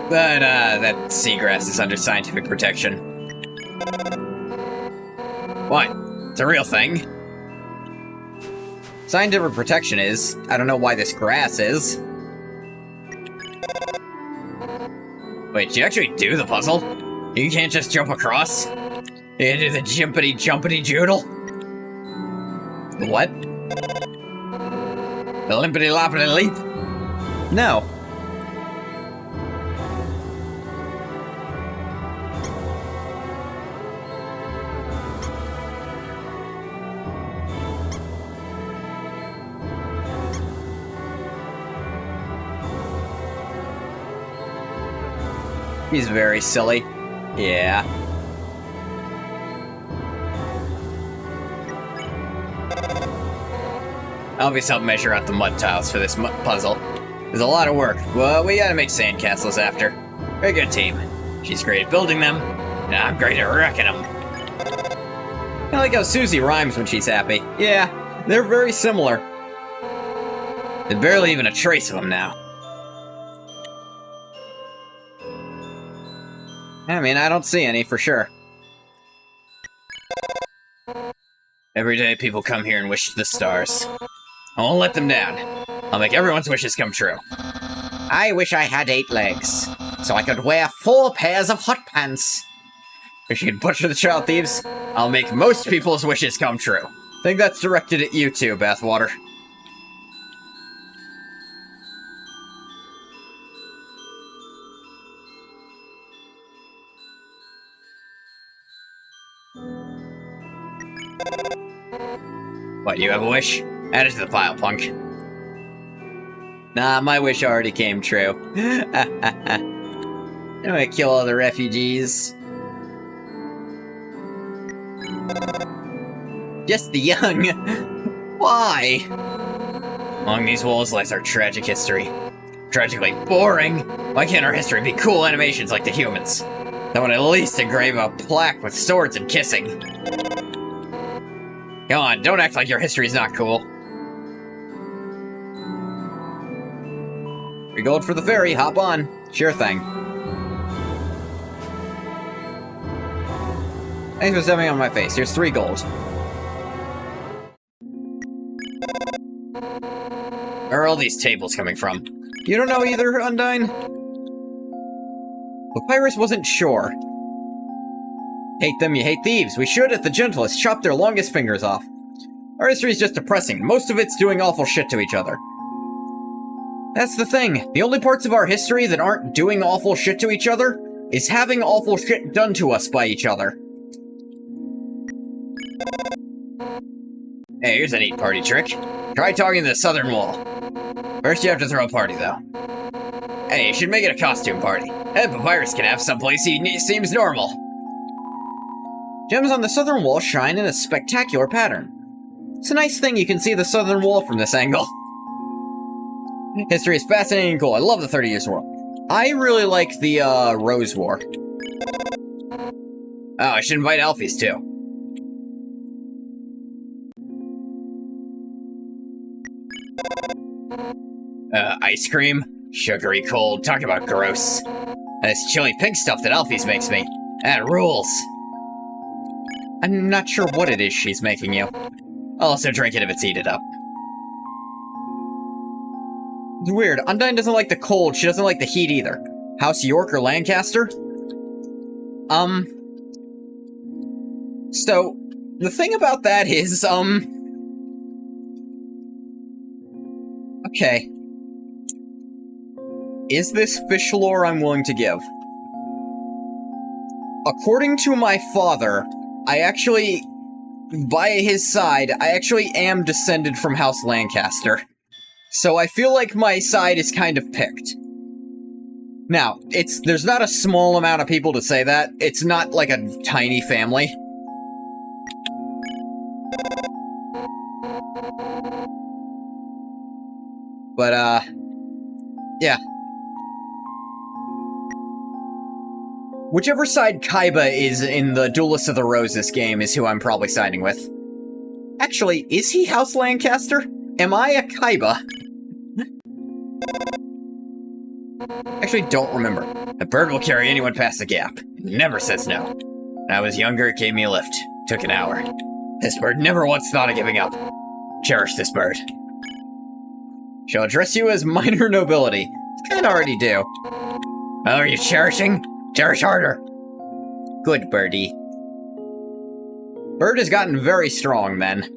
But, that seagrass is under scientific protection. What? It's a real thing? Scientific protection is. I don't know why this grass is. Wait, did you actually do the puzzle? You can't just jump across? You do the jumpity joodle? What? The limpity loppity leap? No. He's very silly. Yeah. I'll be help measure out the mud tiles for this puzzle. There's a lot of work, but we gotta make sandcastles after. We're a good team. She's great at building them, and I'm great at wrecking them. I like how Susie rhymes when she's happy. Yeah, they're very similar. There's barely even a trace of them now. I mean, I don't see any for sure. Every day people come here and wish to the stars. I won't let them down. I'll make everyone's wishes come true. I wish I had 8 legs, so I could wear 4 pairs of hot pants. If you can butcher the child thieves, I'll make most people's wishes come true. Think that's directed at you too, Bathwater. What, you have a wish? Add it to the pile, punk. Nah, my wish already came true. I'm gonna kill all the refugees. Just the young. Why? Along these walls lies our tragic history. Tragically boring. Why can't our history be cool animations like the humans? That would at least engrave a plaque with swords and kissing. Come on, don't act like your history's not cool. 3 gold for the ferry, hop on. Sure thing. Thanks for stepping on my face. Here's 3 gold. Where are all these tables coming from? You don't know either, Undyne? Papyrus wasn't sure. Hate them, you hate thieves. We should, at the gentlest, chop their longest fingers off. Our history's just depressing. Most of it's doing awful shit to each other. That's the thing. The only parts of our history that aren't doing awful shit to each other is having awful shit done to us by each other. Hey, here's a neat party trick. Try talking to the southern wall. First you have to throw a party, though. Hey, you should make it a costume party. And Papyrus can have someplace he seems normal. Gems on the southern wall shine in a spectacular pattern. It's a nice thing you can see the southern wall from this angle. History is fascinating and cool. I love the 30 Years' War. I really like the, Rose War. Oh, I should invite Alphys, too. Ice cream? Sugary cold. Talk about gross. And this chili pink stuff that Alphys makes me. That rules. I'm not sure what it is she's making you. I'll also drink it if it's heated up. It's weird. Undyne doesn't like the cold. She doesn't like the heat either. House York or Lancaster? So, the thing about that is, okay. Is this fish lore I'm willing to give? According to my father, I actually, by his side, I actually am descended from House Lancaster. So I feel like my side is kind of picked. Now, there's not a small amount of people to say that. It's not like a tiny family. But, yeah. Whichever side Kaiba is in the Duelist of the Roses game is who I'm probably siding with. Actually, is he House Lancaster? Am I a Kaiba? Actually, don't remember. A bird will carry anyone past the gap. It never says no. When I was younger, it gave me a lift. Took an hour. This bird never once thought of giving up. Cherish this bird. Shall address you as minor nobility. Kinda already do. Oh, are you cherishing? Cherish harder. Good, birdie. Bird has gotten very strong, then.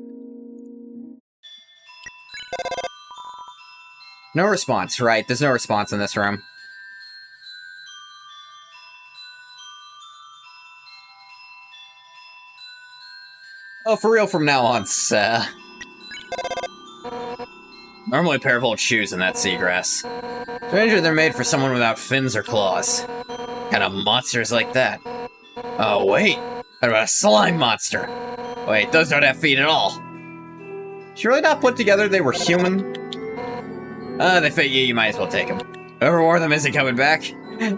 No response, right? There's no response in this room. Oh, for real from now on, Normally a pair of old shoes in that seagrass. Stranger they're made for someone without fins or claws. Kind of monsters like that. Oh, wait. What about a slime monster? Wait, those don't have feet at all. Should really not put together they were human? They fit you, you might as well take them. Whoever wore them isn't coming back.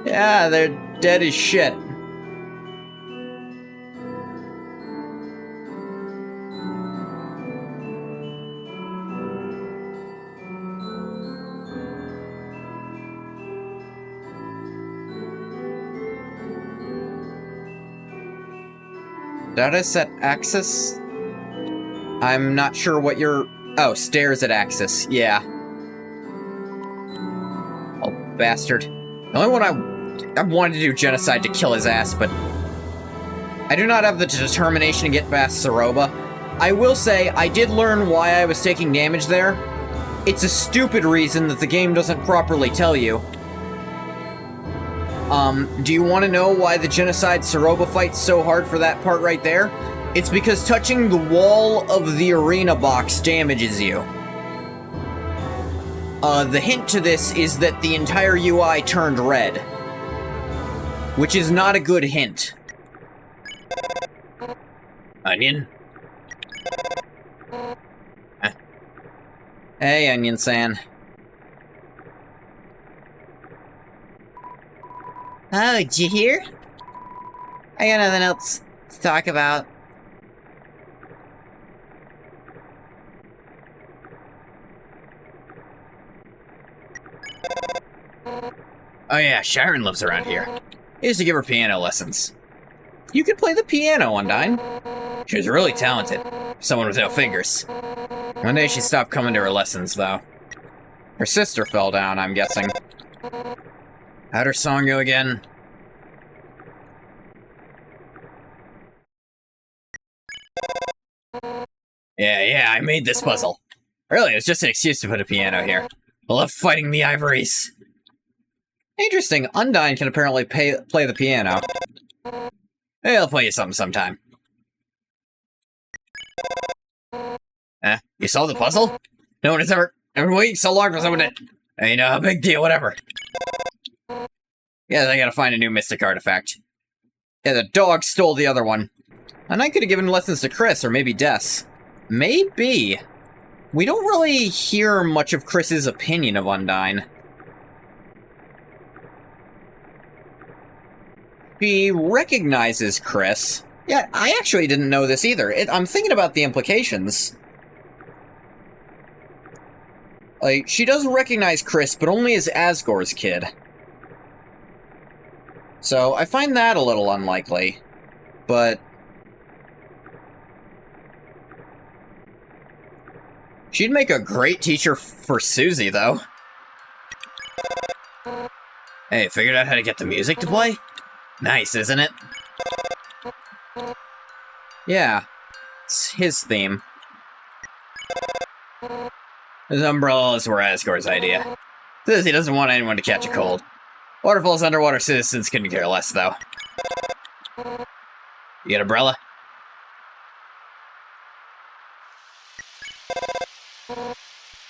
Yeah, they're dead as shit. Status at Axis? I'm not sure what you're... Oh, stairs at Axis, yeah. Oh, bastard. The only one I wanted to do genocide to kill his ass, but... I do not have the determination to get past Saroba. I will say, I did learn why I was taking damage there. It's a stupid reason that the game doesn't properly tell you. Do you want to know why the genocide Saroba fight's so hard for that part right there? It's because touching the wall of the arena box damages you. The hint to this is that the entire UI turned red. Which is not a good hint. Onion? Huh? Hey, Onion-san. Oh, did you hear? I got nothing else to talk about. Oh yeah, Sharon lives around here. I used to give her piano lessons. You could play the piano, Undyne. She was really talented. Someone with no fingers. One day she stopped coming to her lessons, though. Her sister fell down, I'm guessing. How'd her song go again? Yeah, I made this puzzle. Really, it was just an excuse to put a piano here. I love fighting the ivories. Interesting, Undyne can apparently play the piano. Hey, I'll play you something sometime. You solved the puzzle? No one has ever waited so long for someone to... Hey, no, big deal, whatever. Yeah, I gotta find a new mystic artifact. Yeah, the dog stole the other one. And I could have given lessons to Chris, or maybe Des. Maybe. We don't really hear much of Chris's opinion of Undyne. She recognizes Chris. Yeah, I actually didn't know this either. I'm thinking about the implications. Like, she does recognize Chris, but only as Asgore's kid. So, I find that a little unlikely. But... she'd make a great teacher for Susie, though. Hey, figured out how to get the music to play? Nice, isn't it? Yeah. It's his theme. His umbrellas were Asgore's idea. Says he doesn't want anyone to catch a cold. Waterfall's underwater citizens couldn't care less, though. You get an umbrella?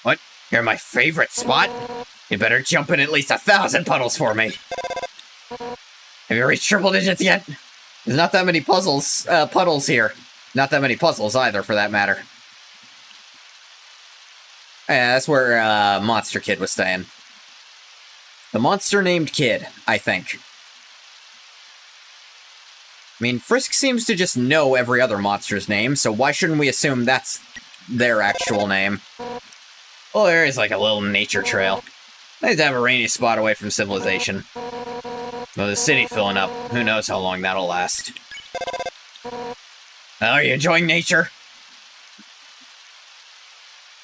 What? You're my favorite spot? You better jump in at least 1,000 puddles for me. Have you reached triple digits yet? There's not that many puddles here. Not that many puzzles either, for that matter. Yeah, that's where Monster Kid was staying. The monster named Kid, I think. I mean, Frisk seems to just know every other monster's name, so why shouldn't we assume that's their actual name? Well, there is like a little nature trail. Nice to have a rainy spot away from civilization. Well, the city filling up. Who knows how long that'll last. Are you enjoying nature?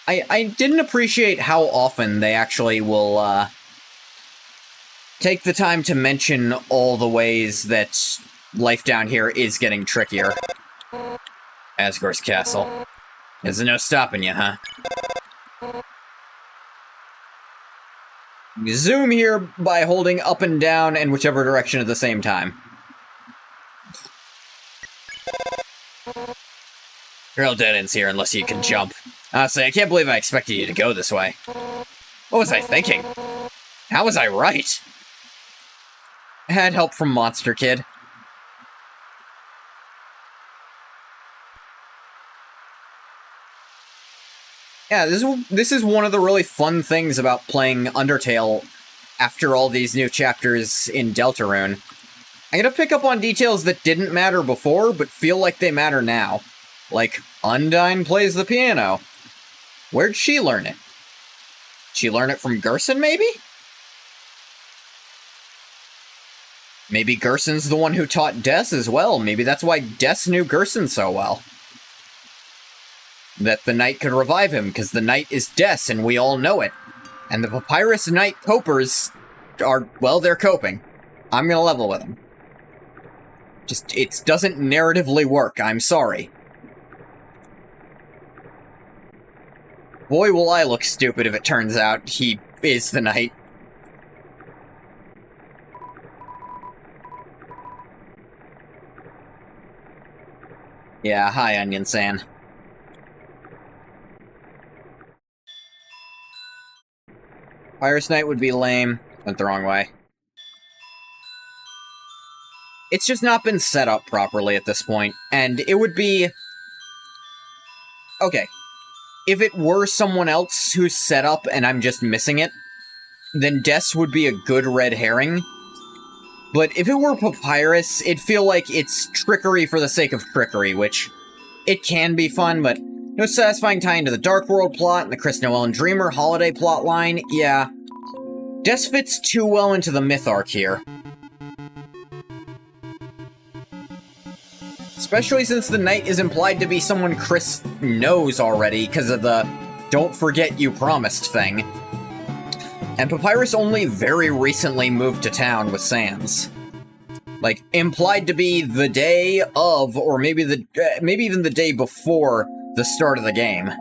I didn't appreciate how often they actually will, take the time to mention all the ways that life down here is getting trickier. Asgore's castle. There's no stopping you, huh? You zoom here by holding up and down in whichever direction at the same time. You're all dead ends here unless you can jump. Honestly, I can't believe I expected you to go this way. What was I thinking? How was I right? I had help from Monster Kid. Yeah, this is one of the really fun things about playing Undertale after all these new chapters in Deltarune. I'm gonna pick up on details that didn't matter before, but feel like they matter now. Like, Undyne plays the piano. Where'd she learn it? She learn it from Gerson, maybe? Maybe Gerson's the one who taught Des as well. Maybe that's why Des knew Gerson so well. That the knight could revive him, because the knight is Des, and we all know it. And the Papyrus Knight copers are, well, they're coping. I'm gonna level with them. Just, it doesn't narratively work, I'm sorry. Boy, will I look stupid if it turns out he is the knight. Yeah, hi, Onion San. Papyrus Knight would be lame. Went the wrong way. It's just not been set up properly at this point, and it would be... Okay. If it were someone else who's set up and I'm just missing it, then Des would be a good red herring. But if it were Papyrus, it'd feel like it's trickery for the sake of trickery, which it can be fun, but no satisfying tie into the Dark World plot and the Chris Noel and Dreamer holiday plot line. Yeah. Des fits too well into the myth arc here. Especially since the knight is implied to be someone Chris knows already because of the "don't forget you promised" thing. And Papyrus only very recently moved to town with Sans. Like, implied to be the day of, or maybe even the day before the start of the game.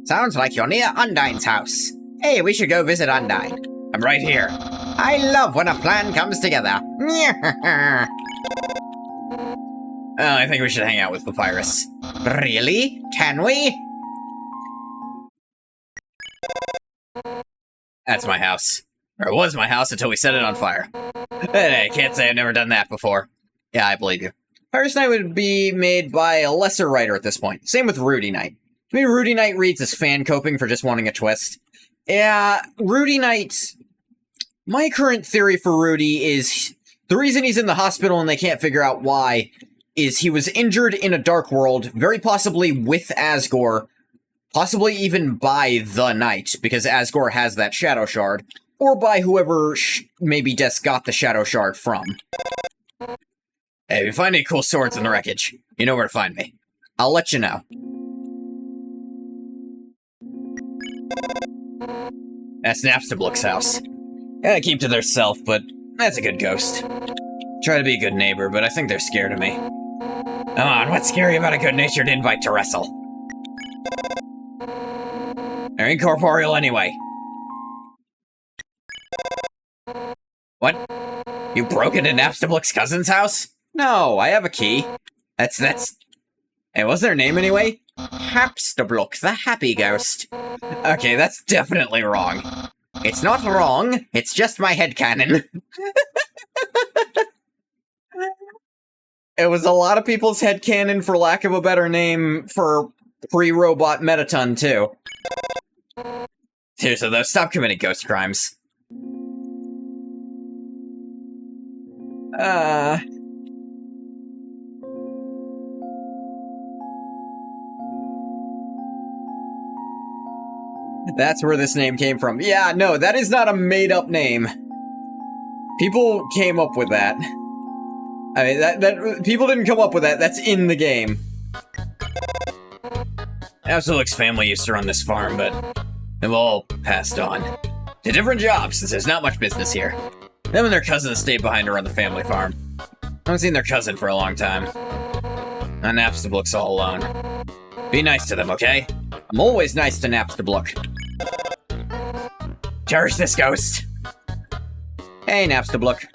Sounds like you're near Undyne's house. Hey, we should go visit Undyne. I'm right here. I love when a plan comes together. I think we should hang out with Papyrus. Really? Can we? That's my house. Or it was my house until we set it on fire. Hey, can't say I've never done that before. Yeah, I believe you. Papyrus Knight would be made by a lesser writer at this point. Same with Rudy Knight. To me, Rudy Knight reads as fan coping for just wanting a twist. Yeah, Rudy Knight... My current theory for Rudy is... The reason he's in the hospital and they can't figure out why is he was injured in a Dark World, very possibly with Asgore, possibly even by the Knight, because Asgore has that Shadow Shard, or by whoever maybe Des got the Shadow Shard from. Hey, if you find any cool swords in the wreckage, you know where to find me. I'll let you know. That's Napstablook's house. Gotta keep to theirself, but that's a good ghost. Try to be a good neighbor, but I think they're scared of me. Come on, what's scary about a good-natured invite to wrestle? They're incorporeal anyway. What? You broke into Napstablook's cousin's house? No, I have a key. That's... Hey, what's their name anyway? Hapstablook, the happy ghost. Okay, that's definitely wrong. It's not wrong, it's just my headcanon. It was a lot of people's headcanon, for lack of a better name, for pre-robot Metaton, too. Seriously though, stop committing ghost crimes. That's where this name came from. Yeah, no, that is not a made-up name. People came up with that. I mean, that people didn't come up with that. That's in the game. Absolux's family used to run this farm, but they've all passed on to different jobs since there's not much business here. Them and their cousin stayed behind to run the family farm. I haven't seen their cousin for a long time. And Napstablook's all alone. Be nice to them, okay? I'm always nice to Napstablook. Cherish this ghost. Hey, Napstablook.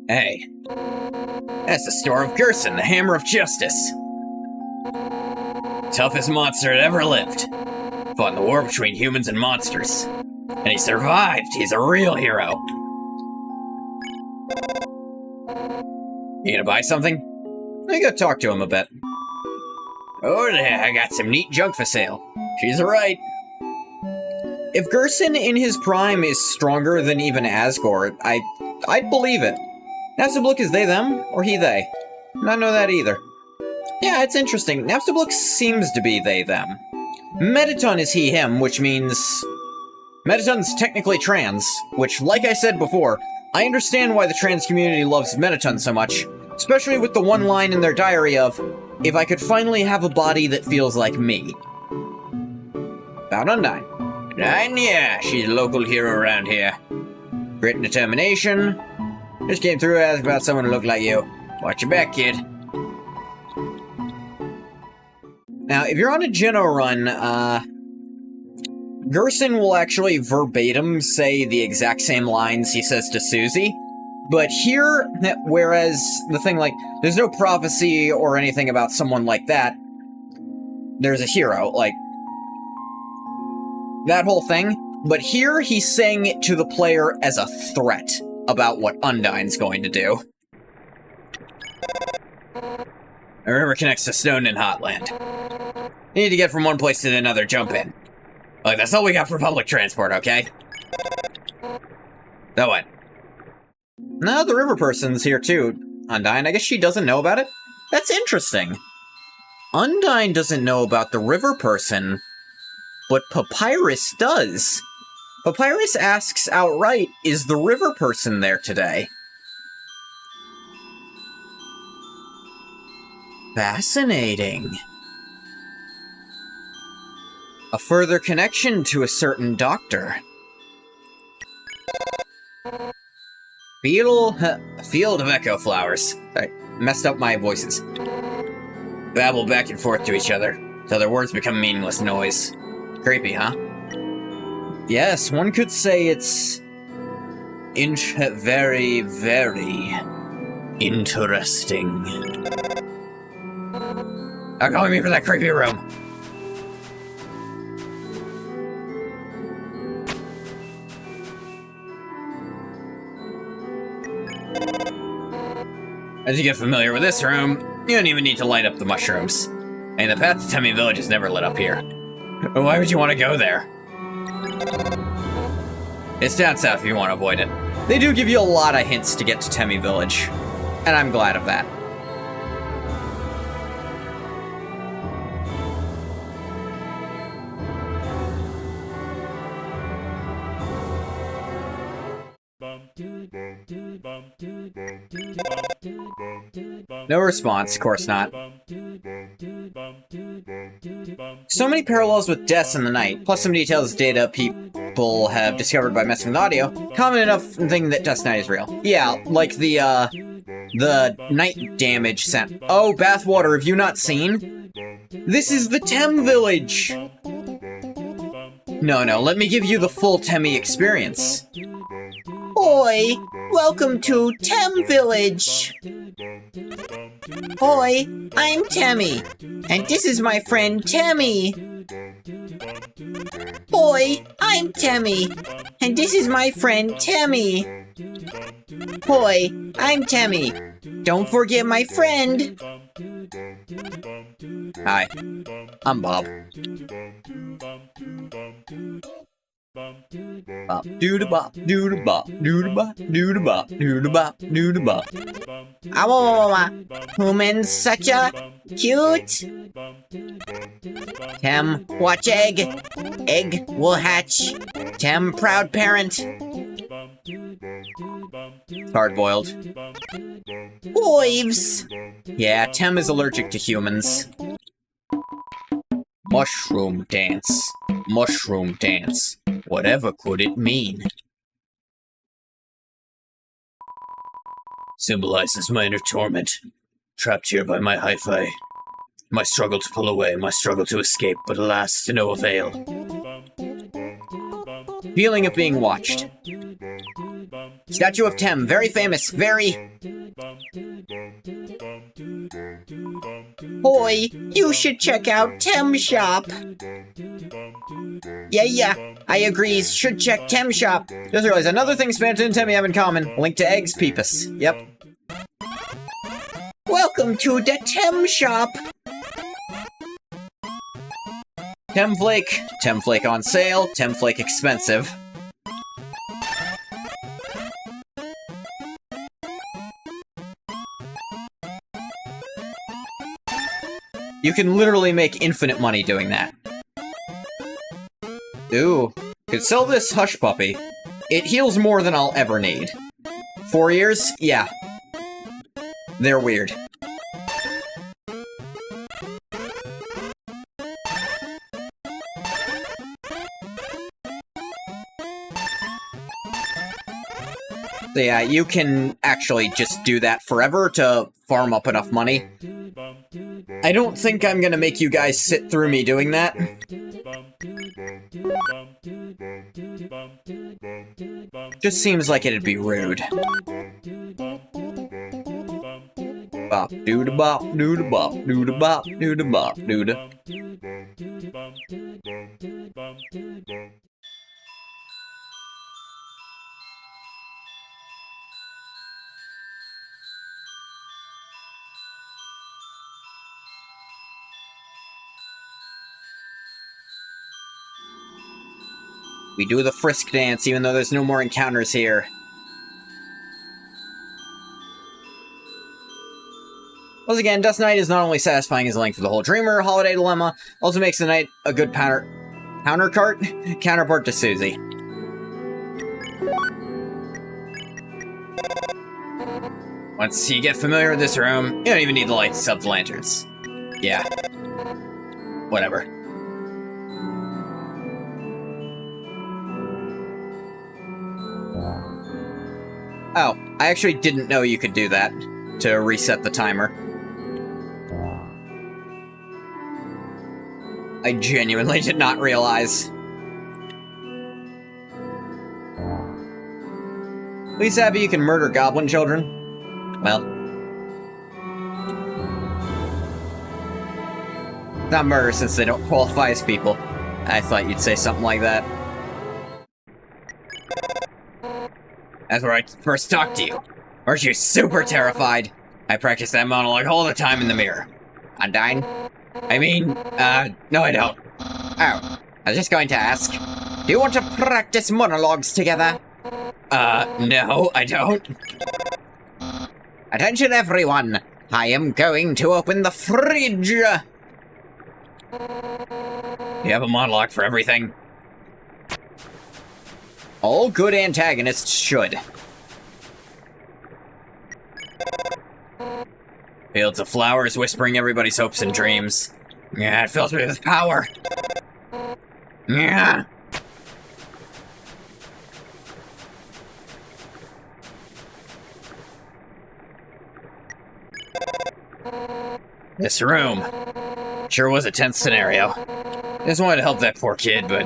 Hey. That's the store of Gerson, the Hammer of Justice. Toughest monster that ever lived. Fought in the war between humans and monsters. And he survived. He's a real hero. You gonna buy something? I gotta talk to him a bit. Oh, I got some neat junk for sale. She's right. If Gerson in his prime is stronger than even Asgore, I'd believe it. Napstablook is they them, or he they? Not know that either. Yeah, it's interesting. Napstablook seems to be they them. Metaton is he him, which means... Metaton's technically trans, which, like I said before, I understand why the trans community loves Metaton so much, especially with the one line in their diary of, if I could finally have a body that feels like me. About Undyne. Undyne, yeah, she's a local hero around here. Grit and determination. Just came through and asked about someone who looked like you. Watch your back, kid. Now, if you're on a Geno run, Gerson will actually verbatim say the exact same lines he says to Susie. But here, whereas the thing like, there's no prophecy or anything about someone like that, there's a hero, like, that whole thing. But here, he's saying it to the player as a threat about what Undyne's going to do. A river connects to Stone and Hotland. You need to get from one place to another, jump in. Look, that's all we got for public transport, okay? So what? No, the river person's here too. Undyne, I guess she doesn't know about it? That's interesting. Undyne doesn't know about the river person, but Papyrus does. Papyrus asks outright, is the river person there today? Fascinating. A further connection to a certain doctor. Field of echo flowers. I messed up my voices. Babble back and forth to each other, till their words become meaningless noise. Creepy, huh? Yes, one could say it's... very, very... interesting. Now calling me for that creepy room. As you get familiar with this room, you don't even need to light up the mushrooms. And the path to Temmie Village is never lit up here. Why would you want to go there? It's down south if you want to avoid it. They do give you a lot of hints to get to Temmie Village, and I'm glad of that. No response, of course not. So many parallels with deaths in the night, plus some details data people have discovered by messing with audio. Common enough thing that Dust Night is real. Yeah, like the night damage sound. Oh, bathwater, have you not seen? This is the Tem Village! No, let me give you the full Temmie experience. Oi! Welcome to Tem Village! Oi! I'm Temmie, and this is my friend Temmie! Oi! I'm Temmie, and this is my friend Temmie! Oi! I'm Temmie! Don't forget my friend! Hi, I'm Bob. Bop, doo-da-bop, doo-da-bop, doo-da-bop, doo-da-bop, doo-da-bop, doo-da-bop. Human's such a cute. Tem, watch egg. Egg will hatch. Tem, proud parent. Hard-boiled. Wives. Yeah, Tem is allergic to humans. Mushroom dance. Mushroom dance. Whatever could it mean? Symbolizes my inner torment. Trapped here by my hi-fi. My struggle to pull away, my struggle to escape, but alas, to no avail. Feeling of being watched. Statue of Tem, very famous, very... Boy, you should check out Tem Shop. Yeah, I agree, should check Tem Shop. Just realized another thing Spanta and Temmie have in common. Link to eggs, Peepus. Yep. Welcome to the Tem Shop. Temflake. Temflake on sale. Temflake expensive. You can literally make infinite money doing that. Ooh. Could sell this Hush Puppy. It heals more than I'll ever need. 4 years? Yeah. They're weird. So yeah, you can actually just do that forever to farm up enough money. I don't think I'm gonna make you guys sit through me doing that. Just seems like it'd be rude. Bop, doo da bop, doo da bop, doo da bop, doo da bop, doo da. We do the frisk dance, even though there's no more encounters here. Once again, Dust Knight is not only satisfying as a link for the whole Dreamer holiday dilemma, also makes the knight a good counterpart to Susie. Once you get familiar with this room, you don't even need the lights of the lanterns. Yeah. Whatever. Oh, I actually didn't know you could do that to reset the timer. I genuinely did not realize. At least Abby, you can murder goblin children. Well. Not murder since they don't qualify as people. I thought you'd say something like that. That's where I first talked to you. Weren't you super terrified? I practice that monologue all the time in the mirror. Undyne? I mean, no I don't. Oh, I was just going to ask. Do you want to practice monologues together? No, I don't. Attention everyone! I am going to open the fridge! You have a monologue for everything. All good antagonists should. Fields of flowers whispering everybody's hopes and dreams. Yeah, it fills me with power. Yeah. This room sure was a tense scenario. I just wanted to help that poor kid, but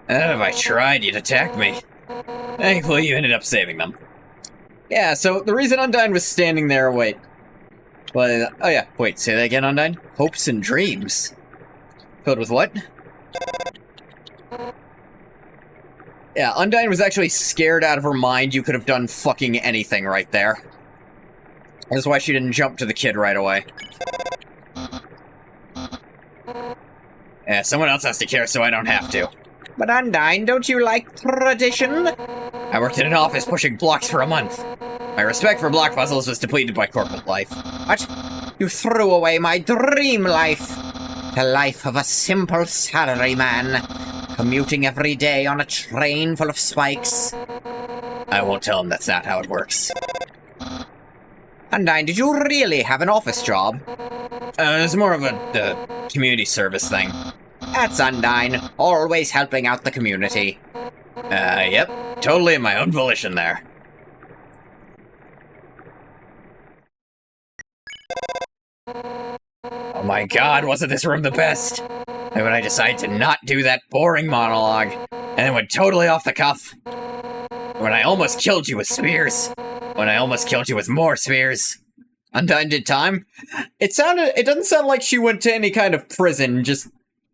if I tried, you'd attack me. Thankfully, you ended up saving them. Yeah, so the reason Undyne was standing there, wait. Well, oh yeah, wait, say that again, Undyne? Hopes and dreams. Filled with what? Yeah, Undyne was actually scared out of her mind. You could have done fucking anything right there. That's why she didn't jump to the kid right away. Yeah, someone else has to care so I don't have to. But Undyne, don't you like tradition? I worked in an office pushing blocks for a month. My respect for block puzzles was depleted by corporate life. What? You threw away my dream life. The life of a simple salaryman, commuting every day on a train full of spikes. I won't tell him that's not how it works. Undyne, did you really have an office job? It's more of a community service thing. That's Undyne, always helping out the community. Yep, totally of my own volition there. Oh my god, wasn't this room the best? And when I decided to not do that boring monologue, and then went totally off the cuff. When I almost killed you with spears. When I almost killed you with more spears. Undyne did time? It doesn't sound like she went to any kind of prison, just...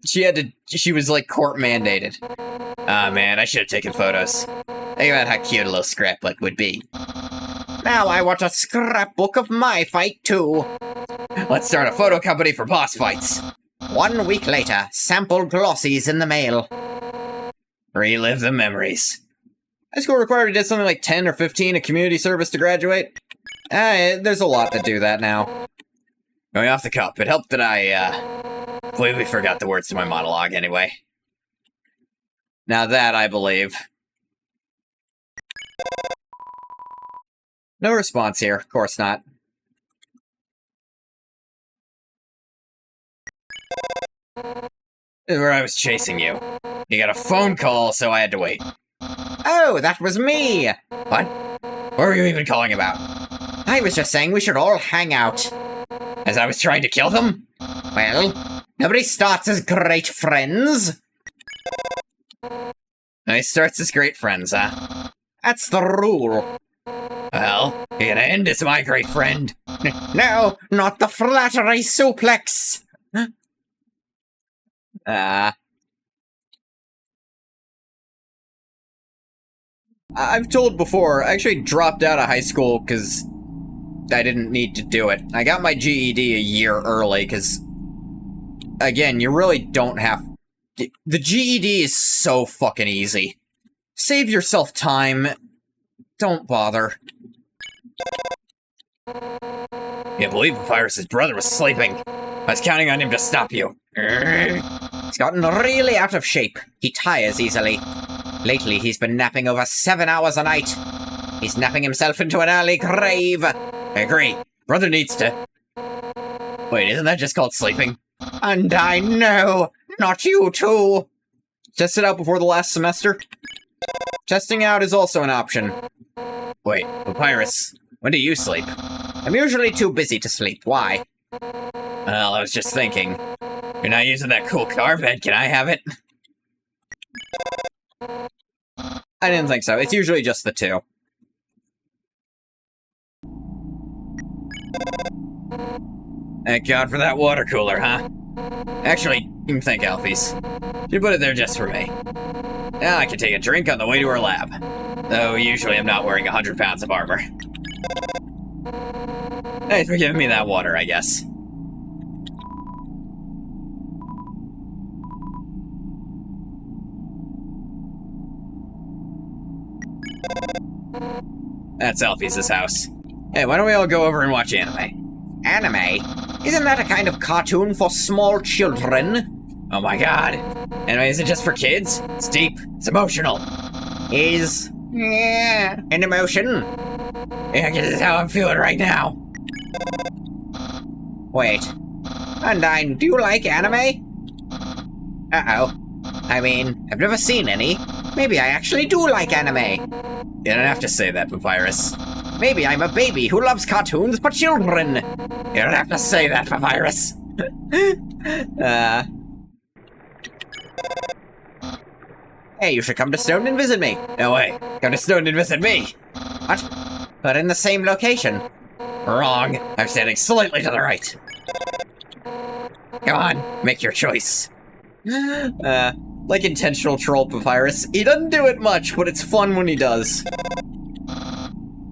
She was like court mandated. Ah man, I should have taken photos. Think about how cute a little scrapbook would be. Now I want a scrapbook of my fight too. Let's start a photo company for boss fights. 1 week later, sample glossies in the mail. Relive the memories. High school required we did something like 10 or 15 at community service to graduate. There's a lot that do that now. Going off the cuff, it helped that I, completely forgot the words to my monologue anyway. Now that I believe. No response here, of course not. This is where I was chasing you. You got a phone call, so I had to wait. Oh, that was me! What? What were you even calling about? I was just saying we should all hang out. As I was trying to kill them? Well, nobody starts as great friends. Nobody starts as great friends, huh? That's the rule. Well, you're gonna end as my great friend. No, not the flattery suplex! I've told before, I actually dropped out of high school because I didn't need to do it. I got my GED a year early because, again, you really don't have... The GED is so fucking easy. Save yourself time. Don't bother. Can't believe Papyrus's brother was sleeping. I was counting on him to stop you. He's gotten really out of shape. He tires easily. Lately, he's been napping over 7 hours a night. He's napping himself into an early grave. I agree. Brother needs to... Wait, isn't that just called sleeping? And I know! Not you too! Test it out before the last semester? Testing out is also an option. Wait, Papyrus, when do you sleep? I'm usually too busy to sleep. Why? Well, I was just thinking. You're not using that cool car bed, can I have it? I didn't think so. It's usually just the two. Thank God for that water cooler, huh? Actually, you can thank Alphys. She put it there just for me. Now I can take a drink on the way to her lab. Though usually I'm not wearing 100 pounds of armor. Thanks for giving me that water, I guess. That's Alphys' house. Hey, why don't we all go over and watch anime? Anime? Isn't that a kind of cartoon for small children? Oh my god. Anime isn't just for kids. It's deep. It's emotional. Yeah, an emotion. Yeah, this is how I'm feeling right now. Wait. Undyne, do you like anime? Uh-oh. I mean, I've never seen any. Maybe I actually do like anime. You don't have to say that, Papyrus. Maybe I'm a baby who loves cartoons for children. You don't have to say that, Papyrus. Hey, you should come to Snowdin and visit me. No way. Come to Snowdin and visit me. What? But in the same location. Wrong. I'm standing slightly to the right. Come on, make your choice. Like intentional troll Papyrus. He doesn't do it much, but it's fun when he does.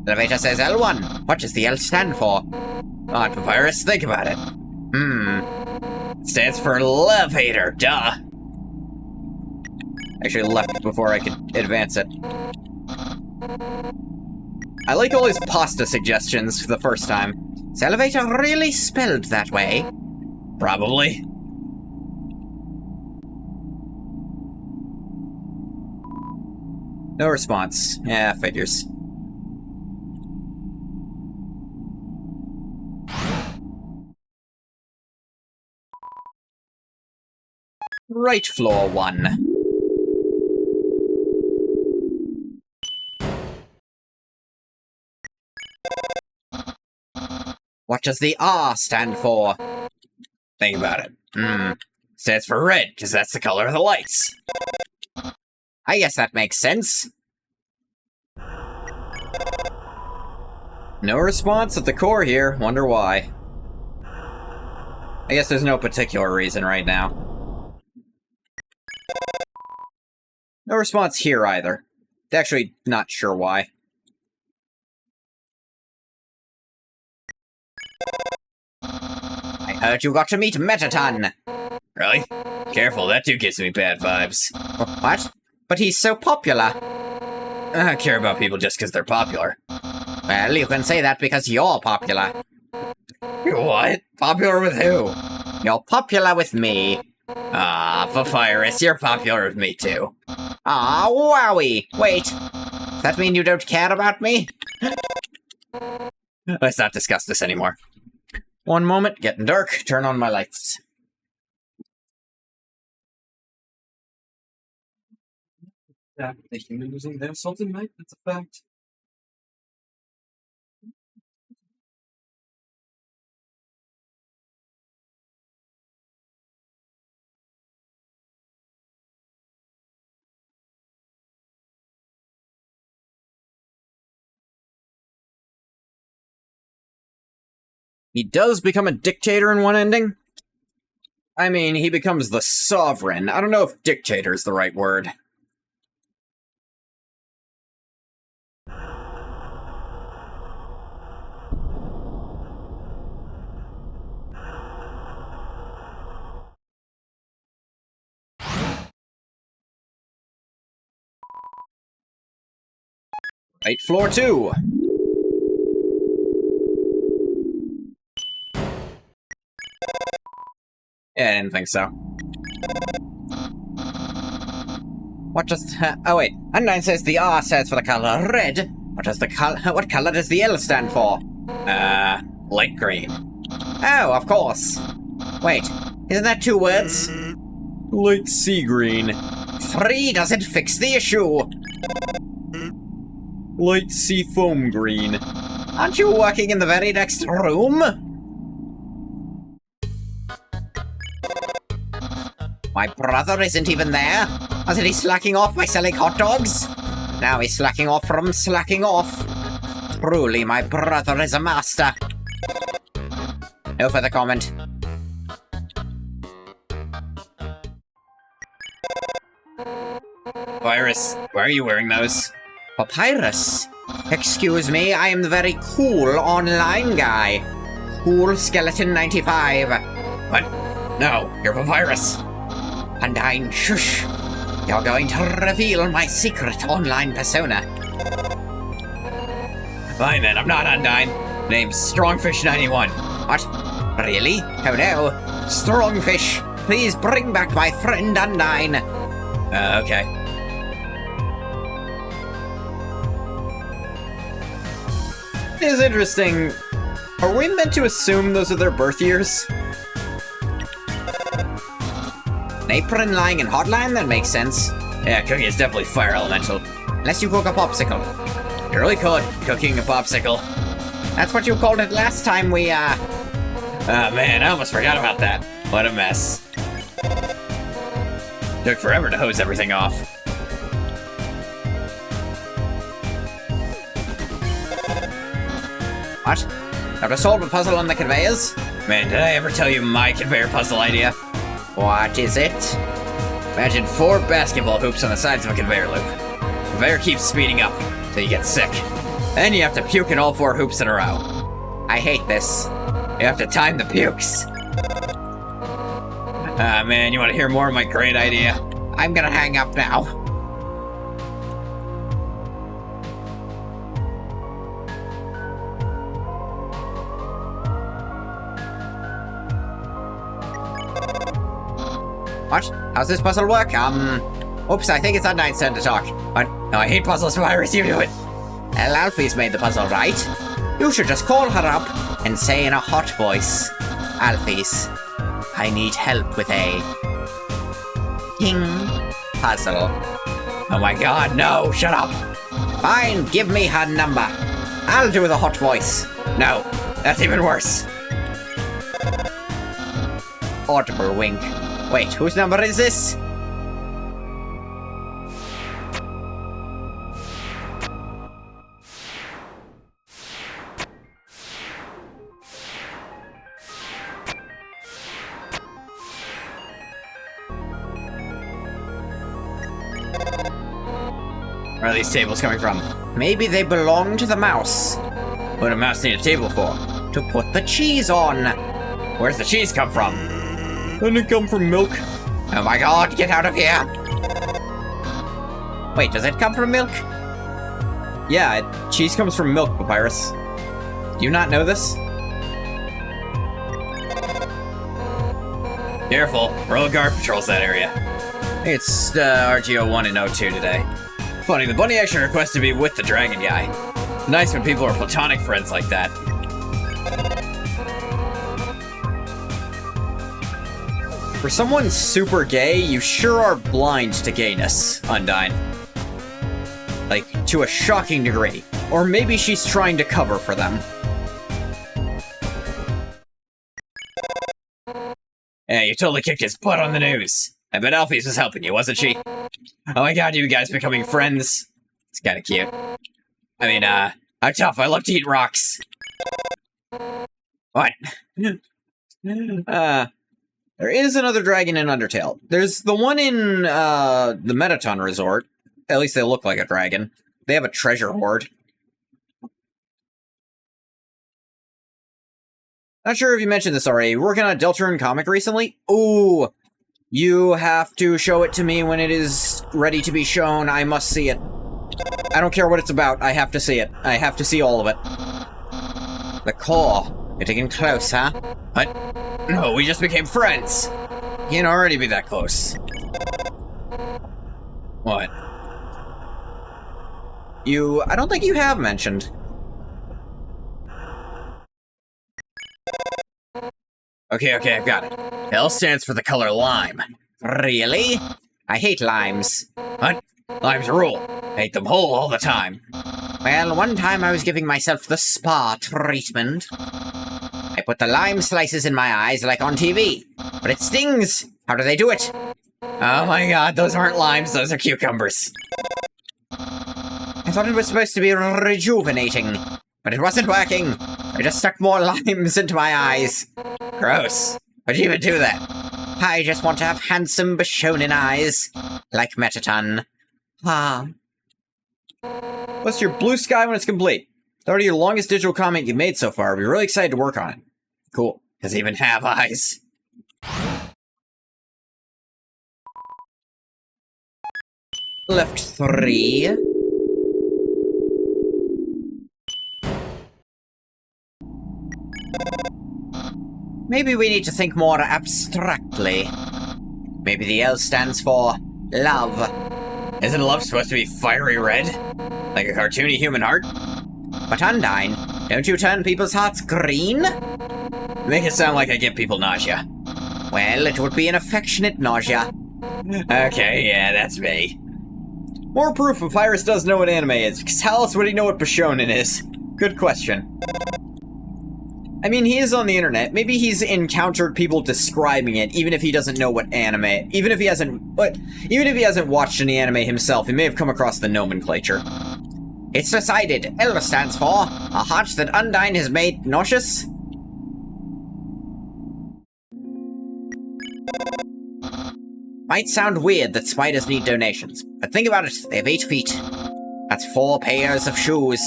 Elevator says L1. What does the L stand for? Come on, Papyrus, think about it. It stands for elevator, duh. Actually left before I could advance it. I like all his pasta suggestions for the first time. Is elevator really spelled that way? Probably. No response. Yeah, figures. Right floor 1. What does the R stand for? Think about it. Stands for red, because that's the color of the lights. I guess that makes sense. No response at the core here. Wonder why. I guess there's no particular reason right now. No response here either. Actually, not sure why. I heard you got to meet Metaton. Really? Careful, that dude gives me bad vibes. What? But he's so popular. I don't care about people just because they're popular. Well, you can say that because you're popular. What? Popular with who? You're popular with me. Ah, Papyrus, you're popular with me too. Ah, wowie! Wait, does that mean you don't care about me? Let's not discuss this anymore. One moment, getting dark, turn on my lights. The human using them something, right? That's a fact. He does become a dictator in one ending? I mean, he becomes the sovereign. I don't know if dictator is the right word. Right, floor 2. Yeah, I didn't think so. What does... oh wait, Undyne says the R stands for the color red. What color does the L stand for? Light green. Oh, of course. Wait, isn't that 2 words? Light sea green. 3 doesn't fix the issue. Light sea foam green. Aren't you working in the very next room? My brother isn't even there. Wasn't he slacking off by selling hot dogs? Now he's slacking off from slacking off. Truly, my brother is a master. No further comment. Virus, why are you wearing those? Papyrus? Excuse me, I am the very cool online guy. Cool Skeleton 95. What? No, you're Papyrus. Undyne, shush. You're going to reveal my secret online persona. Fine then, I'm not Undyne. Name's Strongfish91. What? Really? Oh no. Strongfish, please bring back my friend Undyne. Okay. It is interesting. Are we meant to assume those are their birth years? An apron lying in hotline? That makes sense. Yeah, Cookie is definitely fire elemental. Unless you cook a popsicle. You really could, cooking a popsicle. That's what you called it last time we, Ah, man, I almost forgot about that. What a mess. Took forever to hose everything off. What? How to solve a puzzle on the conveyors? Man, did I ever tell you my conveyor puzzle idea? What is it? Imagine 4 basketball hoops on the sides of a conveyor loop. The conveyor keeps speeding up till you get sick. Then you have to puke in all 4 hoops in a row. I hate this. You have to time the pukes. Ah, man, you want to hear more of my great idea? I'm gonna hang up now. What? How's this puzzle work? Oops, I think it's Undyne's turn to talk. What? No, I hate puzzles, Virus, you do it. Well, Alfie's made the puzzle, right? You should just call her up and say in a hot voice, Alfie's, I need help with a king puzzle. Oh my god, no, shut up. Fine, give me her number. I'll do the hot voice. No, that's even worse. Audible wink. Wait, whose number is this? Where are these tables coming from? Maybe they belong to the mouse. What would a mouse need a table for? To put the cheese on. Where's the cheese come from? Didn't it come from milk? Oh my god, get out of here! Wait, does it come from milk? Yeah, cheese comes from milk, Papyrus. Do you not know this? Careful, Royal Guard patrols that area. It's RGO1 and O2 today. Funny, the bunny actually requested to be with the dragon guy. Nice when people are platonic friends like that. For someone super gay, you sure are blind to gayness, Undyne. Like, to a shocking degree. Or maybe she's trying to cover for them. Yeah, you totally kicked his butt on the news. I bet Alphys was helping you, wasn't she? Oh my god, you guys becoming friends. It's kinda cute. I mean, I'm tough, I love to eat rocks. What? There is another dragon in Undertale. There's the one in, the Metaton Resort. At least they look like a dragon. They have a treasure hoard. Not sure if you mentioned this already. You're working on a Deltarune comic recently? Ooh! You have to show it to me when it is ready to be shown. I must see it. I don't care what it's about. I have to see it. I have to see all of it. The core. You're getting close, huh? What? No, we just became friends. Can't already be that close. What? I don't think you have mentioned. Okay, I've got it. L stands for the color lime. Really? I hate limes. What? Limes rule. I hate them whole all the time. Well, one time I was giving myself the spa treatment. I put the lime slices in my eyes like on TV. But it stings! How do they do it? Oh my god, those aren't limes, those are cucumbers. I thought it was supposed to be rejuvenating. But it wasn't working. I just stuck more limes into my eyes. Gross. Why'd you even do that? I just want to have handsome Bishonen eyes. Like Metaton. Ah. What's your blue sky when it's complete? It's already your longest digital comic you've made so far. We're really excited to work on it. Cool. Does it even have eyes? Left 3. Maybe we need to think more abstractly. Maybe the L stands for love. Isn't love supposed to be fiery red? Like a cartoony human heart? But Undyne, don't you turn people's hearts green? Make it sound like I give people nausea. Well, it would be an affectionate nausea. Okay, yeah, that's me. More proof Papyrus does know what anime is, because how else would he know what Bishonen is? Good question. I mean, he is on the internet. Maybe he's encountered people describing it, even if he doesn't know what anime. Even if he hasn't watched any anime himself, he may have come across the nomenclature. It's decided. L stands for a heart that Undyne has made nauseous. Might sound weird that spiders need donations, but think about it. They have 8 feet. That's 4 pairs of shoes.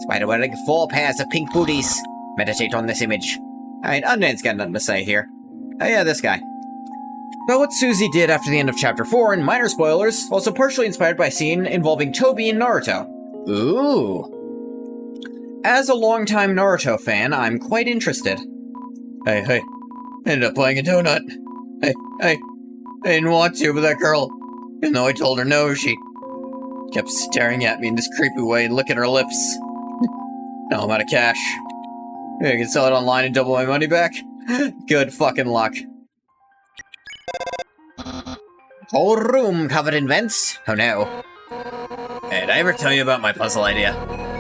Spider wearing 4 pairs of pink booties. Meditate on this image. Alright, Undyne's got nothing to say here. Oh yeah, this guy. About what Suzy did after the end of Chapter 4, and minor spoilers, also partially inspired by a scene involving Toby and Naruto. Ooh. As a longtime Naruto fan, I'm quite interested. Hey, I ended up buying a donut. Hey, I didn't want to, but that girl, even though I told her no, she kept staring at me in this creepy way and licking her lips. Now I'm out of cash. Maybe I can sell it online and double my money back? Good fucking luck. Whole room covered in vents? Oh no. Hey, did I ever tell you about my puzzle idea?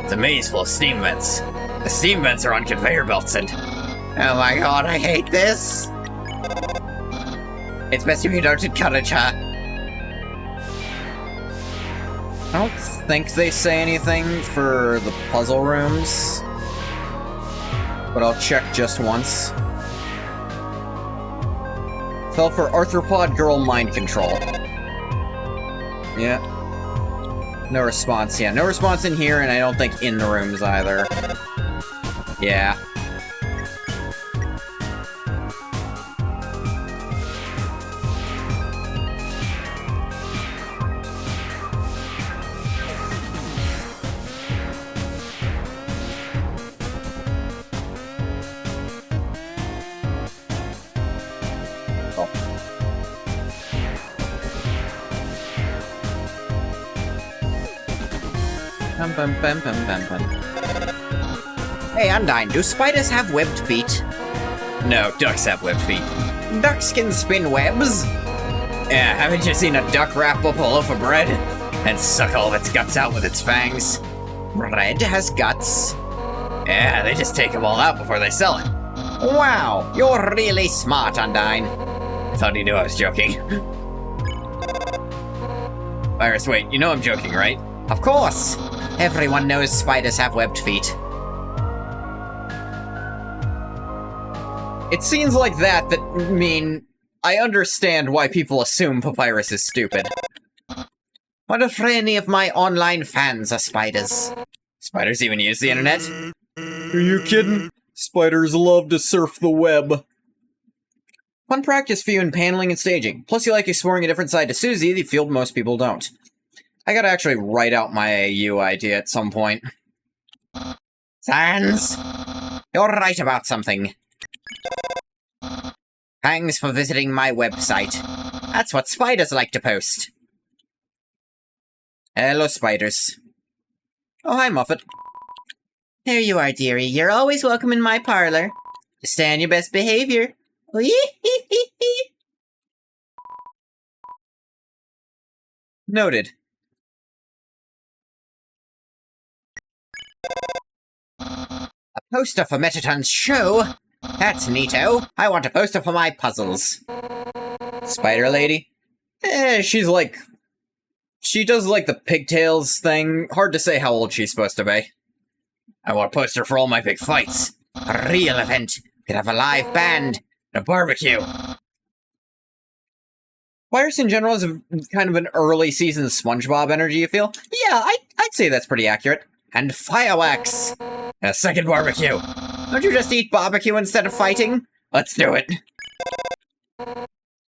It's a maze full of steam vents. The steam vents are on conveyor belts and... Oh my god, I hate this! It's best if you don't encourage her. I don't think they say anything for the puzzle rooms. But I'll check just once. Fell for arthropod girl mind control. Yeah. No response. Yeah, no response in here, and I don't think in the rooms either. Yeah. Hey, Undyne, do spiders have webbed feet? No, ducks have webbed feet. Ducks can spin webs? Yeah, haven't you seen a duck wrap up a loaf of bread and suck all of its guts out with its fangs? Bread has guts. Yeah, they just take them all out before they sell it. Wow, you're really smart, Undyne. I thought you knew I was joking. Iris, wait, you know I'm joking, right? Of course. Everyone knows spiders have webbed feet. It's scenes like that mean I understand why people assume Papyrus is stupid. What if any of my online fans are spiders? Spiders even use the internet? Are you kidding? Spiders love to surf the web. Fun practice for you in paneling and staging. Plus you like exploring a different side to Suzy, the field most people don't. I gotta actually write out my AU idea at some point. Sans, you're right about something. Thanks for visiting my website. That's what spiders like to post. Hello, spiders. Oh, hi, Muffet. There you are, dearie. You're always welcome in my parlor. Just stay on your best behavior. Noted. A poster for Metaton's show? That's neato. I want a poster for my puzzles. Spider Lady? She's like... She does like the pigtails thing. Hard to say how old she's supposed to be. I want a poster for all my big fights. A real event. Could have a live band. And a barbecue. Virus in general is kind of an early season SpongeBob energy, you feel? Yeah, I'd say that's pretty accurate. And fireworks. A second barbecue. Don't you just eat barbecue instead of fighting? Let's do it.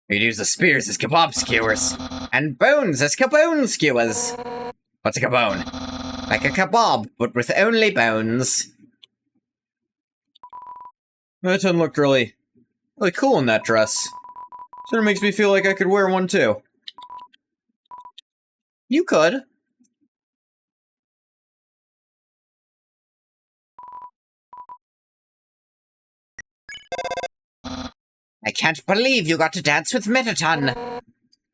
We'd use the spears as kebab skewers. And bones as kabone skewers. What's a kabone? Like a kebab, but with only bones. Meton looked really cool in that dress. Sort of makes me feel like I could wear one too. You could. I can't believe you got to dance with Metaton.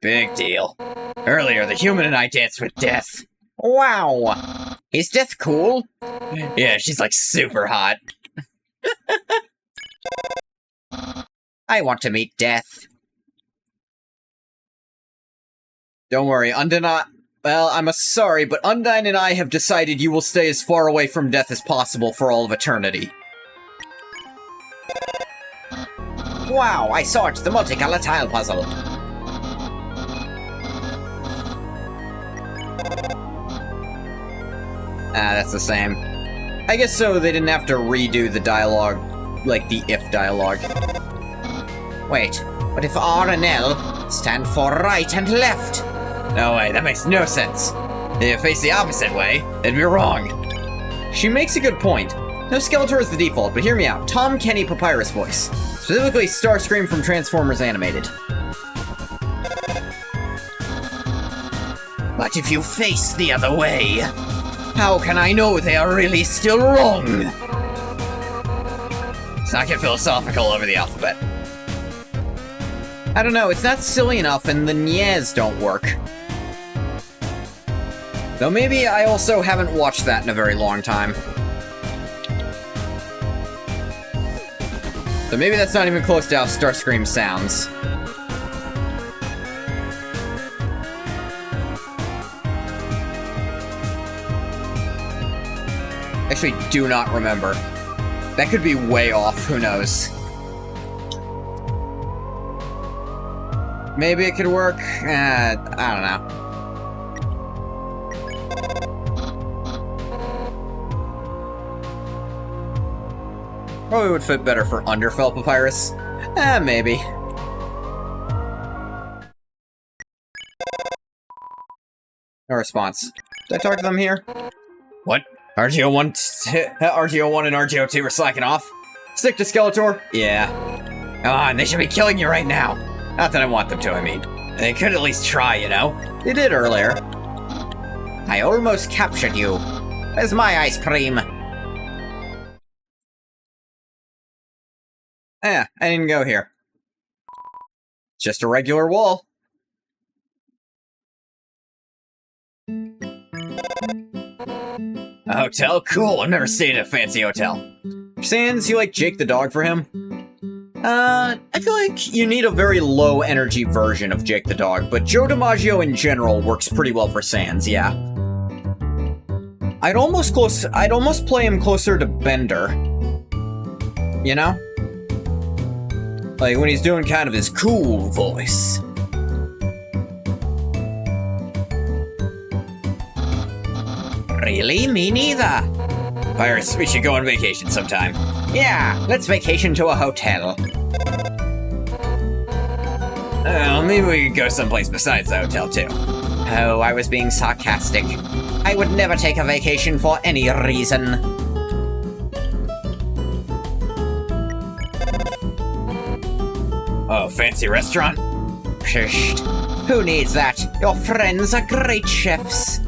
Big deal. Earlier, the human and I danced with Death. Wow. Is Death cool? Yeah, she's like super hot. I want to meet Death. Don't worry, well, I'm sorry, but Undyne and I have decided you will stay as far away from death as possible for all of eternity. Wow, I solved the multicolor tile puzzle. That's the same. I guess so they didn't have to redo the dialogue, like the if dialogue. Wait, what if R and L stand for right and left? No way, that makes no sense. If you face the opposite way, it'd be wrong. She makes a good point. No, Skeletor is the default, but hear me out. Tom Kenny Papyrus voice. Specifically Starscream from Transformers Animated. But if you face the other way, how can I know they are really still wrong? Let's not get philosophical over the alphabet. I don't know, it's not silly enough and the nyas don't work. Though maybe I also haven't watched that in a very long time. So maybe that's not even close to how Starscream sounds. Actually, do not remember. That could be way off, who knows. Maybe it could work? I don't know. Probably would fit better for Underfell Papyrus. Maybe. No response. Did I talk to them here? What? RGO1 and RGO2 are slacking off? Stick to Skeletor? Yeah. Come on, they should be killing you right now. Not that I want them to, I mean. They could at least try, you know? They did earlier. I almost captured you. Where's my ice cream? I didn't go here. Just a regular wall. A hotel? Cool, I've never stayed in a fancy hotel. Sans, you like Jake the dog for him? I feel like you need a very low energy version of Jake the dog, but Joe DiMaggio in general works pretty well for Sans, yeah. I'd almost play him closer to Bender. You know? Like, when he's doing kind of his cool voice. Really? Me neither. Pirates, we should go on vacation sometime. Yeah, let's vacation to a hotel. Maybe we could go someplace besides the hotel, too. Oh, I was being sarcastic. I would never take a vacation for any reason. Oh, fancy restaurant? Psst. Who needs that? Your friends are great chefs.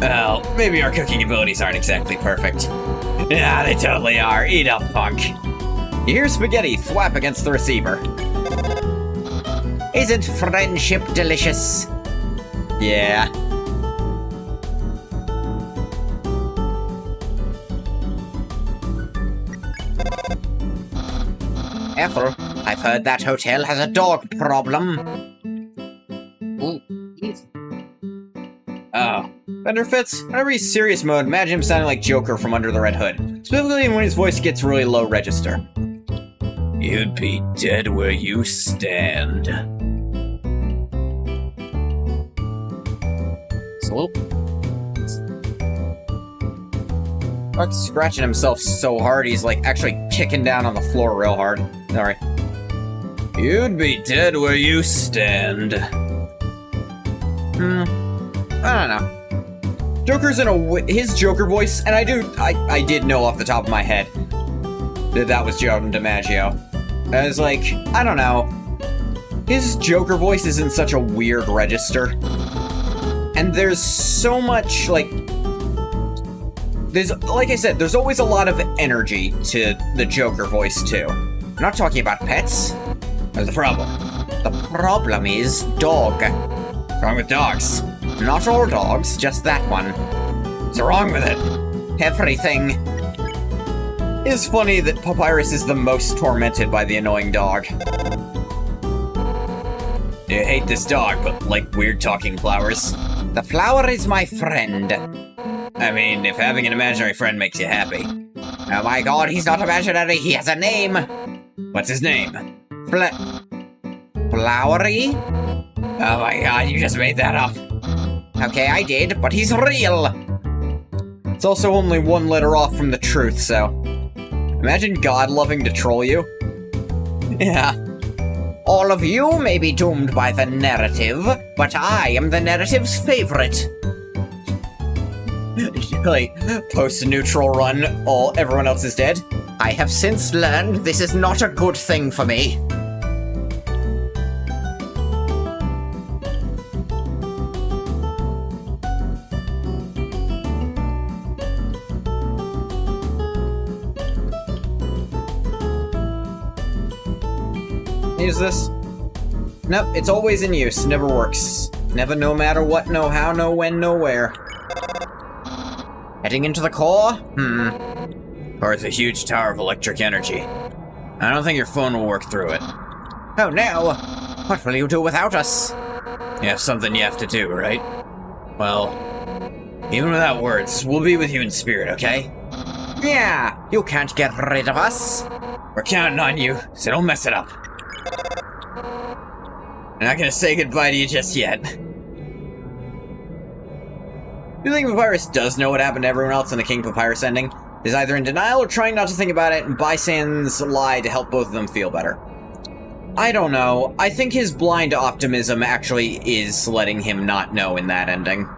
Well, maybe our cooking abilities aren't exactly perfect. Yeah, they totally are. Eat up, punk. You hear spaghetti thwap against the receiver. Isn't friendship delicious? Yeah. Ethel, I've heard that hotel has a dog problem. Ooh, easy. Oh. Bender Fitz, whenever he's serious mode, imagine him sounding like Joker from Under the Red Hood. Specifically when his voice gets really low register. You'd be dead where you stand. Swoop. Buck's scratching himself so hard he's like actually kicking down on the floor real hard. Sorry. You'd be dead where you stand. I don't know. Joker's in his Joker voice, and I did know off the top of my head that was Joe DiMaggio. I was like, I don't know. His Joker voice is in such a weird register. And there's so much, like I said, there's always a lot of energy to the Joker voice, too. I'm not talking about pets. There's the problem. The problem is dog. What's wrong with dogs? Not all dogs, just that one. What's wrong with it? Everything. It's funny that Papyrus is the most tormented by the annoying dog. You hate this dog, but like weird talking flowers. The flower is my friend. I mean, if having an imaginary friend makes you happy. Oh my god, he's not imaginary, he has a name! What's his name? Flowery? Oh my god, you just made that up. Okay, I did, but he's real! It's also only one letter off from the truth, so... Imagine God loving to troll you. Yeah. All of you may be doomed by the narrative, but I am the narrative's favorite. Like, post-neutral run, everyone else is dead. I have since learned this is not a good thing for me. Use this? Nope, it's always in use, never works. Never, no matter what, no how, no when, no where. Heading into the core? Core is a huge tower of electric energy. I don't think your phone will work through it. Oh no! What will you do without us? You have something you have to do, right? Well, even without words, we'll be with you in spirit, okay? Yeah, you can't get rid of us. We're counting on you, so don't mess it up. I'm not gonna say goodbye to you just yet. You think Papyrus does know what happened to everyone else in the King Papyrus ending? He's either in denial or trying not to think about it and buy Sans lie to help both of them feel better. I don't know. I think his blind optimism actually is letting him not know in that ending.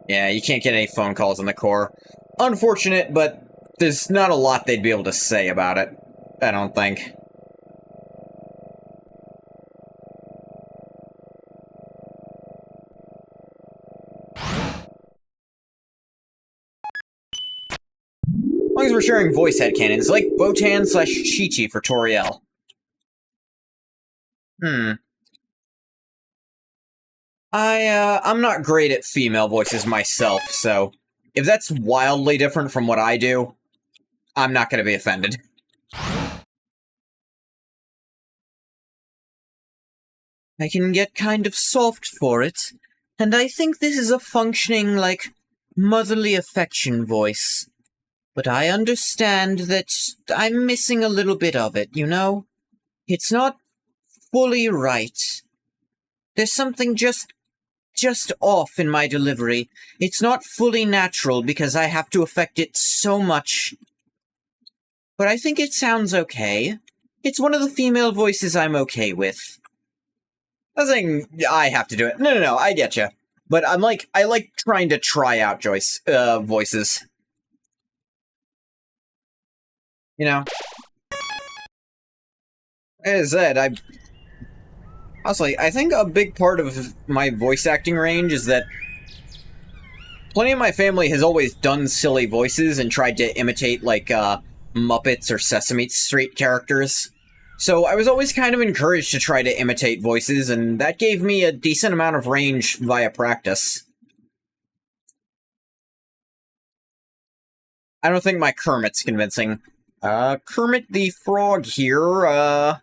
Yeah, you can't get any phone calls in the core. Unfortunate, but there's not a lot they'd be able to say about it. I don't think. As long as we're sharing voice headcanons, like Botan / Chi-Chi for Toriel. I'm not great at female voices myself, so if that's wildly different from what I do, I'm not gonna be offended. I can get kind of soft for it, and I think this is a functioning, like, motherly affection voice. But I understand that I'm missing a little bit of it, you know? It's not fully right. There's something just off in my delivery. It's not fully natural because I have to affect it so much but I think it sounds okay. It's one of the female voices I'm okay with. I'm not saying I have to do it. No, I getcha. But I like trying to try out voices. You know? As I said, honestly, I think a big part of my voice acting range is that plenty of my family has always done silly voices and tried to imitate, like, Muppets or Sesame Street characters. So I was always kind of encouraged to try to imitate voices, and that gave me a decent amount of range via practice. I don't think my Kermit's convincing. Kermit the Frog here,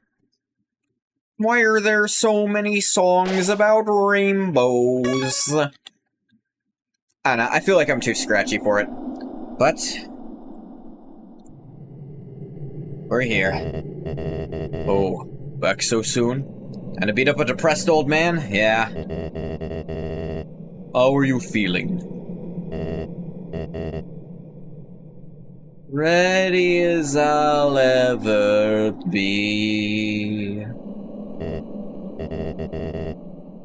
why are there so many songs about rainbows? I don't know, I feel like I'm too scratchy for it. But we're here. Oh, back so soon? And to beat up a depressed old man? Yeah. How are you feeling? Ready as I'll ever be.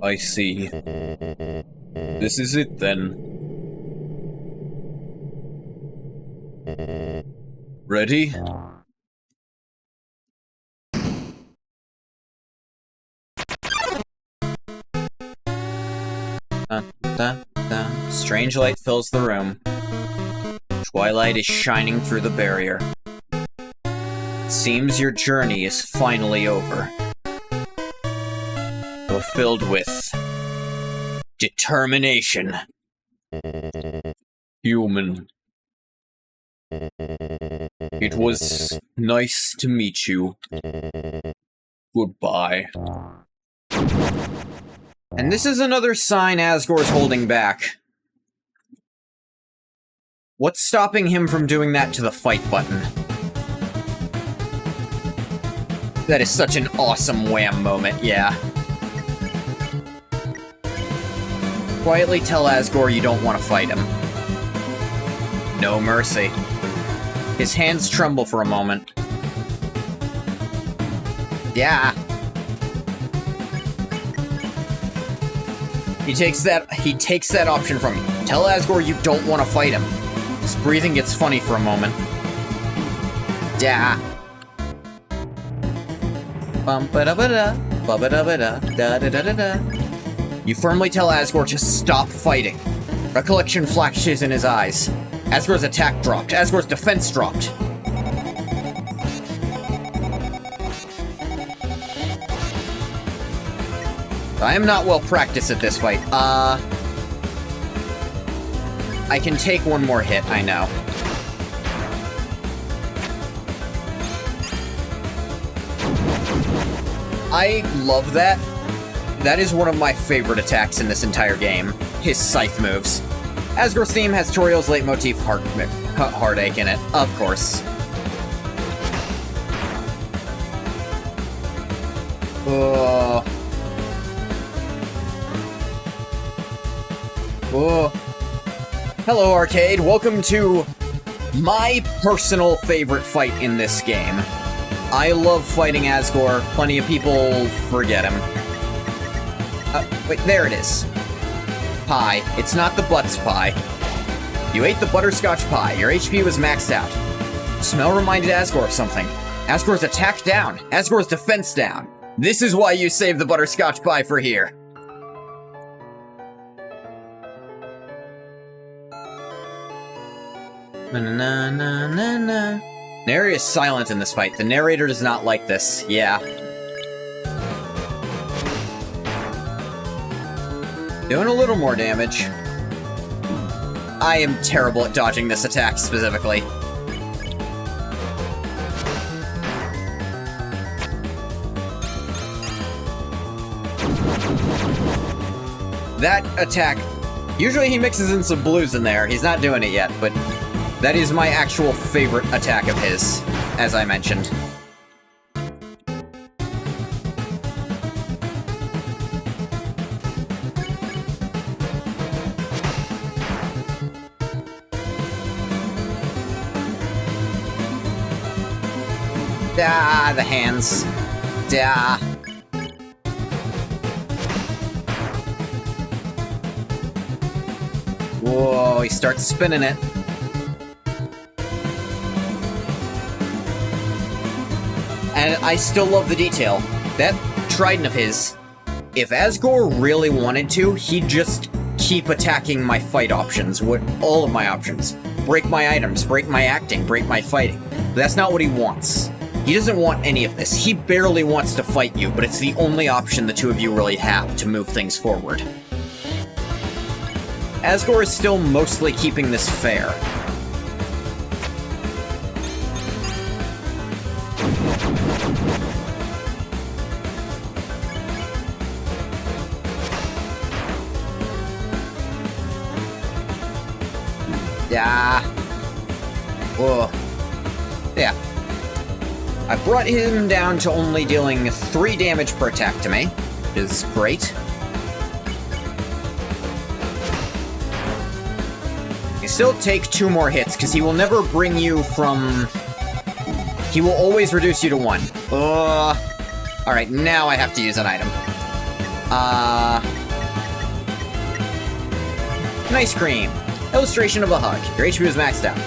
I see. This is it then. Ready? Strange light fills the room. Twilight is shining through the barrier. It seems your journey is finally over. You're filled with determination. Human. It was nice to meet you. Goodbye. And this is another sign Asgore's holding back. What's stopping him from doing that to the fight button? That is such an awesome wham moment, yeah. Quietly tell Asgore you don't want to fight him. No mercy. His hands tremble for a moment. Yeah. He takes that option from you. Tell Asgore you don't want to fight him. His breathing gets funny for a moment. Yeah. You firmly tell Asgore to stop fighting. Recollection flashes in his eyes. Asgore's attack dropped. Asgore's defense dropped. I am not well practiced at this fight. I can take one more hit, I know. I love that. That is one of my favorite attacks in this entire game. His scythe moves. Asgore's theme has Toriel's leitmotif Heartache in it, of course. Oh. Hello, Arcade. Welcome to my personal favorite fight in this game. I love fighting Asgore. Plenty of people forget him. Wait, there it is. Pie. It's not the Butts pie. You ate the butterscotch pie. Your HP was maxed out. Smell reminded Asgore of something. Asgore's attack down. Asgore's defense down. This is why you saved the butterscotch pie for here. Na-na-na-na-na. Nary is silent in this fight. The narrator does not like this. Yeah. Doing a little more damage. I am terrible at dodging this attack specifically. That attack... Usually he mixes in some blues in there. He's not doing it yet, but... That is my actual favorite attack of his, as I mentioned. Ah, the hands. Ah. Whoa, he starts spinning it. And I still love the detail. That trident of his, if Asgore really wanted to, he'd just keep attacking my fight options, all of my options. Break my items, break my acting, break my fighting. But that's not what he wants. He doesn't want any of this. He barely wants to fight you, but it's the only option the two of you really have to move things forward. Asgore is still mostly keeping this fair. Yeah. Whoa. Yeah. I brought him down to only dealing 3 damage per attack to me, which is great. You still take 2 more hits, because he will never bring you from... He will always reduce you to 1. Alright, now I have to use an item. Nice cream. Illustration of a hug. Your HP is maxed out.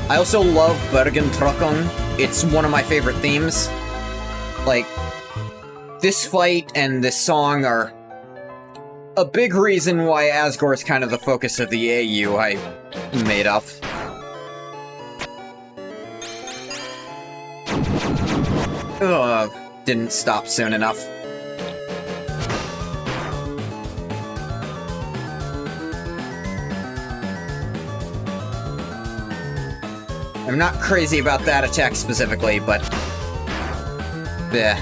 I also love Bergen Trocken. It's one of my favorite themes. Like, this fight and this song are a big reason why Asgore is kind of the focus of the AU I made up. Ugh, didn't stop soon enough. I'm not crazy about that attack specifically, but... yeah.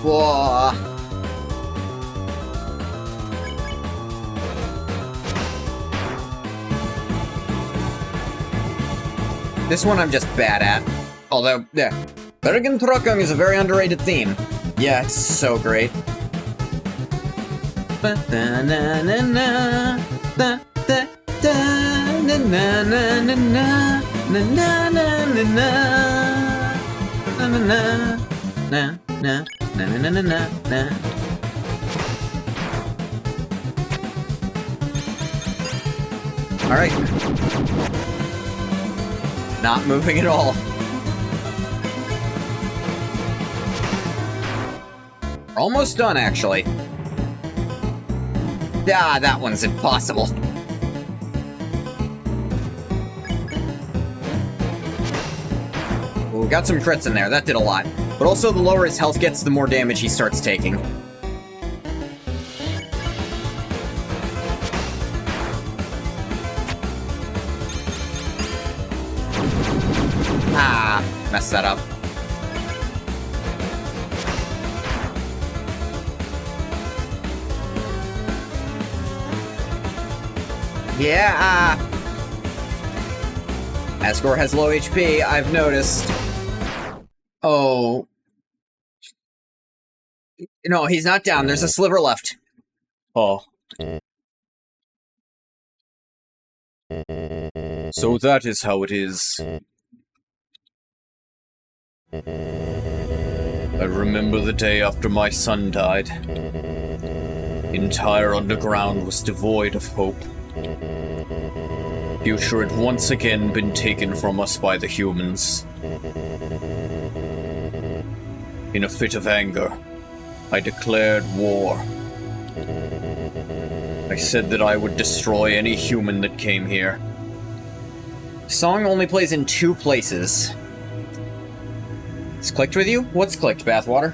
Whoa. This one I'm just bad at. Although, yeah. Bergen Trocken is a very underrated theme. Yeah, it's so great. Alright. Not moving at all. We're almost done, actually. Ah, that one's impossible. Ooh, got some crits in there, that did a lot. But also, the lower his health gets, the more damage he starts taking. Ah, messed that up. Yeah! Asgore has low HP, I've noticed. Oh. No, he's not down. There's a sliver left. Oh. So that is how it is. I remember the day after my son died. The entire underground was devoid of hope. Future had once again been taken from us by the humans. In a fit of anger, I declared war. I said that I would destroy any human that came here. The song only plays in 2 places. It's clicked with you? What's clicked, Bathwater?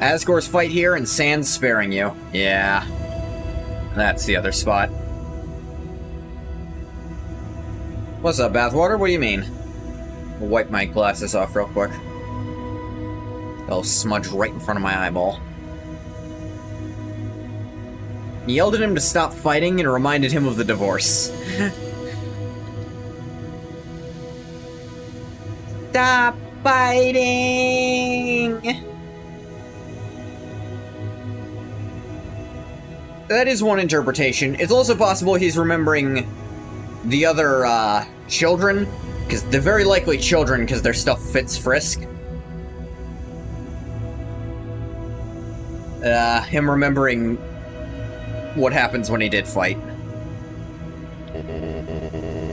Asgore's fight here and Sand's sparing you. Yeah. That's the other spot. What's up, Bathwater? What do you mean? I'll wipe my glasses off real quick. They'll smudge right in front of my eyeball. He yelled at him to stop fighting and reminded him of the divorce. Stop fighting! That is one interpretation. It's also possible he's remembering the other, children, because they're very likely children, because their stuff fits Frisk. Him remembering what happens when he did fight.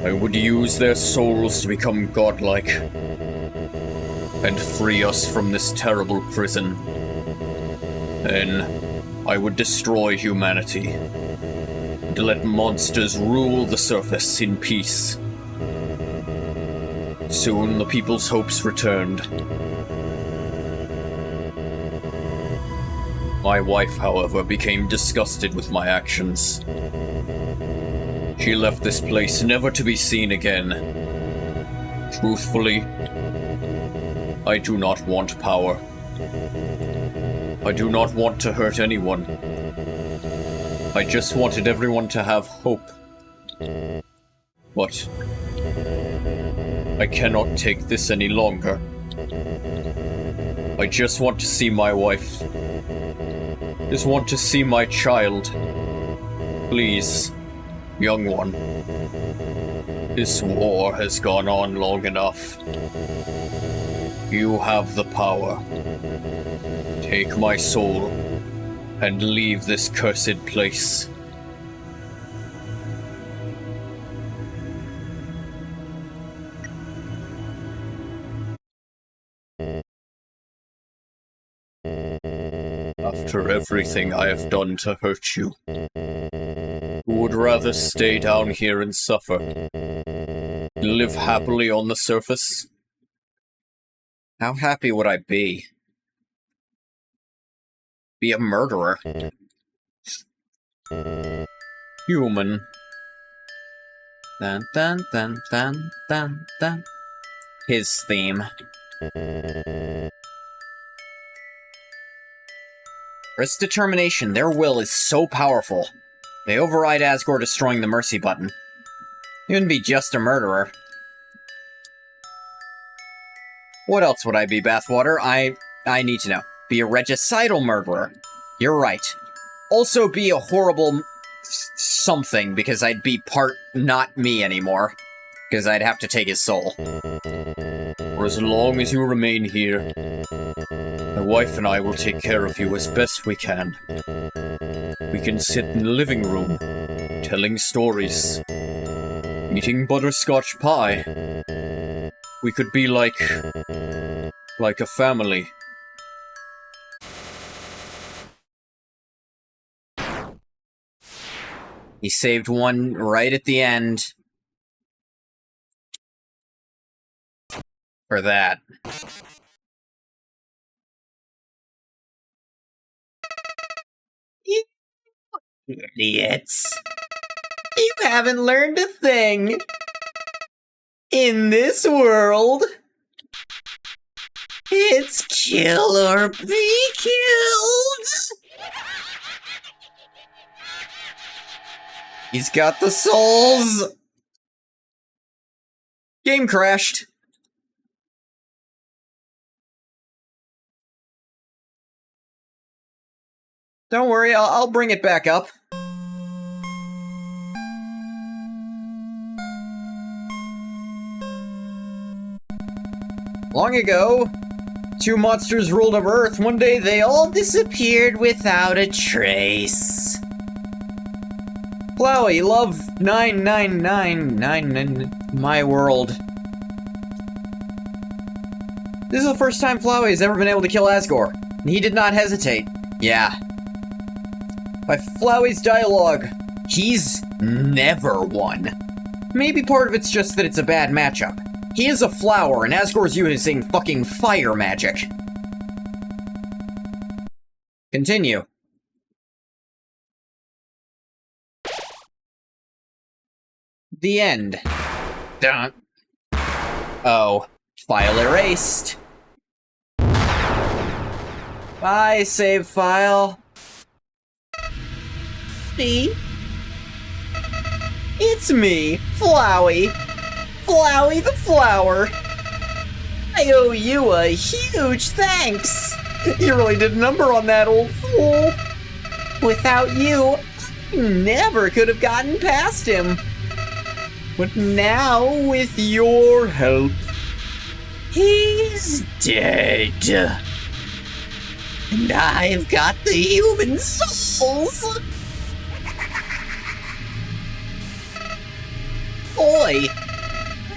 I would use their souls to become godlike and free us from this terrible prison. Then I would destroy humanity and let monsters rule the surface in peace. Soon the people's hopes returned. My wife, however, became disgusted with my actions. She left this place never to be seen again. Truthfully, I do not want power. I do not want to hurt anyone. I just wanted everyone to have hope. But I cannot take this any longer. I just want to see my wife. Just want to see my child. Please, young one. This war has gone on long enough. You have the power. Take my soul and leave this cursed place. After everything I have done to hurt you, who would rather stay down here and suffer? Live happily on the surface? How happy would I be? Be a murderer. Human. Dun dun dun dun dun dun. His theme. Risk's determination, their will is so powerful. They override Asgore destroying the mercy button. He wouldn't be just a murderer. What else would I be, Bathwater? I need to know. Be a regicidal murderer. You're right. Also be a horrible something, because I'd be part not me anymore. Because I'd have to take his soul. For as long as you remain here, my wife and I will take care of you as best we can. We can sit in the living room, telling stories, eating butterscotch pie. We could be like a family. He saved one right at the end. For that. You idiots. You haven't learned a thing. In this world, it's kill or be killed. He's got the souls. Game crashed. Don't worry, I'll bring it back up. Long ago, two monsters ruled over Earth. One day, they all disappeared without a trace. Flowey, love 9999 in my world. This is the first time Flowey has ever been able to kill Asgore, and he did not hesitate. Yeah. By Flowey's dialogue, he's never won. Maybe part of it's just that it's a bad matchup. He is a flower, and Asgore's using fucking fire magic. Continue. The end. Dun. Oh. File erased. Bye, save file. See? It's me, Flowey. Flowey the Flower. I owe you a huge thanks. You really did a number on that, old fool. Without you, Never could have gotten past him. But now, with your help, he's dead. And I've got the human souls. Boy,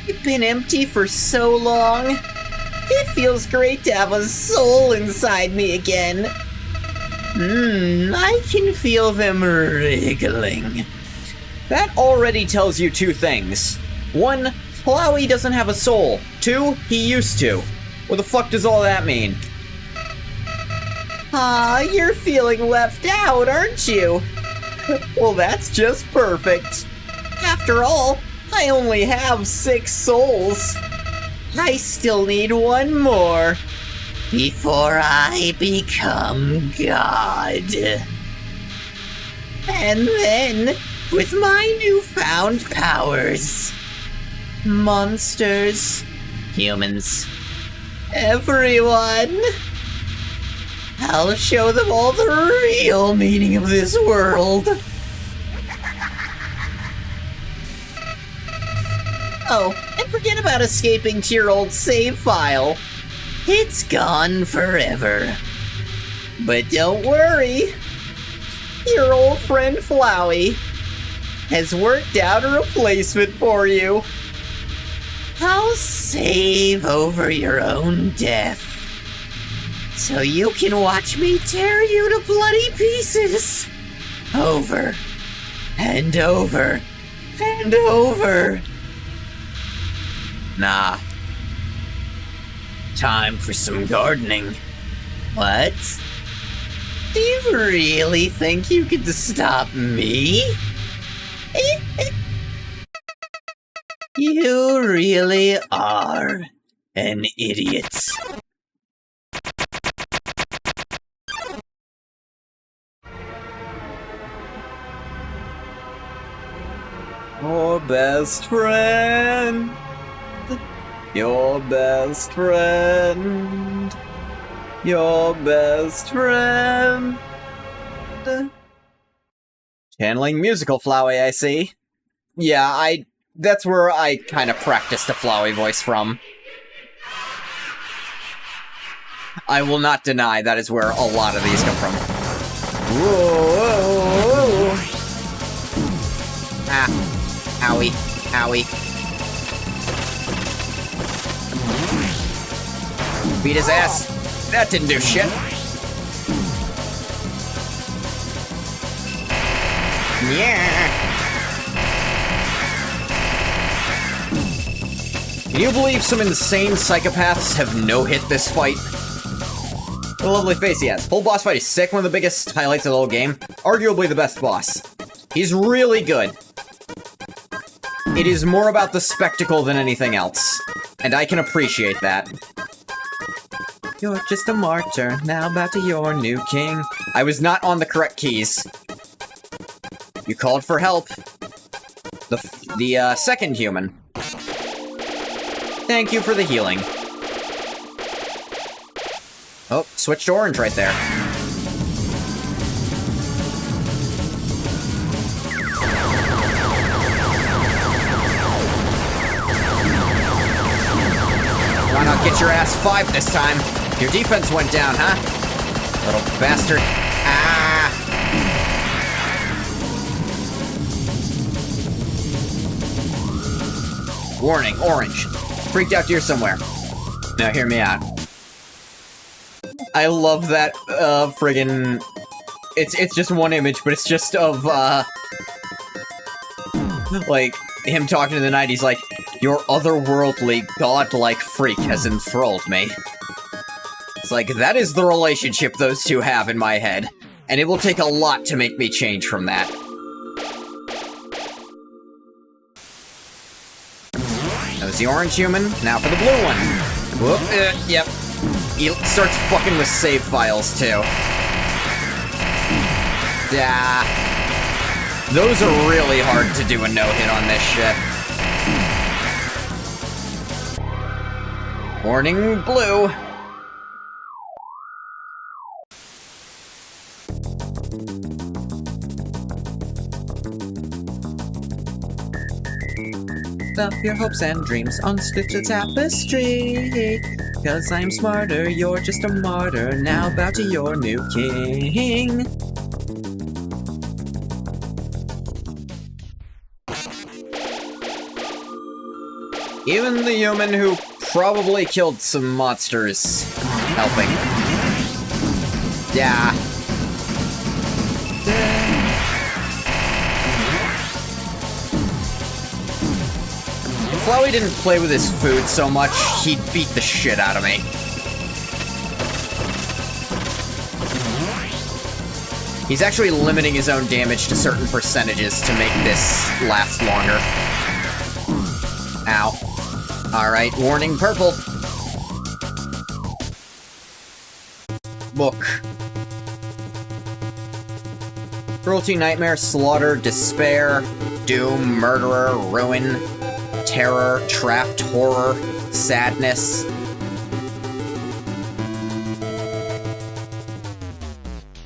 I've been empty for so long. It feels great to have a soul inside me again. I can feel them wriggling. That already tells you two things. One, Flowey doesn't have a soul. Two, he used to. What the fuck does all that mean? You're feeling left out, aren't you? Well, that's just perfect. After all, I only have 6 souls. I still need one more before I become God. And then, with my newfound powers, monsters, humans, everyone, I'll show them all the real meaning of this world. Oh, and forget about escaping to your old save file. It's gone forever. But don't worry. Your old friend Flowey has worked out a replacement for you. I'll save over your own death, so you can watch me tear you to bloody pieces. Over and over and over. Nah. Time for some gardening. What? Do you really think you could stop me? You really are an idiot. Your best friend. Your best friend. Your best friend. Channeling musical Flowey, I see. Yeah, that's where I kind of practiced the Flowey voice from. I will not deny that is where a lot of these come from. Whoa. Owie. Owie. Beat his ass. That didn't do shit. Yeah. Can you believe some insane psychopaths have no-hit this fight? What a lovely face he has. Whole boss fight is sick, one of the biggest highlights of the whole game. Arguably the best boss. He's really good. It is more about the spectacle than anything else. And I can appreciate that. You're just a martyr, now bow to your new king. I was not on the correct keys. You called for help. The second human. Thank you for the healing. Oh, switched to orange right there. Why not get your ass 5 this time? Your defense went down, huh? Little bastard. Ah! Warning, orange. Freaked out deer somewhere. Now hear me out. I love that, friggin'... It's just one image, but it's just of, like, him talking to the night. He's like, your otherworldly, godlike freak has enthralled me. It's like, that is the relationship those two have in my head. And it will take a lot to make me change from that. That was the orange human, now for the blue one. Whoop, yep. He starts fucking with save files, too. Yeah. Those are really hard to do a no-hit on this shit. Warning, blue. up your hopes and dreams, unstitch a tapestry. 'Cause I'm smarter, you're just a martyr, now bow to your new king. Even the human who probably killed some monsters helping. Yeah. If Flowey didn't play with his food so much, he'd beat the shit out of me. He's actually limiting his own damage to certain percentages to make this last longer. Ow. Alright, warning purple. Book. Cruelty, nightmare, slaughter, despair, doom, murderer, ruin, terror, trapped, horror, sadness.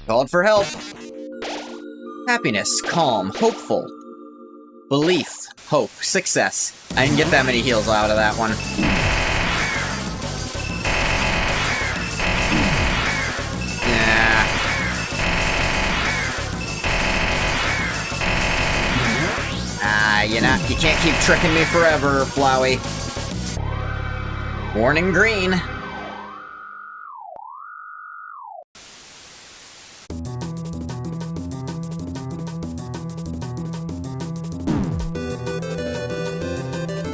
Called for help. Happiness, calm, hopeful. Belief, hope, success. I didn't get that many heals out of that one. You can't keep tricking me forever, Flowey. Warning green.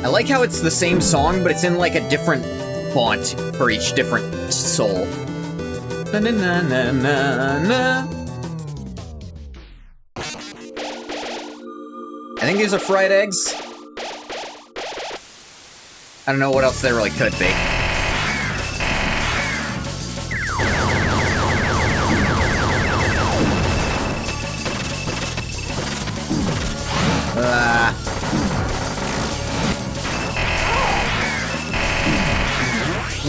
I like how it's the same song, but it's in like a different font for each different soul. Na na na na na na. I think these are fried eggs. I don't know what else they really could be.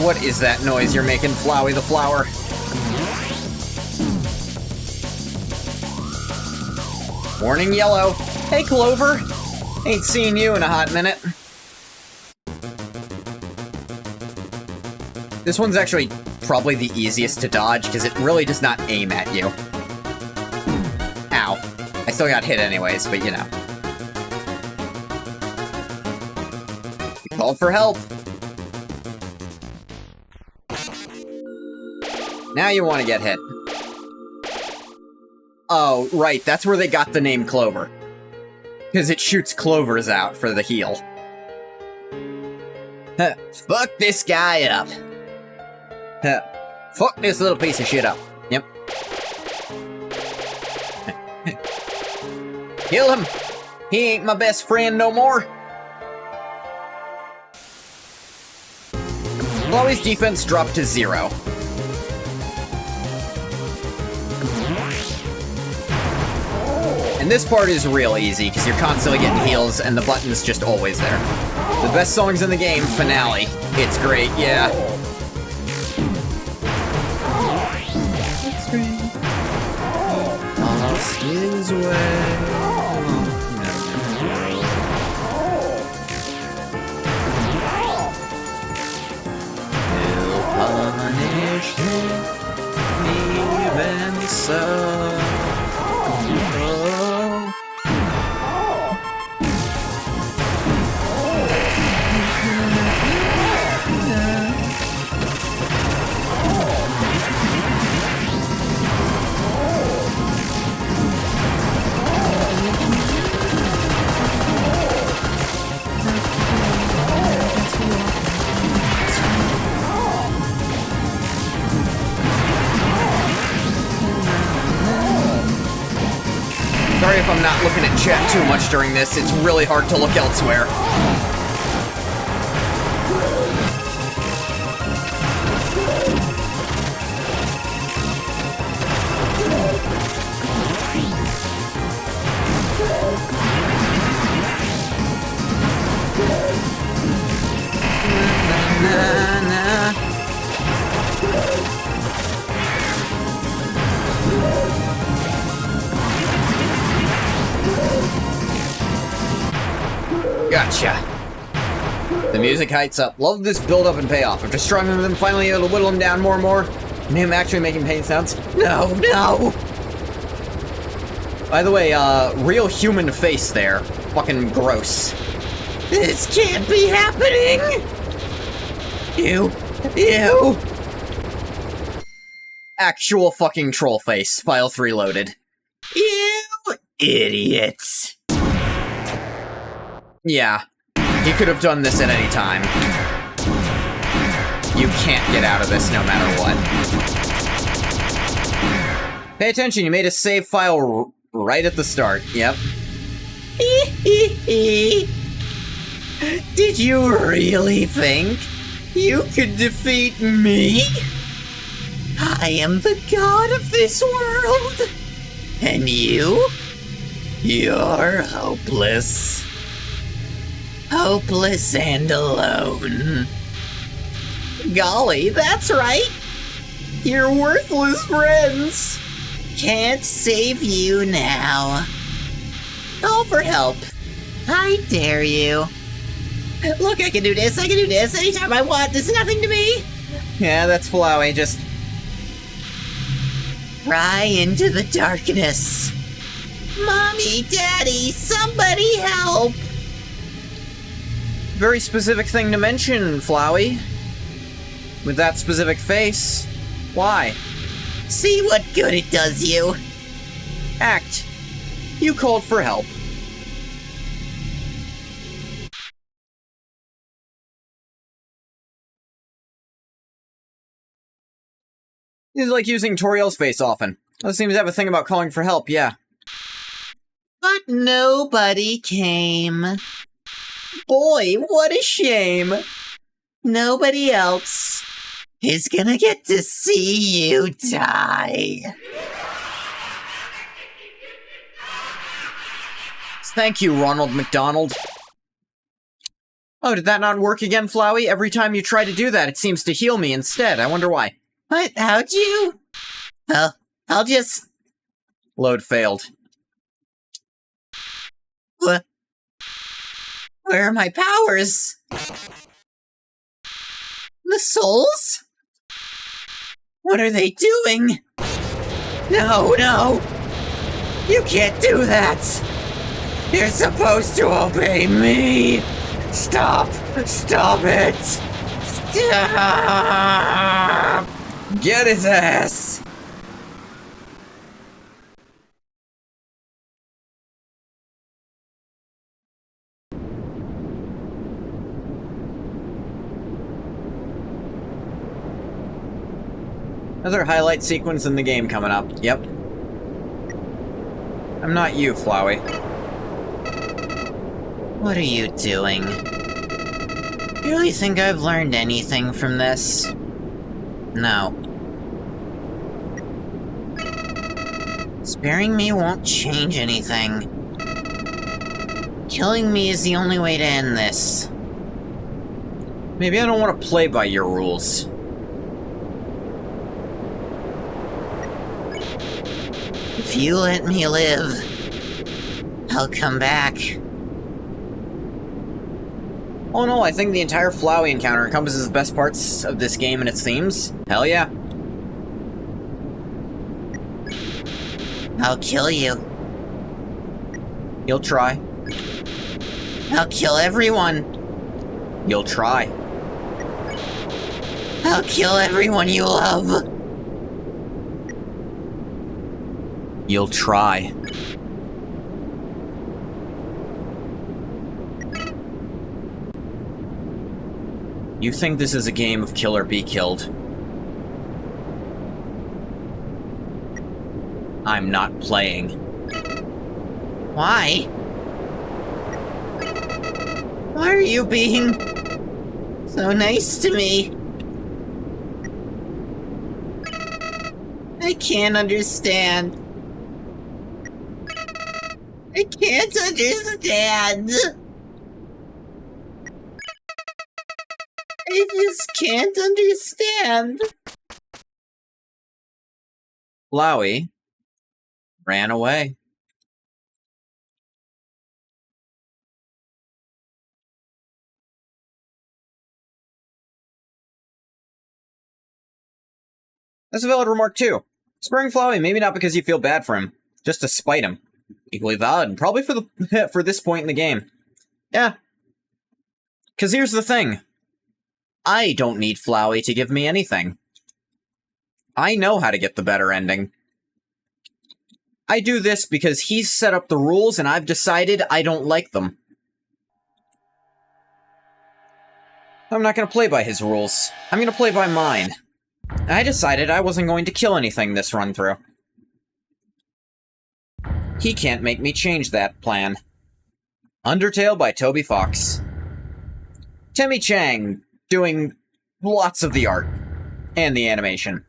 What is that noise you're making, Flowey the Flower? Warning yellow. Hey, Clover! Ain't seen you in a hot minute. This one's actually probably the easiest to dodge, because it really does not aim at you. Ow. I still got hit anyways, but you know. You called for help. Now you want to get hit. Oh, right, that's where they got the name Clover. Because it shoots clovers out for the heal. Huh. Fuck this guy up. Huh. Fuck this little piece of shit up. Yep. Kill him! He ain't my best friend no more. Flowey's defense dropped to 0. And this part is real easy, because you're constantly getting heals, and the button's just always there. The best songs in the game, Finale. It's great, yeah. Lost his way. He'll punish him, even so. Sorry if I'm not looking at chat too much during this, it's really hard to look elsewhere. Gotcha. The music heights up. Love this build-up and payoff. After struggling with him, finally able to whittle him down more and more, and him actually making pain sounds. No, no! By the way, real human face there. Fucking gross. This can't be happening! You. Actual fucking troll face. File 3 loaded. You idiot. Yeah. He could have done this at any time. You can't get out of this no matter what. Pay attention, you made a save file right at the start. Yep. Did you really think you could defeat me? I am the god of this world. And you're hopeless. Hopeless and alone. Golly, that's right. Your worthless friends can't save you now. Call for help. I dare you. Look, I can do this anytime I want. This is nothing to me. Yeah, that's Flowey, just... Cry into the darkness. Mommy, Daddy, somebody help. Very specific thing to mention, Flowey. With that specific face. Why? See what good it does you. Act. You called for help. This is like using Toriel's face often. Those seems to have a thing about calling for help, yeah. But nobody came. Boy, what a shame! Nobody else is gonna get to see you die. Thank you, Ronald McDonald. Oh, did that not work again, Flowey? Every time you try to do that, it seems to heal me instead. I wonder why. What? How'd you? Well, I'll just... Load failed. What? Where are my powers? The souls? What are they doing? No, no! You can't do that! You're supposed to obey me! Stop! Stop it! Stop! Get his ass! Another highlight sequence in the game coming up. Yep. I'm not you, Flowey. What are you doing? You really think I've learned anything from this? No. Sparing me won't change anything. Killing me is the only way to end this. Maybe I don't want to play by your rules. If you let me live, I'll come back. Oh no, I think the entire Flowey encounter encompasses the best parts of this game and its themes. Hell yeah. I'll kill you. You'll try. I'll kill everyone. You'll try. I'll kill everyone you love. You'll try. You think this is a game of kill or be killed? I'm not playing. Why? Why are you being so nice to me? I can't understand. I can't understand. I just can't understand. Flowey ran away. That's a valid remark, too. Sparing Flowey, maybe not because you feel bad for him, just to spite him. Equally valid, and probably for for this point in the game. Yeah. Because here's the thing. I don't need Flowey to give me anything. I know how to get the better ending. I do this because he's set up the rules and I've decided I don't like them. I'm not going to play by his rules. I'm going to play by mine. I decided I wasn't going to kill anything this run-through. He can't make me change that plan. Undertale by Toby Fox. Timmy Chang doing lots of the art and the animation.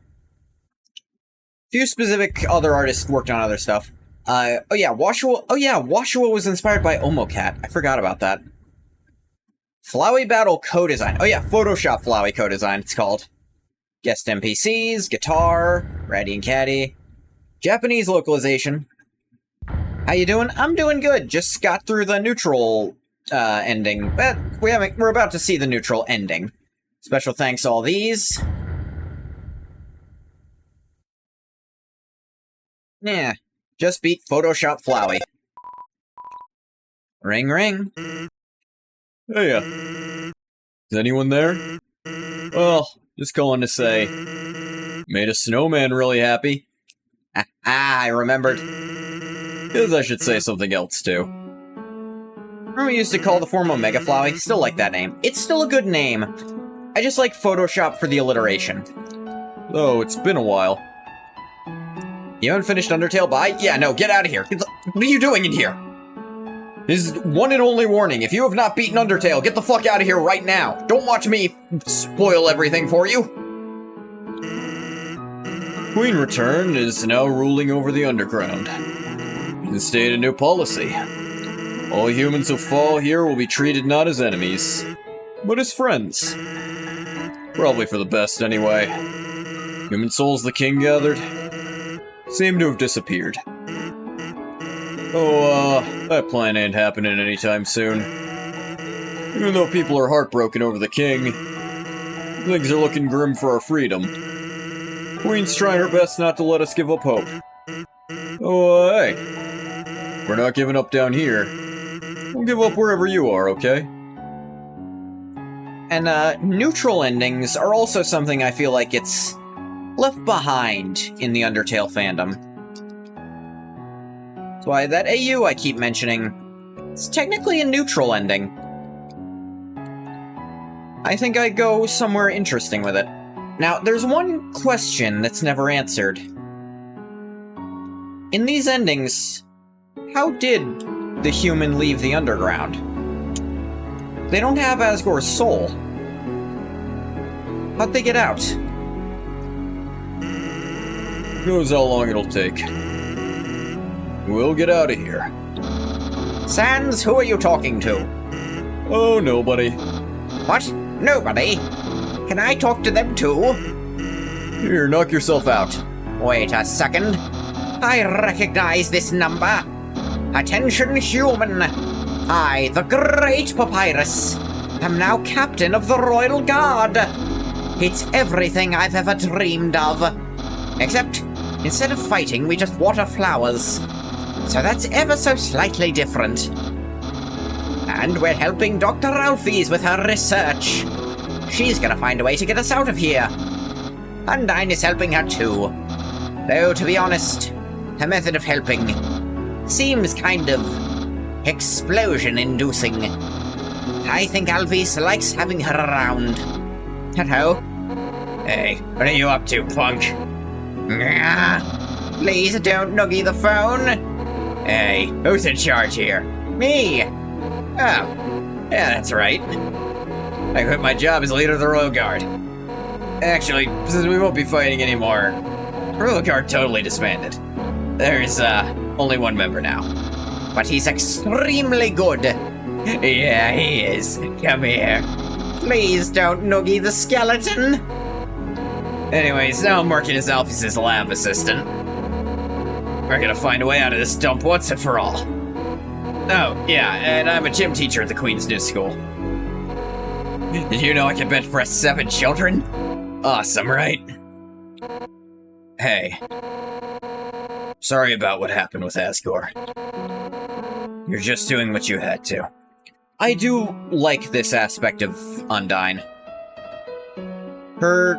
Few specific other artists worked on other stuff. Washua was inspired by Omocat. I forgot about that. Flowey Battle co-design. Oh yeah, Photoshop Flowey co-design, it's called. Guest NPCs, guitar, Ratty and Catty. Japanese localization. How you doing? I'm doing good. Just got through the neutral ending. But we're about to see the neutral ending. Special thanks to all these. Yeah, just beat Photoshop Flowey. Ring ring. Hey, is anyone there? Well, just calling to say, made a snowman really happy. I remembered. Guess I should say something else, too. Remember we used to call the form Omega Flowey? Still like that name. It's still a good name. I just like Photoshop for the alliteration. Oh, it's been a while. You haven't finished Undertale by? Yeah, no, get out of here. What are you doing in here? His one and only warning, if you have not beaten Undertale, get the fuck out of here right now. Don't watch me spoil everything for you. Queen Return is now ruling over the underground. Instated a new policy. All humans who fall here will be treated not as enemies, but as friends. Probably for the best, anyway. Human souls the king gathered seem to have disappeared. Oh, that plan ain't happening anytime soon. Even though people are heartbroken over the king, things are looking grim for our freedom. Queen's trying her best not to let us give up hope. Oh, hey. We're not giving up down here. We'll give up wherever you are, okay? And, neutral endings are also something I feel like it's left behind in the Undertale fandom. That's why that AU I keep mentioning, it's technically a neutral ending. I think I'd go somewhere interesting with it. Now, there's one question that's never answered. In these endings, how did the human leave the underground? They don't have Asgore's soul. How'd they get out? Who knows how long it'll take. We'll get out of here. Sans, who are you talking to? Oh, nobody. What? Nobody? Can I talk to them too? Here, knock yourself out. Wait a second. I recognize this number. Attention, human. I, the Great Papyrus, am now captain of the Royal Guard. It's everything I've ever dreamed of. Except, instead of fighting, we just water flowers. So that's ever so slightly different. And we're helping Dr. Alphys with her research. She's gonna find a way to get us out of here. Undyne is helping her too. Though, to be honest, her method of helping seems kind of explosion-inducing. I think Alphys likes having her around. Hello? Hey, what are you up to, punk? Please don't noogie the phone. Hey, who's in charge here? Me! Oh, yeah, that's right. I quit my job as leader of the Royal Guard. Actually, since we won't be fighting anymore, the Royal Guard totally disbanded. There's, only one member now. But he's extremely good. Yeah, he is. Come here. Please don't noogie the skeleton. Anyways, now I'm working as Alphys' lab assistant. We're gonna find a way out of this dump once and for all. Oh, yeah, and I'm a gym teacher at the Queen's new school. Did you know I can bench press 7 children? Awesome, right? Hey. Sorry about what happened with Asgore. You're just doing what you had to. I do like this aspect of Undyne. Her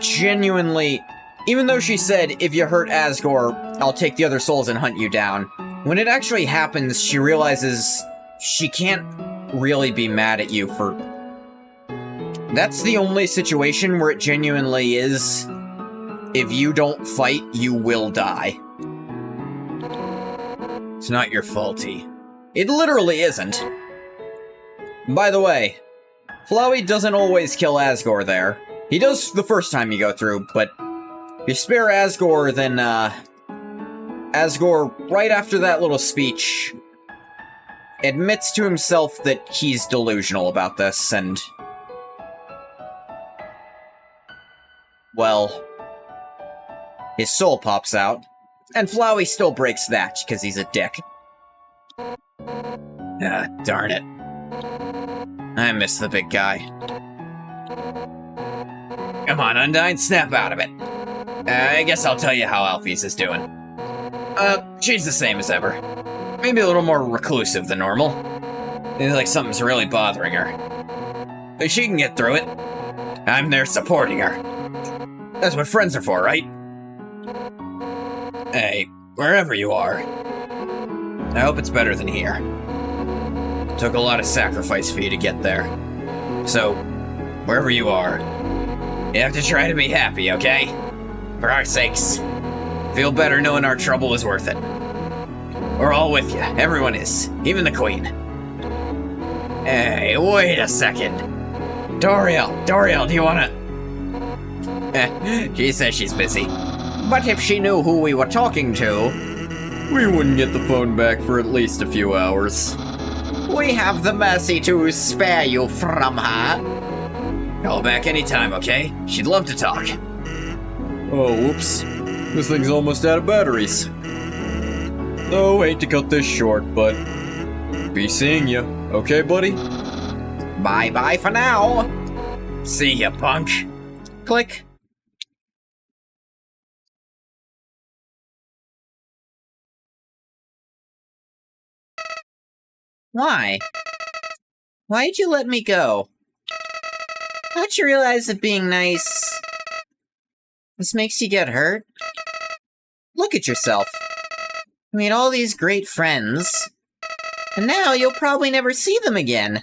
genuinely... Even though she said, if you hurt Asgore, I'll take the other souls and hunt you down, when it actually happens, she realizes she can't really be mad at you for... That's the only situation where it genuinely is, if you don't fight, you will die. It's not your faulty. It literally isn't. By the way, Flowey doesn't always kill Asgore there. He does the first time you go through, but if you spare Asgore, then, Asgore, right after that little speech, admits to himself that he's delusional about this, and... well... his soul pops out, and Flowey still breaks that, because he's a dick. Ah, darn it. I miss the big guy. Come on, Undyne, snap out of it. I guess I'll tell you how Alphys is doing. She's the same as ever. Maybe a little more reclusive than normal. It's like something's really bothering her. But she can get through it. I'm there supporting her. That's what friends are for, right? Hey, wherever you are, I hope it's better than here. Took a lot of sacrifice for you to get there. So, wherever you are, you have to try to be happy, okay? For our sakes. Feel better knowing our trouble is worth it. We're all with you. Everyone is. Even the Queen. Hey, wait a second. Doriel, do you wanna... she says she's busy. But if she knew who we were talking to... We wouldn't get the phone back for at least a few hours. We have the mercy to spare you from her. Call back anytime, okay? She'd love to talk. Oh, whoops. This thing's almost out of batteries. Oh, hate to cut this short, but... be seeing you. Okay, buddy? Bye-bye for now. See ya, punk. Click. Why? Why'd you let me go? Don't you realize that being nice... this makes you get hurt? Look at yourself. You made all these great friends, and now you'll probably never see them again.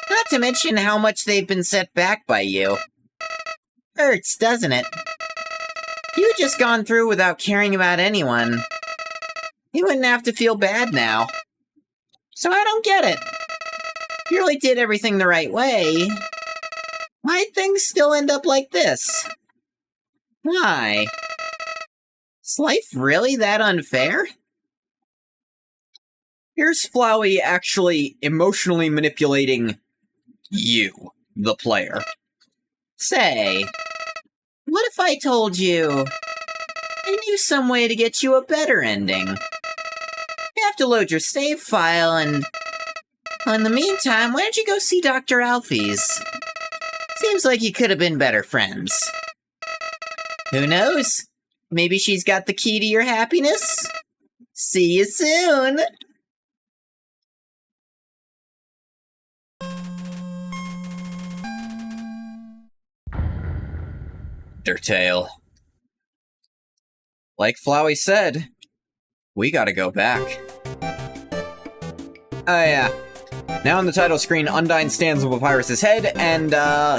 Not to mention how much they've been set back by you. Hurts, doesn't it? If you had just gone through without caring about anyone, you wouldn't have to feel bad now. So I don't get it. If you really did everything the right way, why'd things still end up like this? Why? Is life really that unfair? Here's Flowey actually emotionally manipulating you, the player. Say, what if I told you I knew some way to get you a better ending? You have to load your save file and... well, in the meantime, why don't you go see Dr. Alphys? Seems like you could have been better friends. Who knows? Maybe she's got the key to your happiness? See you soon! UNDERTALE. Like Flowey said, we gotta go back. Oh yeah. Now on the title screen, Undyne stands on Papyrus's head, and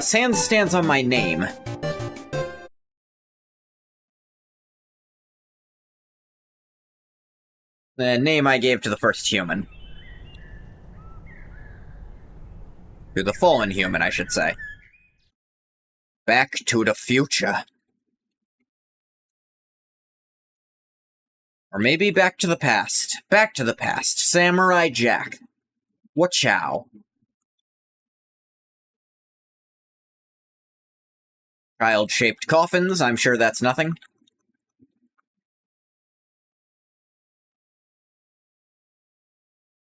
Sans stands on my name. The name I gave to the first human. To the fallen human, I should say. Back to the future. Or maybe back to the past. Back to the past. Samurai Jack. Wachow. Child-shaped coffins, I'm sure that's nothing.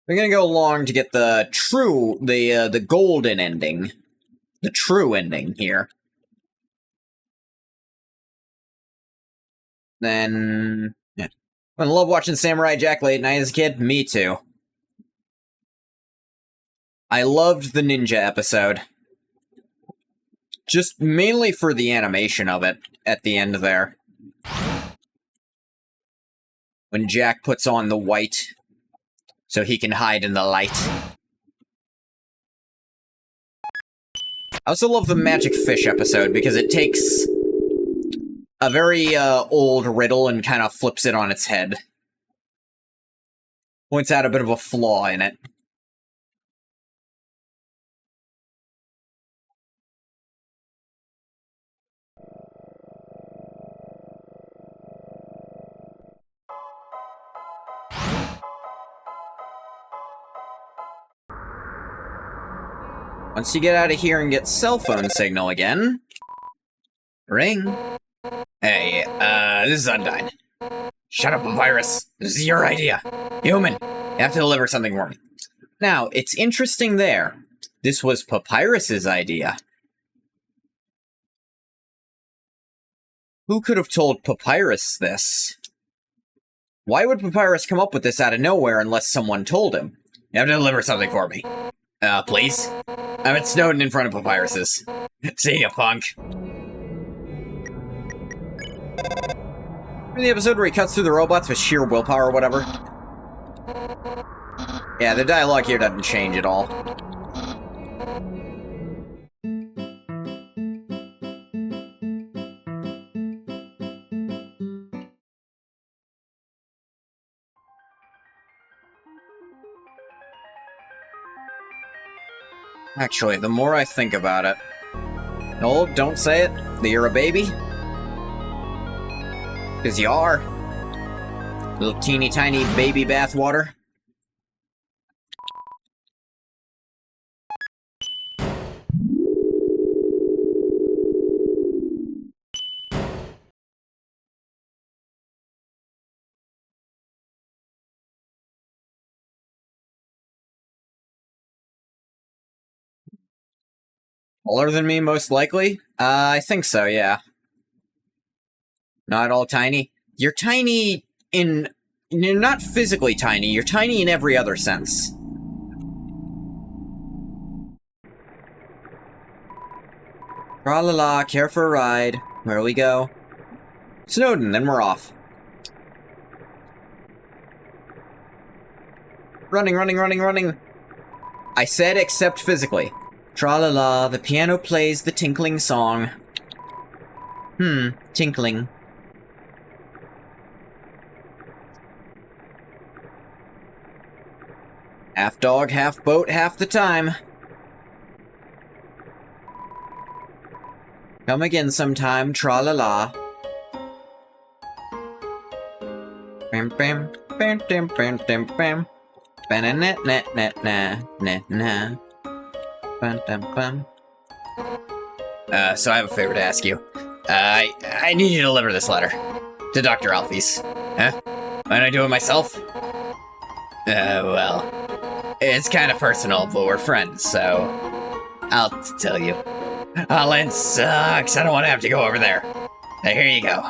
We're gonna go along to get the true, the golden ending. The true ending here. Then... yeah. I love watching Samurai Jack late night as a kid. Me too. I loved the ninja episode. Just mainly for the animation of it at the end there. When Jack puts on the white so he can hide in the light. I also love the magic fish episode because it takes a very old riddle and kind of flips it on its head. Points out a bit of a flaw in it. Once you get out of here and get cell phone signal again... Ring. Hey, this is Undyne. Shut up, Virus. This is your idea. Human, you have to deliver something for me. Now, it's interesting there. This was Papyrus's idea. Who could have told Papyrus this? Why would Papyrus come up with this out of nowhere unless someone told him? You have to deliver something for me. Please? I'm at Snowden in front of Papyrus's. See ya, punk. The episode where he cuts through the robots with sheer willpower or whatever. Yeah, the dialogue here doesn't change at all. Actually, the more I think about it... No, don't say it. That you're a baby. Because you are. Little teeny tiny baby bathwater. Taller than me, most likely? I think so, yeah. Not all tiny. You're tiny in... You're not physically tiny, you're tiny in every other sense. Tra-la-la, care for a ride. Where do we go? Snowden, then we're off. Running, running, running, running. I said except physically. Tra-la-la, the piano plays the tinkling song. Tinkling. Half dog, half boat, half the time. Come again sometime, tra-la-la. Bam bam bam bam bam bam bam. Ba-na-na-na-na-na-na. Bam-bam-bam. So I have a favor to ask you. I need you to deliver this letter. To Dr. Alphys. Huh? Might I do it myself? Well... It's kind of personal, but we're friends, so... I'll tell you. Land sucks, I don't want to have to go over there. Here you go.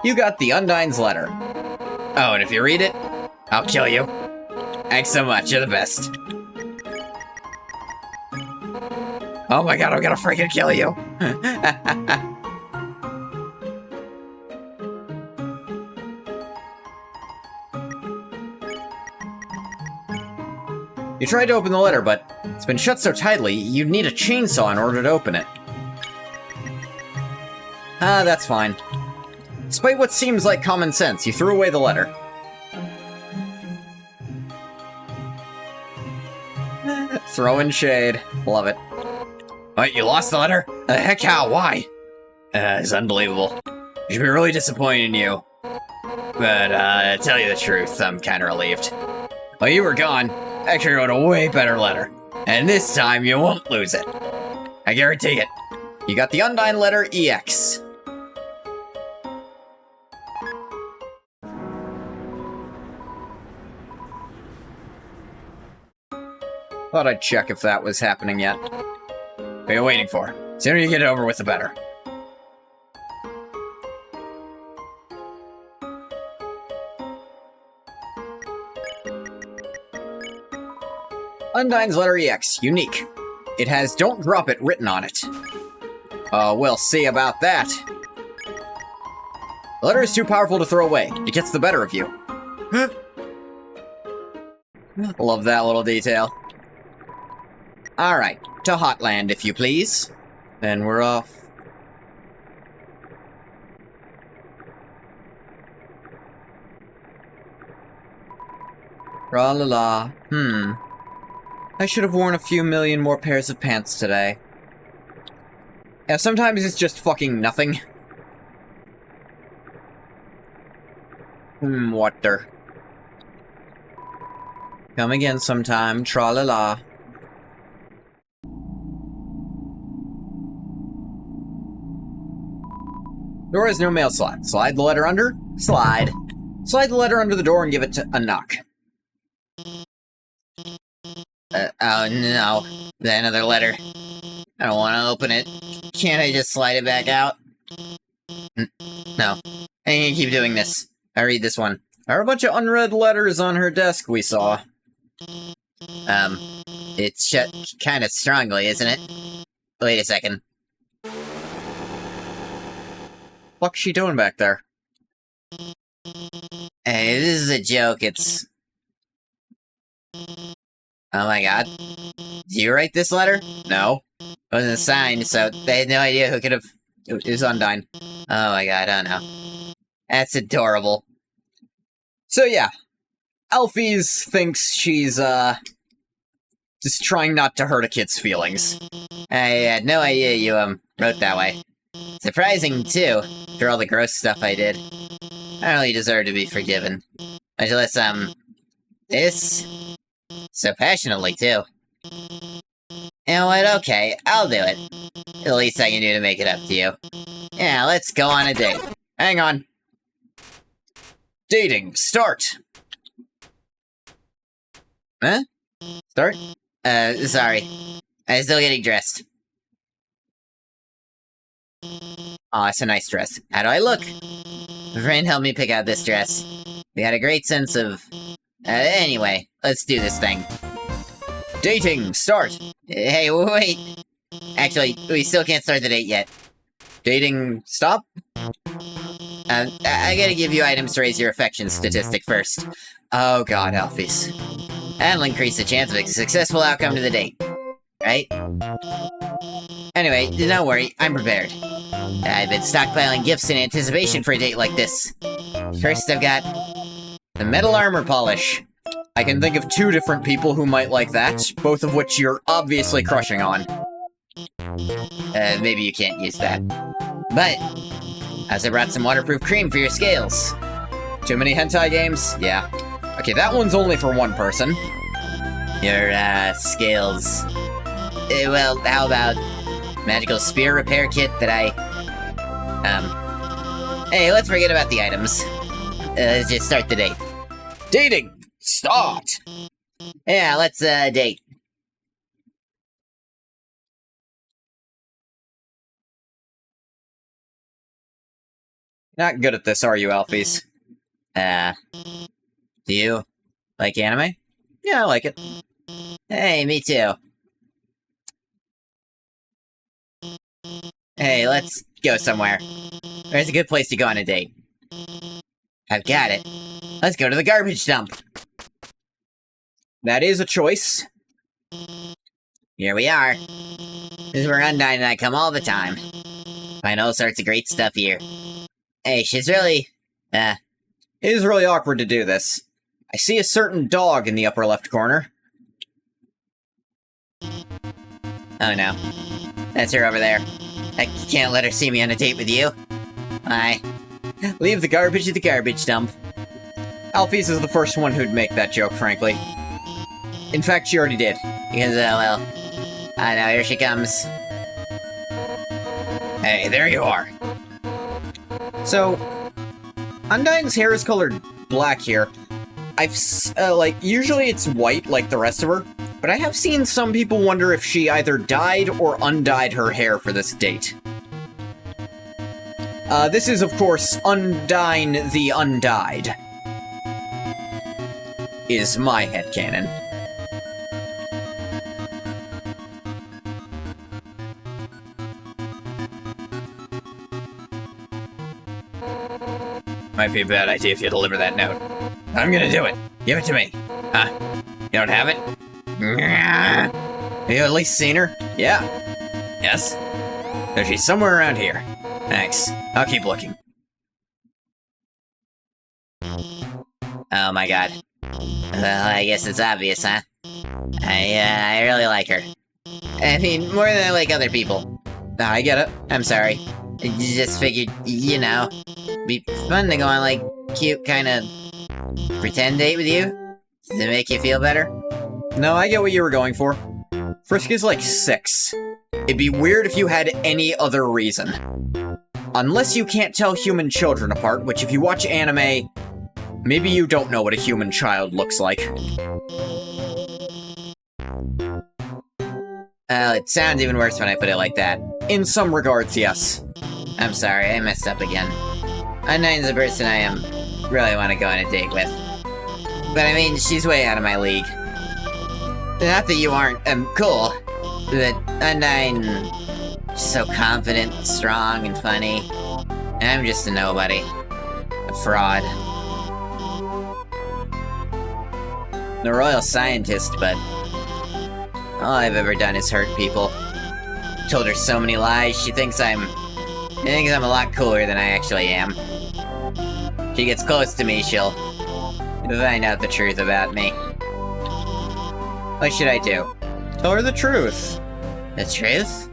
You got the Undyne's letter. Oh, and if you read it, I'll kill you. Thanks so much, you're the best. Oh my god, I'm gonna freaking kill you. You tried to open the letter, but it's been shut so tightly, you'd need a chainsaw in order to open it. Ah, that's fine. Despite what seems like common sense, you threw away the letter. Throwing shade. Love it. What, you lost the letter? The heck how? Why? It's unbelievable. You should be really disappointed in you. But, to tell you the truth, I'm kinda relieved. While you were gone, I actually wrote a way better letter. And this time, you won't lose it. I guarantee it. You got the Undyne letter EX. Thought I'd check if that was happening yet. What are you waiting for? The sooner you get it over with, the better. Undyne's letter EX, unique. It has "Don't drop it" written on it. We'll see about that. The letter is too powerful to throw away. It gets the better of you. Love that little detail. Alright, to Hotland, if you please. Then we're off. Tra-la-la. I should have worn a few million more pairs of pants today. Yeah, sometimes it's just fucking nothing. Water. Come again sometime, tra-la-la. Door has no mail slot. Slide the letter under? Slide. Slide the letter under the door and give it a knock. Oh no. Another letter. I don't want to open it. Can't I just slide it back out? No. I can't keep doing this. I read this one. There are a bunch of unread letters on her desk we saw. It's shut kind of strongly, isn't it? Wait a second. What's she doing back there? Hey, this is a joke, it's... Oh my god. Did you write this letter? No. It wasn't signed, so they had no idea who could have... It was Undyne. Oh my god, I don't know. That's adorable. So yeah. Alphys thinks she's, just trying not to hurt a kid's feelings. I had no idea you, wrote that way. Surprising, too, after all the gross stuff I did. I don't really deserve to be forgiven. Much less, this? So passionately, too. You know what, okay, I'll do it. The least I can do to make it up to you. Yeah, let's go on a date. Hang on. Dating, start! Huh? Start? Sorry. I'm still getting dressed. Aw, it's a nice dress. How do I look? My friend helped me pick out this dress. We had a great sense of... anyway, let's do this thing. Dating, start! Hey, wait! Actually, we still can't start the date yet. Dating, stop? I gotta give you items to raise your affection statistic first. Oh god, Alphys. That'll increase the chance of a successful outcome to the date. Right? Anyway, don't worry, I'm prepared. I've been stockpiling gifts in anticipation for a date like this. First, I've got the metal armor polish. I can think of 2 different people who might like that, both of which you're obviously crushing on. maybe you can't use that. But, I also brought some waterproof cream for your scales. Too many hentai games? Yeah. Okay, that one's only for one person. Your, scales. Well, how about magical spear repair kit that I... Hey, let's forget about the items. Let's just start the date. Dating! Start! Yeah, let's, date. Not good at this, are you, Alphys? Do you like anime? Yeah, I like it. Hey, me too. Hey, let's go somewhere. Where's a good place to go on a date? I've got it. Let's go to the garbage dump. That is a choice. Here we are. This is where Undyne and I come all the time. Find all sorts of great stuff here. Hey, she's really... It is really awkward to do this. I see a certain dog in the upper left corner. Oh no. That's her over there. I can't let her see me on a date with you. Why? Leave the garbage at the garbage dump. Alphys is the first one who'd make that joke, frankly. In fact, she already did. Because, well... I know, here she comes. Hey, there you are. So, Undyne's hair is colored black here. Usually it's white like the rest of her, but I have seen some people wonder if she either dyed or undyed her hair for this date. This is, of course, Undyne the Undyed. Is my headcanon. Might be a bad idea if you deliver that note. I'm gonna do it. Give it to me. Huh? You don't have it? Have you at least seen her? Yeah. Yes? So she's somewhere around here. Thanks. I'll keep looking. Oh my god. Well, I guess it's obvious, huh? I really like her. I mean, more than I like other people. I get it. I'm sorry. I just figured, you know, be fun to go on, like, cute kind of pretend date with you to make you feel better. No, I get what you were going for. Frisk is like 6. It'd be weird if you had any other reason. Unless you can't tell human children apart, which if you watch anime, maybe you don't know what a human child looks like. It sounds even worse when I put it like that. In some regards, yes. I'm sorry, I messed up again. Undyne's a person I really want to go on a date with. But I mean, she's way out of my league. Not that you aren't, cool. But Undyne, she's so confident, strong, and funny. And I'm just a nobody. A fraud. A royal scientist, but all I've ever done is hurt people. Told her so many lies, she thinks I'm a lot cooler than I actually am. She gets close to me, she'll find out the truth about me. What should I do? Tell her the truth. The truth?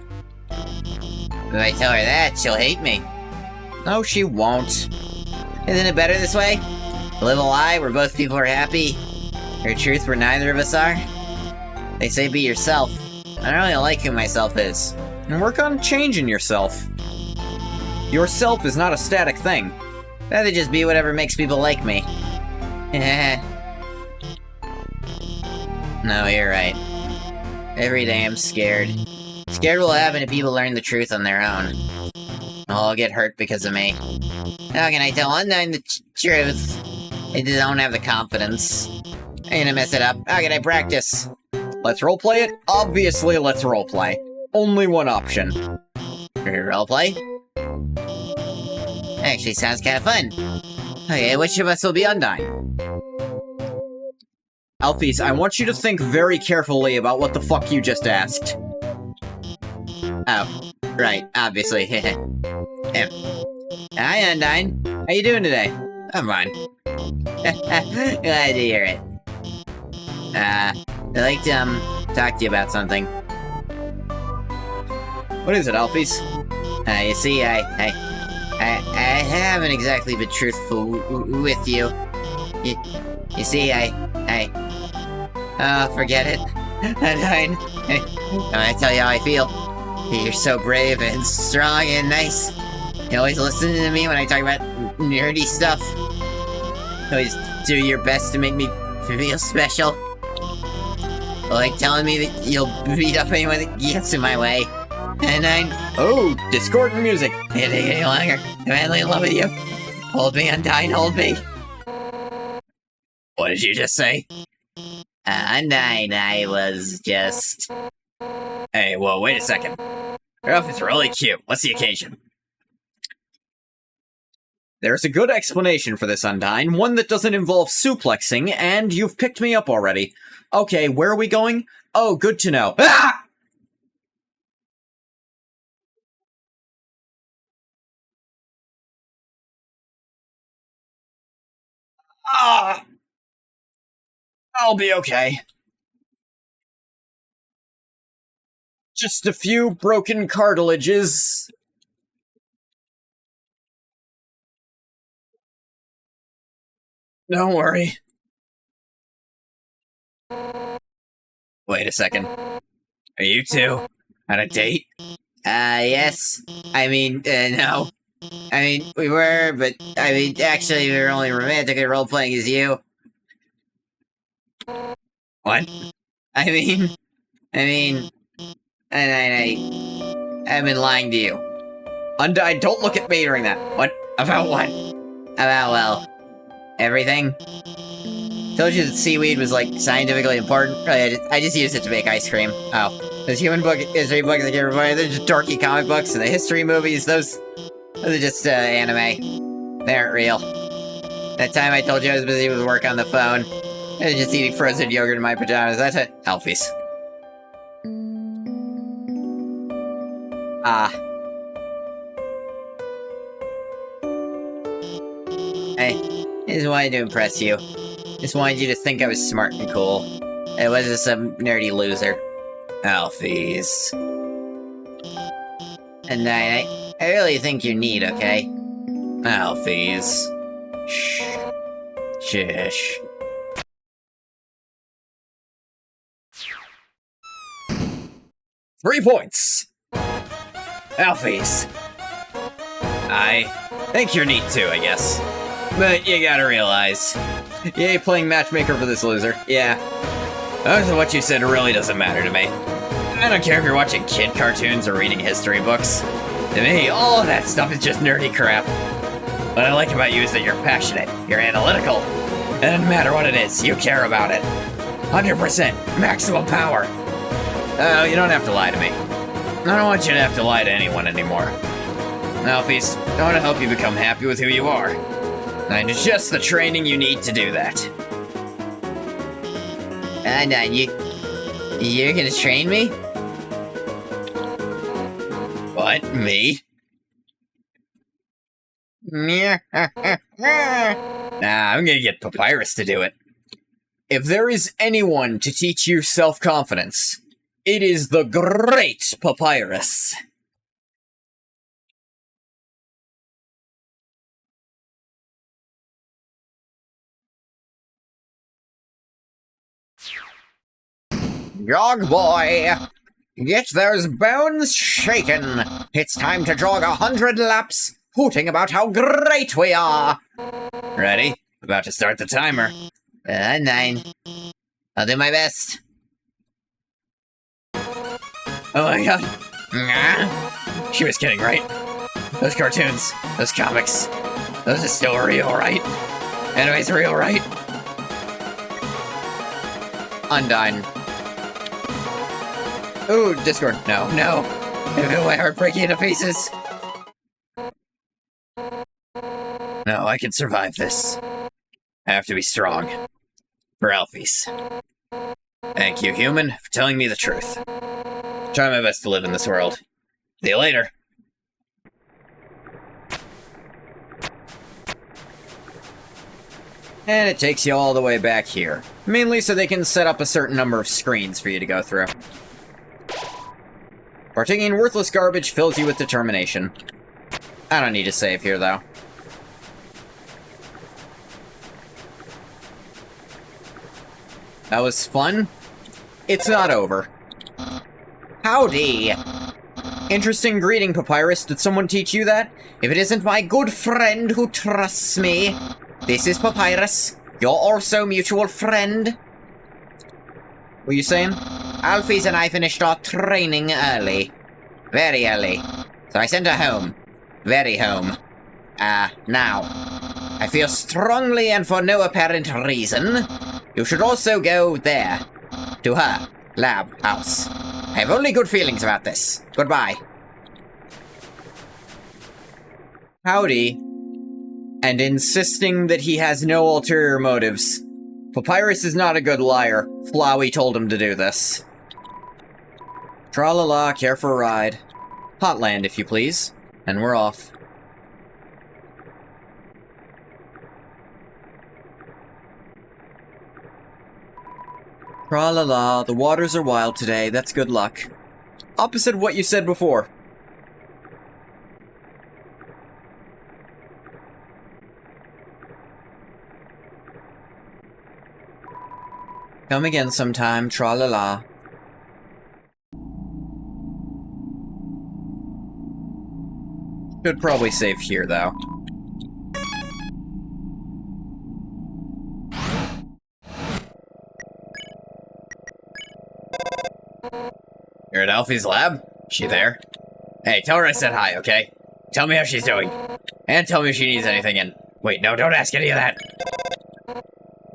If I tell her that, she'll hate me. No, she won't. Isn't it better this way? Live a lie where both people are happy, or truth where neither of us are? They say be yourself. I don't really like who myself is. And work on changing yourself. Yourself is not a static thing. Rather just be whatever makes people like me. No, you're right. Every day I'm scared. Scared what will happen if people learn the truth on their own. I'll get hurt because of me. How can I tell Undyne the truth? I just don't have the confidence. I'm gonna mess it up. How can I practice? Let's roleplay it? Obviously, let's roleplay. Only one option. Roleplay? Actually sounds kinda fun. Okay, which of us will be Undyne? Alphys, I want you to think very carefully about what the fuck you just asked. Oh, right, obviously. Hi, Undyne. How you doing today? I'm fine. Glad to hear it. I'd like to, talk to you about something. What is it, Alphys? You see, I haven't exactly been truthful with you. You see, oh, forget it. Undyne, I tell you how I feel. You're so brave and strong and nice. You always listen to me when I talk about nerdy stuff. You always do your best to make me feel special. Like telling me that you'll beat up anyone that gets in my way. And Oh, discordant music. can't take it any longer. I'm madly in love with you. Hold me, Undyne, hold me. What did you just say? Undyne, I was just... Hey, whoa, wait a second. Your outfit's really cute. What's the occasion? There's a good explanation for this, Undyne, one that doesn't involve suplexing, and you've picked me up already. Okay, where are we going? Oh, good to know. Ah! Ah! I'll be okay. Just a few broken cartilages. Don't worry. Wait a second. Are you two on a date? Yes. I mean, no. I mean, we were, but, I mean, actually, we were only romantically role-playing as you. What? I mean, and I've been lying to you. Undyne, don't look at me during that. What? About what? About, well, everything. Told you that seaweed was, like, scientifically important. Really, I just used it to make ice cream. Oh. Those history books that everybody, they're just dorky comic books, and the history movies, those are just, anime. They aren't real. That time I told you I was busy with work on the phone. I was just eating frozen yogurt in my pajamas. That's it. Alphys. Ah. I just wanted to impress you. Just wanted you to think I was smart and cool. I wasn't some nerdy loser. Alphys. And I really think you're neat, okay? Alphys. Shh. Shish. Three points! Alphys. I think you're neat too, I guess. But you gotta realize, you ain't playing matchmaker for this loser. Yeah. Most of what you said really doesn't matter to me. I don't care if you're watching kid cartoons or reading history books. To me, all of that stuff is just nerdy crap. What I like about you is that you're passionate, you're analytical, and it doesn't matter what it is, you care about it. 100%, maximum power. Oh, you don't have to lie to me. I don't want you to have to lie to anyone anymore. Alphys, I want to help you become happy with who you are. And it's just the training you need to do that. And you're gonna train me? What? Me? Nah, I'm gonna get Papyrus to do it. If there is anyone to teach you self-confidence, it is the great Papyrus. Jog boy, get those bones shaken. It's time to jog 100 laps, hooting about how great we are. Ready? About to start the timer. 9. I'll do my best. Oh my god. She was kidding, right? Those cartoons, those comics, those are still real, right? Anime's real, right? Undyne. Ooh, Discord. No. I feel my heart breaking into pieces. No, I can survive this. I have to be strong. For Alphys. Thank you, human, for telling me the truth. Try my best to live in this world. See you later. And it takes you all the way back here. Mainly so they can set up a certain number of screens for you to go through. Partaking in worthless garbage fills you with determination. I don't need to save here, though. That was fun. It's not over. Howdy! Interesting greeting, Papyrus. Did someone teach you that? If it isn't my good friend who trusts me. This is Papyrus. You're also mutual friend. What are you saying? Alphys and I finished our training early. Very early. So I sent her home. Very home. Now. I feel strongly and for no apparent reason, you should also go there. To her lab house. I have only good feelings about this. Goodbye. Howdy. And insisting that he has no ulterior motives. Papyrus is not a good liar. Flowey told him to do this. Tra-la-la, care for a ride. Hotland, if you please. And we're off. Tra-la-la, the waters are wild today, that's good luck. Opposite of what you said before. Come again sometime, tra-la-la. Should probably save here, though. You're at Alfie's lab? She there? Hey, tell her I said hi, okay? Tell me how she's doing. And tell me if she needs anything, and... Wait, no, don't ask any of that.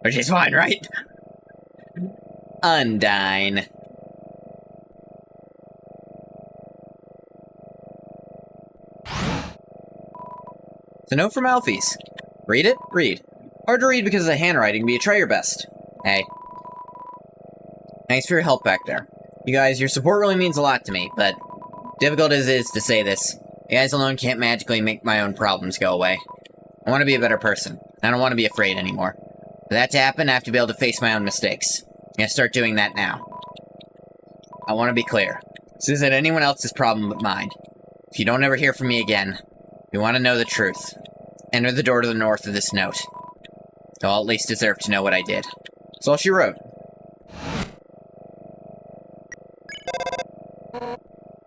But she's fine, right? Undyne. It's a note from Alphys. Read it? Read. Hard to read because of the handwriting, but you try your best. Hey. Thanks for your help back there. You guys, your support really means a lot to me, but difficult as it is to say this, you guys alone can't magically make my own problems go away. I want to be a better person. I don't want to be afraid anymore. For that to happen, I have to be able to face my own mistakes. I'm gonna start doing that now. I want to be clear. This isn't anyone else's problem but mine. If you don't ever hear from me again, you want to know the truth. Enter the door to the north of this note. I'll at least deserve to know what I did. That's all she wrote.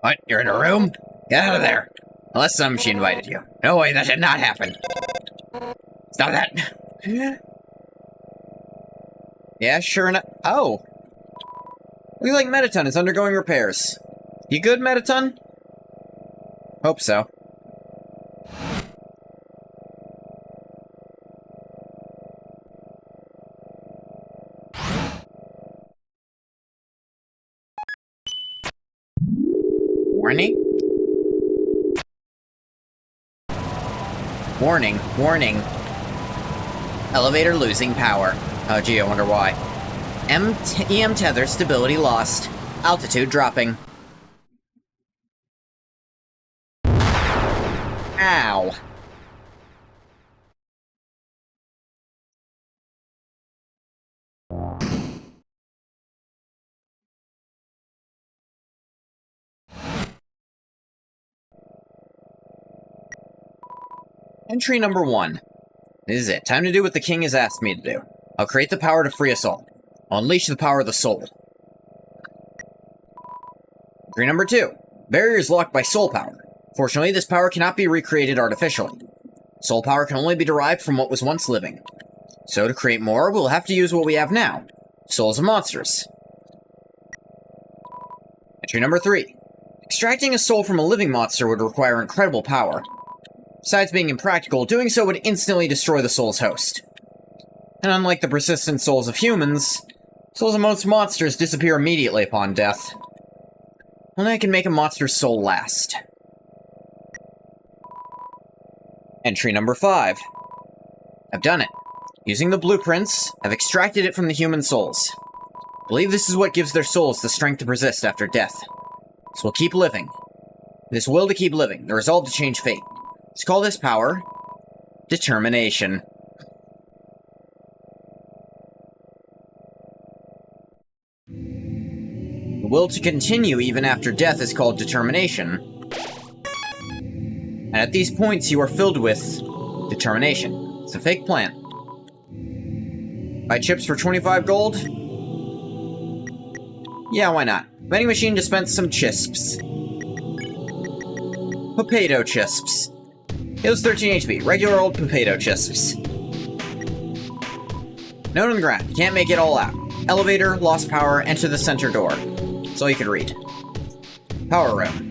What? You're in a room? Get out of there! Unless she invited you. No way, that did not happen. Stop that! Yeah, sure enough. Oh! Looks like Metaton is undergoing repairs. You good, Metaton? Hope so. Warning? Warning, warning. Elevator losing power. Oh gee, I wonder why. EM tether stability lost. Altitude dropping. Ow. Entry number 1. This is it. Time to do what the king has asked me to do. I'll create the power to free us all. I'll unleash the power of the soul. Entry number 2. Barrier is locked by soul power. Fortunately, this power cannot be recreated artificially. Soul power can only be derived from what was once living. So to create more, we'll have to use what we have now. Souls of monsters. Entry number 3. Extracting a soul from a living monster would require incredible power. Besides being impractical, doing so would instantly destroy the soul's host. And unlike the persistent souls of humans, souls of most monsters disappear immediately upon death. Only I can make a monster's soul last. Entry number 5. I've done it. Using the blueprints, I've extracted it from the human souls. I believe this is what gives their souls the strength to persist after death. This will keep living. This will to keep living, the resolve to change fate. Let's call this power determination. The will to continue even after death is called determination. And at these points you are filled with determination. It's a fake plan. Buy chips for 25 gold? Yeah, why not? Vending machine dispense some chisps. Potato chisps. Heals 13 HP. Regular old potato chisps. Note on the ground. Can't make it all out. Elevator, lost power, enter the center door. That's all you can read. Power room.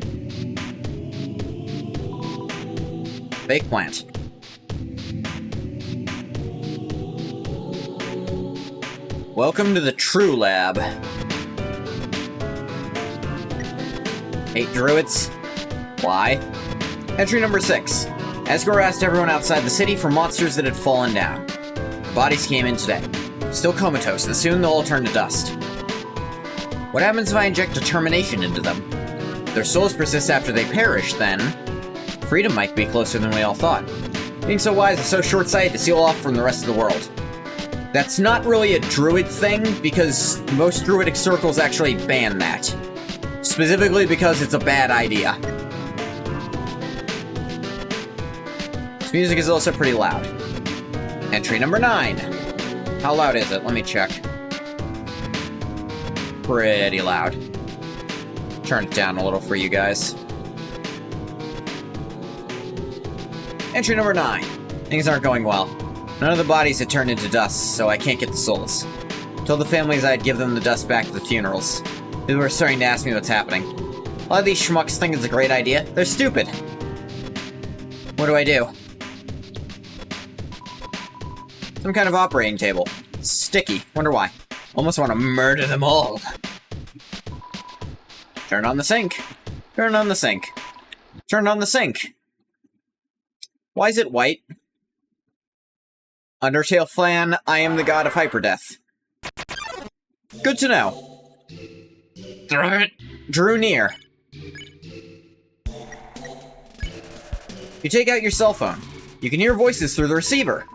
Fake plant. Welcome to the True Lab. 8 druids. Why? Entry number 6. Esgor asked everyone outside the city for monsters that had fallen down. Bodies came in today. Still comatose, and soon they'll all turn to dust. What happens if I inject determination into them? If their souls persist after they perish, then freedom might be closer than we all thought. Being so wise is so short-sighted to seal off from the rest of the world. That's not really a druid thing, because most druidic circles actually ban that. Specifically because it's a bad idea. This music is also pretty loud. Entry number 9. How loud is it? Let me check. Pretty loud. Turn it down a little for you guys. Entry number 9. Things aren't going well. None of the bodies had turned into dust, so I can't get the souls. Told the families I'd give them the dust back at the funerals. People were starting to ask me what's happening. A lot of these schmucks think it's a great idea. They're stupid. What do I do? Some kind of operating table. Sticky. Wonder why. Almost want to murder them all. Turn on the sink. Turn on the sink. Turn on the sink. Why is it white? Undertale fan, I am the god of hyperdeath. Good to know. Drew near. You take out your cell phone. You can hear voices through the receiver.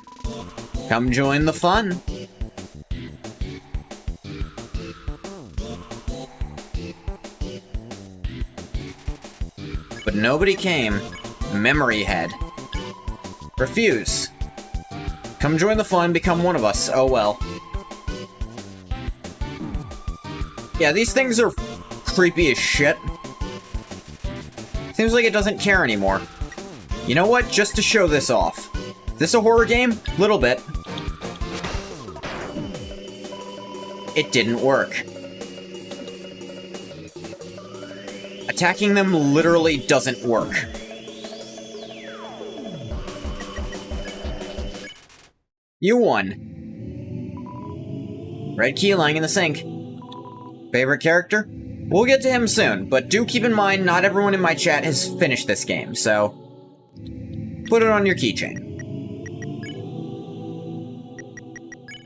Come join the fun. But nobody came. Memory head. Refuse. Come join the fun, become one of us. Oh well. Yeah, these things are creepy as shit. Seems like it doesn't care anymore. You know what? Just to show this off. Is this a horror game? Little bit. It didn't work. Attacking them literally doesn't work. You won. Red key lying in the sink. Favorite character? We'll get to him soon, but do keep in mind not everyone in my chat has finished this game, so put it on your keychain.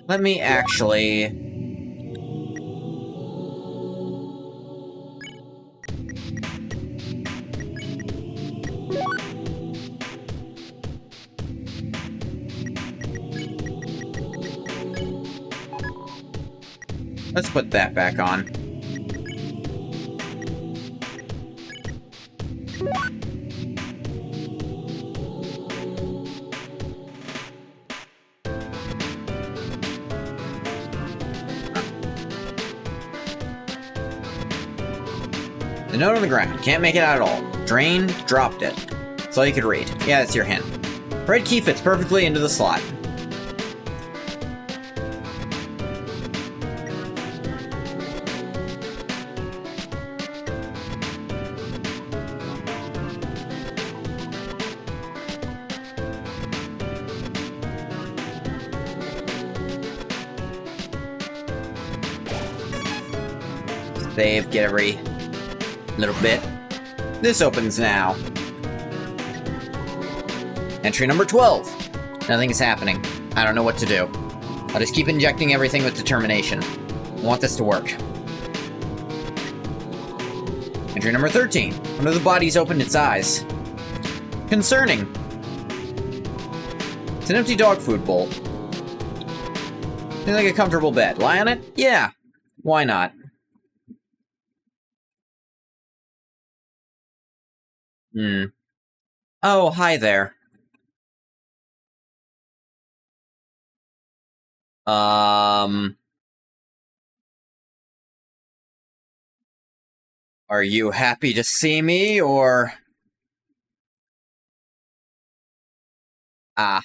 Let me actually... Let's put that back on. The note on the ground. Can't make it out at all. Drained, dropped it. That's all you could read. Yeah, that's your hint. Red key fits perfectly into the slot. Save, get every little bit. This opens now. Entry number 12. Nothing is happening. I don't know what to do. I'll just keep injecting everything with determination. I want this to work. Entry number 13. One of the bodies opened its eyes. Concerning. It's an empty dog food bowl. Seems like a comfortable bed. Lie on it? Yeah. Why not? Oh, hi there. Are you happy to see me, or... Ah.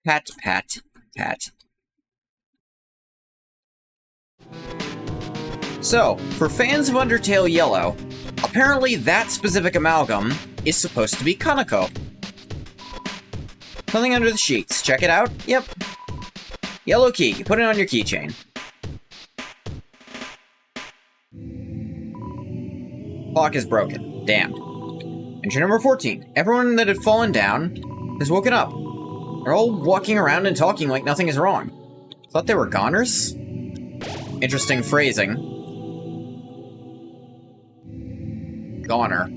Pat, pat, pat. So, for fans of Undertale Yellow, apparently that specific amalgam is supposed to be Kaneko. Something under the sheets. Check it out. Yep. Yellow key. Put it on your keychain. Clock is broken. Damn. Entry number 14. Everyone that had fallen down has woken up. They're all walking around and talking like nothing is wrong. Thought they were goners? Interesting phrasing. Goner.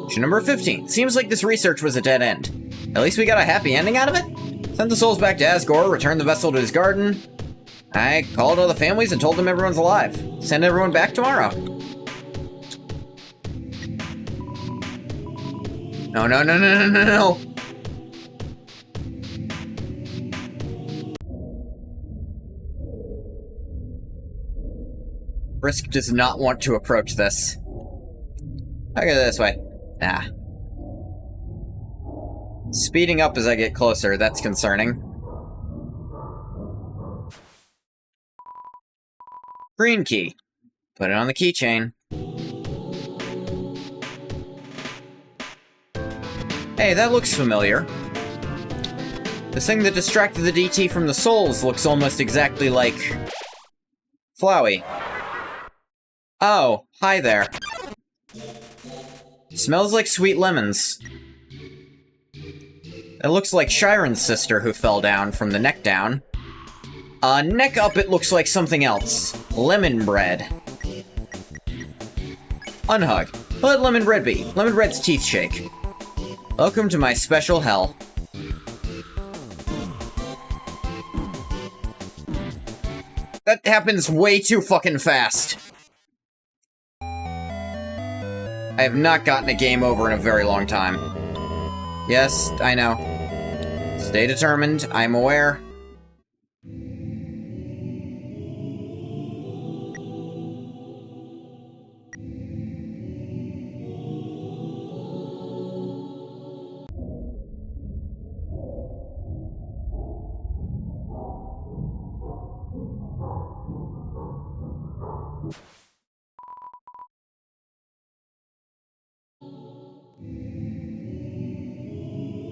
Entry number 15. Seems like this research was a dead end. At least we got a happy ending out of it? Sent the souls back to Asgore, returned the vessel to his garden. I called all the families and told them everyone's alive. Send everyone back tomorrow. No, no, no, no, no, no, no. Brisk does not want to approach this. I'll go this way. Nah. Speeding up as I get closer, that's concerning. Green key. Put it on the keychain. Hey, that looks familiar. This thing that distracted the DT from the souls looks almost exactly like... Flowey. Oh, hi there. Smells like sweet lemons. It looks like Shiren's sister who fell down from the neck down. Neck up, it looks like something else. Lemon bread. Unhug. Let lemon bread be. Lemon bread's teeth shake. Welcome to my special hell. That happens way too fucking fast. I have not gotten a game over in a very long time. Yes, I know. Stay determined, I'm aware.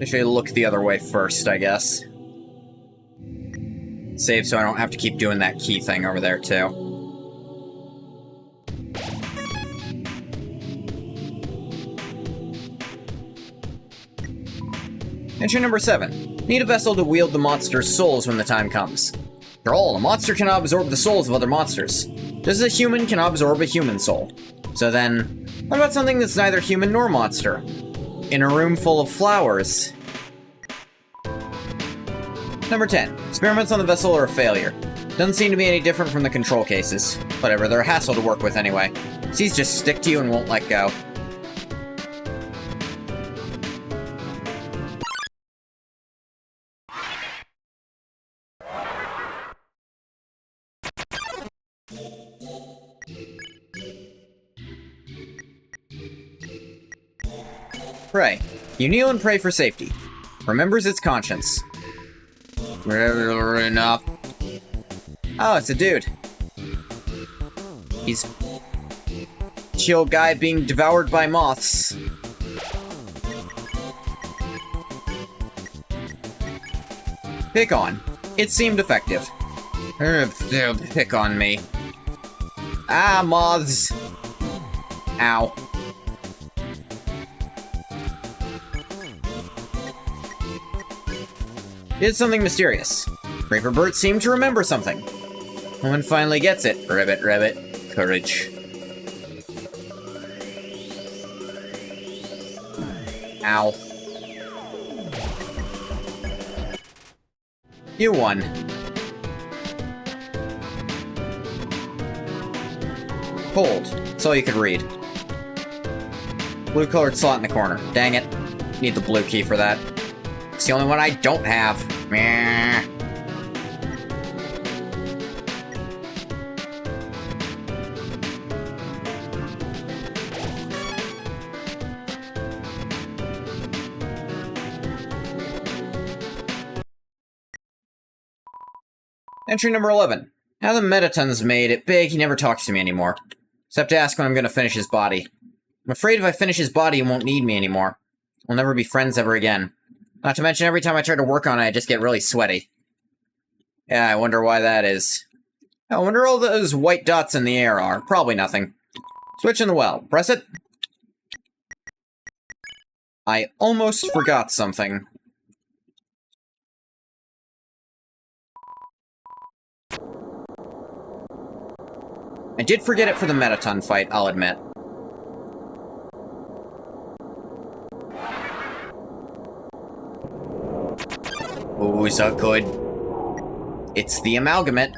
I should look the other way first, I guess. Save so I don't have to keep doing that key thing over there, too. Entry number 7. Need a vessel to wield the monster's souls when the time comes. After all, a monster cannot absorb the souls of other monsters. Just as a human cannot absorb a human soul. So then, what about something that's neither human nor monster? In a room full of flowers. Number 10. Experiments on the vessel are a failure. Doesn't seem to be any different from the control cases. Whatever, they're a hassle to work with anyway. These just stick to you and won't let go. Pray. You kneel and pray for safety. Remembers its conscience. Enough. Oh, it's a dude. He's... chill guy being devoured by moths. Pick on. It seemed effective. Pick on me. Ah, moths. Ow. Did something mysterious. Raper Bert seemed to remember something. One finally gets it. Ribbit, ribbit. Courage. Ow. You won. Cold. That's all you could read. Blue-colored slot in the corner. Dang it. Need the blue key for that. It's the only one I don't have. Meh. Entry number 11. Now the Metaton's made it big, he never talks to me anymore. Except to ask when I'm gonna finish his body. I'm afraid if I finish his body, he won't need me anymore. We'll never be friends ever again. Not to mention, every time I try to work on it, I just get really sweaty. Yeah, I wonder why that is. I wonder all those white dots in the air are. Probably nothing. Switch in the well. Press it. I almost forgot something. I did forget it for the Metaton fight, I'll admit. Ooh, so good. It's the amalgamate.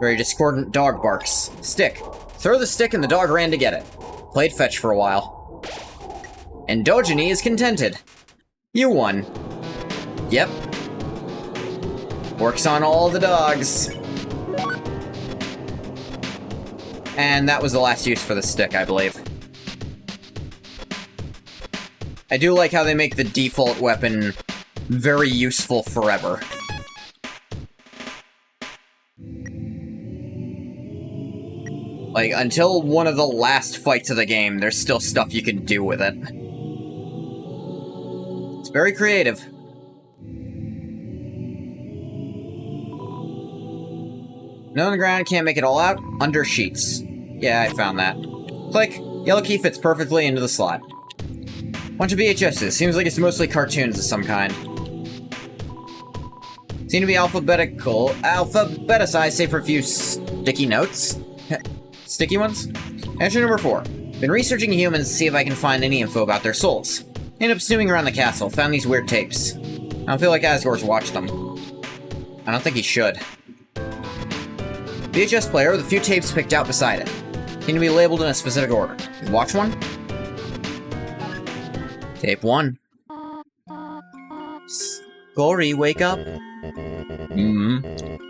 Very discordant dog barks. Stick. Throw the stick and the dog ran to get it. Played fetch for a while. Endogeny is contented. You won. Yep. Works on all the dogs. And that was the last use for the stick, I believe. I do like how they make the default weapon very useful forever. Like, until one of the last fights of the game, there's still stuff you can do with it. It's very creative. No on the ground, can't make it all out. Under sheets. Yeah, I found that. Click. Yellow key fits perfectly into the slot. Bunch of VHSs. Seems like it's mostly cartoons of some kind. Seem to be alphabeticized, save for a few sticky notes. Sticky ones? Entry number 4. Been researching humans to see if I can find any info about their souls. Ended up snooping around the castle, found these weird tapes. I don't feel like Asgore's watched them. I don't think he should. VHS player with a few tapes picked out beside it. Seem to be labeled in a specific order. Watch one? Tape 1. Gory, wake up.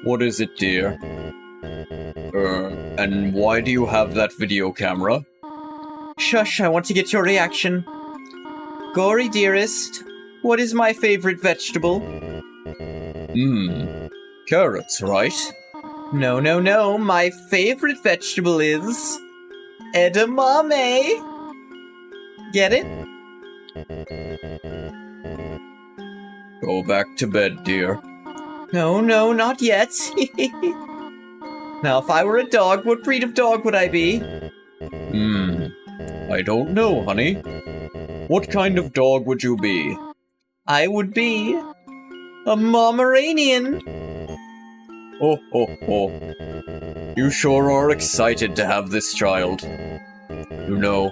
What is it, dear? And why do you have that video camera? Shush, I want to get your reaction. Gory, dearest, what is my favorite vegetable? Carrots, right? No, no, no, my favorite vegetable is... edamame! Get it? Go back to bed, dear. No, no, not yet. Now, if I were a dog, what breed of dog would I be? I don't know, honey. What kind of dog would you be? I would be... a Pomeranian. Oh, oh, oh. You sure are excited to have this child. You know,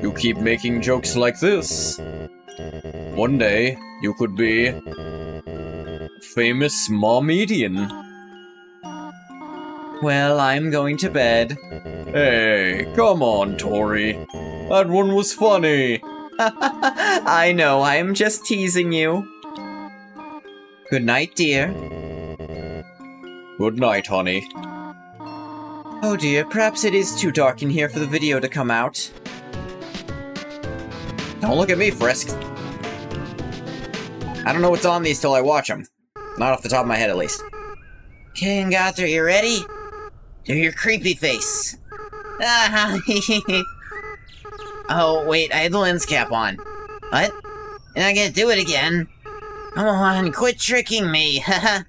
you keep making jokes like this. One day, you could be... famous Momedian. Well, I'm going to bed. Hey, come on, Tori. That one was funny. I know, I'm just teasing you. Good night, dear. Good night, honey. Oh dear, perhaps it is too dark in here for the video to come out. Don't look at me, Frisk. I don't know what's on these till I watch them. Not off the top of my head, at least. Okay, Goth, are you ready? Do your creepy face. Oh, wait, I had the lens cap on. What? You're not gonna do it again? Come on, quit tricking me, haha.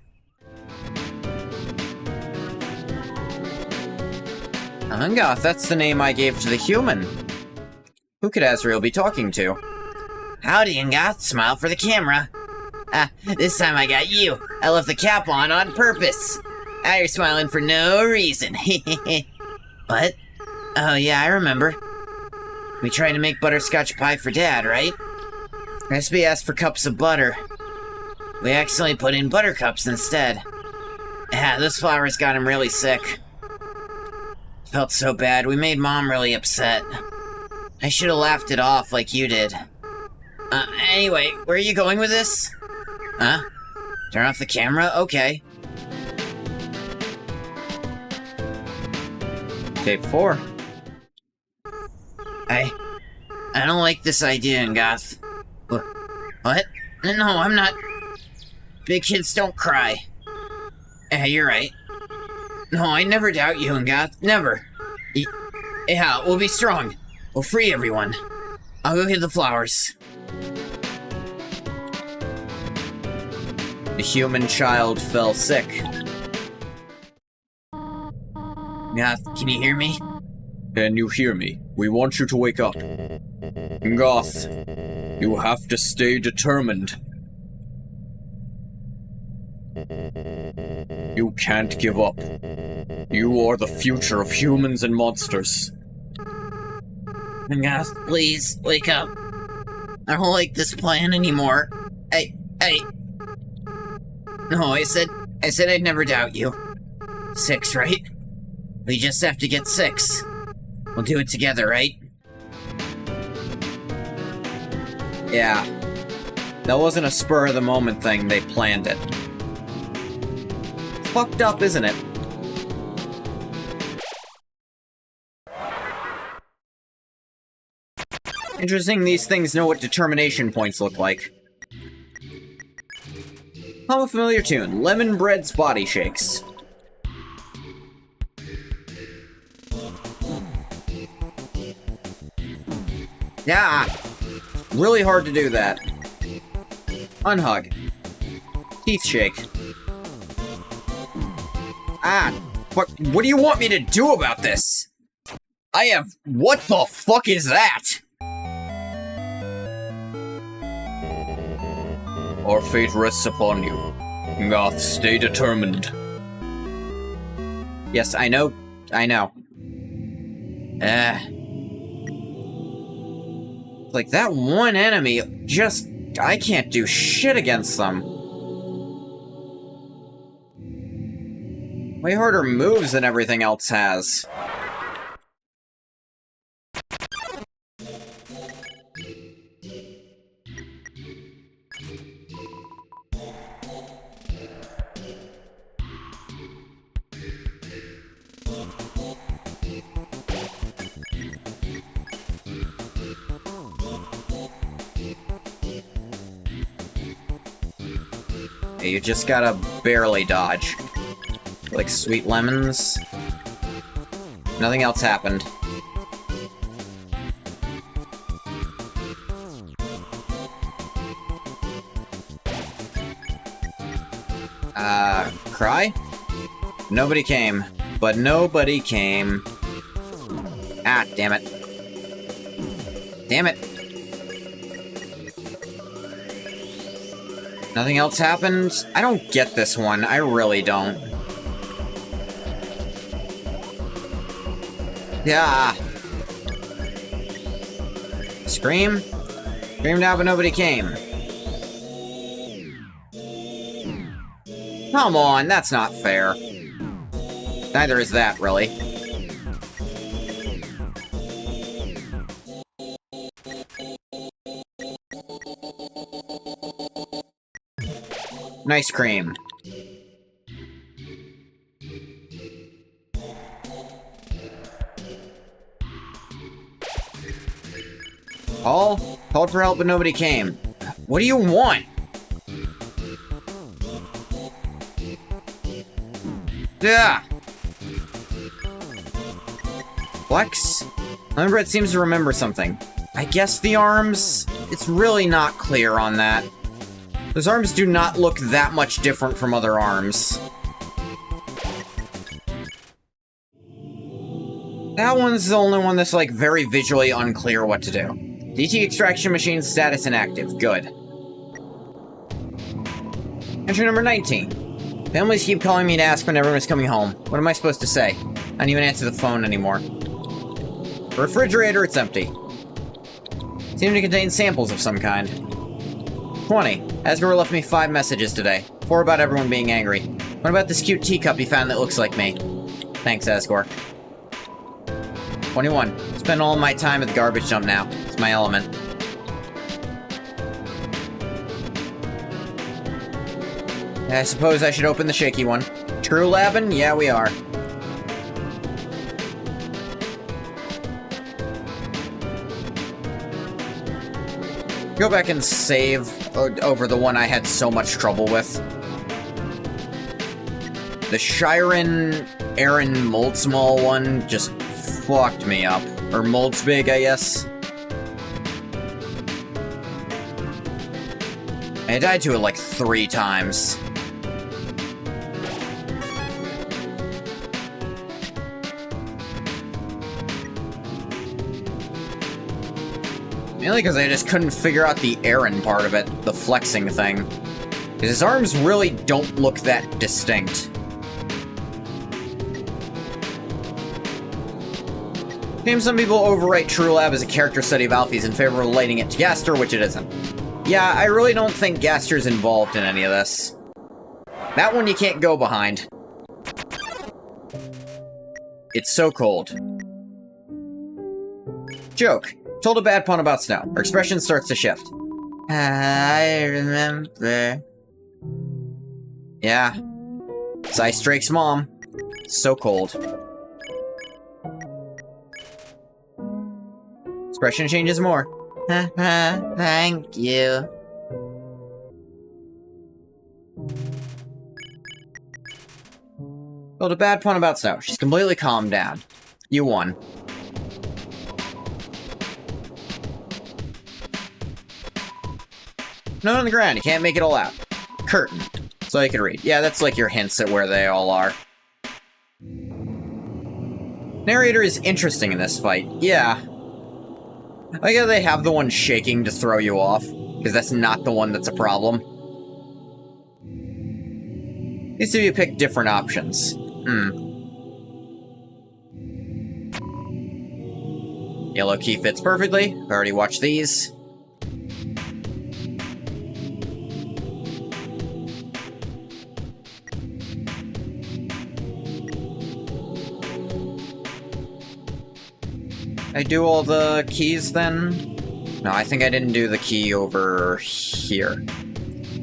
Ungoth, that's the name I gave to the human. Who could Azrael be talking to? Howdy, Goth, smile for the camera. This time I got you. I left the cap on purpose. Now you're smiling for no reason. What? Oh yeah, I remember. We tried to make butterscotch pie for Dad, right? Recipe asked for cups of butter. We accidentally put in buttercups instead. Yeah, those flowers got him really sick. Felt so bad, we made Mom really upset. I should have laughed it off like you did. Anyway, where are you going with this? Huh? Turn off the camera? Okay. Tape 4. I don't like this idea, Goth. What? No, I'm not. Big kids don't cry. Yeah, you're right. No, I never doubt you, Goth. Never. Yeah, we'll be strong. We'll free everyone. I'll go get the flowers. The human child fell sick. Goth, can you hear me? Can you hear me? We want you to wake up. Goth, you have to stay determined. You can't give up. You are the future of humans and monsters. Goth, please, wake up. I don't like this plan anymore. Hey. No, I said I'd never doubt you. 6, right? We just have to get 6. We'll do it together, right? Yeah. That wasn't a spur-of-the-moment thing, they planned it. Fucked up, isn't it? Interesting, these things know what determination points look like. Hum a familiar tune, Lemon Bread's Body Shakes. Yeah! Really hard to do that. Unhug. Teeth shake. Ah! What do you want me to do about this? I have... What the fuck is that? Our fate rests upon you. Goth, stay determined. Yes, I know. I know. Like, that one enemy, just... I can't do shit against them. Way harder moves than everything else has. You just gotta barely dodge. Like sweet lemons. Nothing else happened. Cry? Nobody came. But nobody came. Ah, damn it. Damn it. Nothing else happened? I don't get this one. I really don't. Yeah. Scream? Screamed out, but nobody came. Come on, that's not fair. Neither is that, really. Nice cream. Called for help, but nobody came. What do you want? Yeah. Flex? Lemon seems to remember something. I guess the arms? It's really not clear on that. Those arms do not look that much different from other arms. That one's the only one that's, like, very visually unclear what to do. DT extraction machine status inactive. Good. Entry number 19. Families keep calling me to ask when everyone's coming home. What am I supposed to say? I don't even answer the phone anymore. The refrigerator, it's empty. Seem to contain samples of some kind. 20. Asgore left me 5 messages today. 4 about everyone being angry. What about this cute teacup you found that looks like me? Thanks, Asgore. 21. Spend all my time at the garbage dump now. It's my element. I suppose I should open the shaky one. True Labbin? Yeah, we are. Go back and save over the one I had so much trouble with. The Shiren Aaron Moldsmall one just fucked me up. Or Moldsbig, I guess. I died to it like 3 times. Mainly because I just couldn't figure out the Aaron part of it, the flexing thing. Because his arms really don't look that distinct. Seems some people overwrite True Lab as a character study of Alfie's in favor of relating it to Gaster, which it isn't. Yeah, I really don't think Gaster's involved in any of this. That one you can't go behind. It's so cold. Joke. Told a bad pun about snow. Her expression starts to shift. I remember. Yeah. It's Ice Drake's mom. So cold. Expression changes more. Thank you. Told a bad pun about snow. She's completely calmed down. You won. Note on the ground, you can't make it all out. Curtain. So you can read. Yeah, that's like your hints at where they all are. Narrator is interesting in this fight, yeah. I guess they have the one shaking to throw you off, because that's not the one that's a problem. Needs to be pick different options. Yellow key fits perfectly. I already watched these. I do all the keys then? No, I think I didn't do the key over here.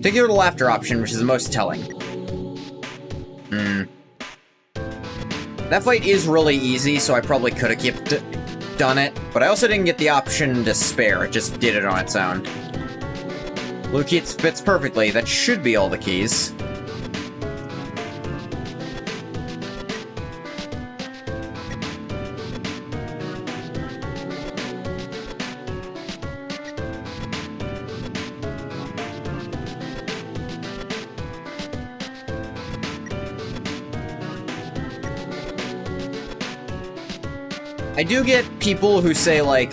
Take you to the laughter option, which is the most telling. That fight is really easy, so I probably could have done it, but I also didn't get the option to spare, it just did it on its own. Blue key fits perfectly, that should be all the keys. I do get people who say, like,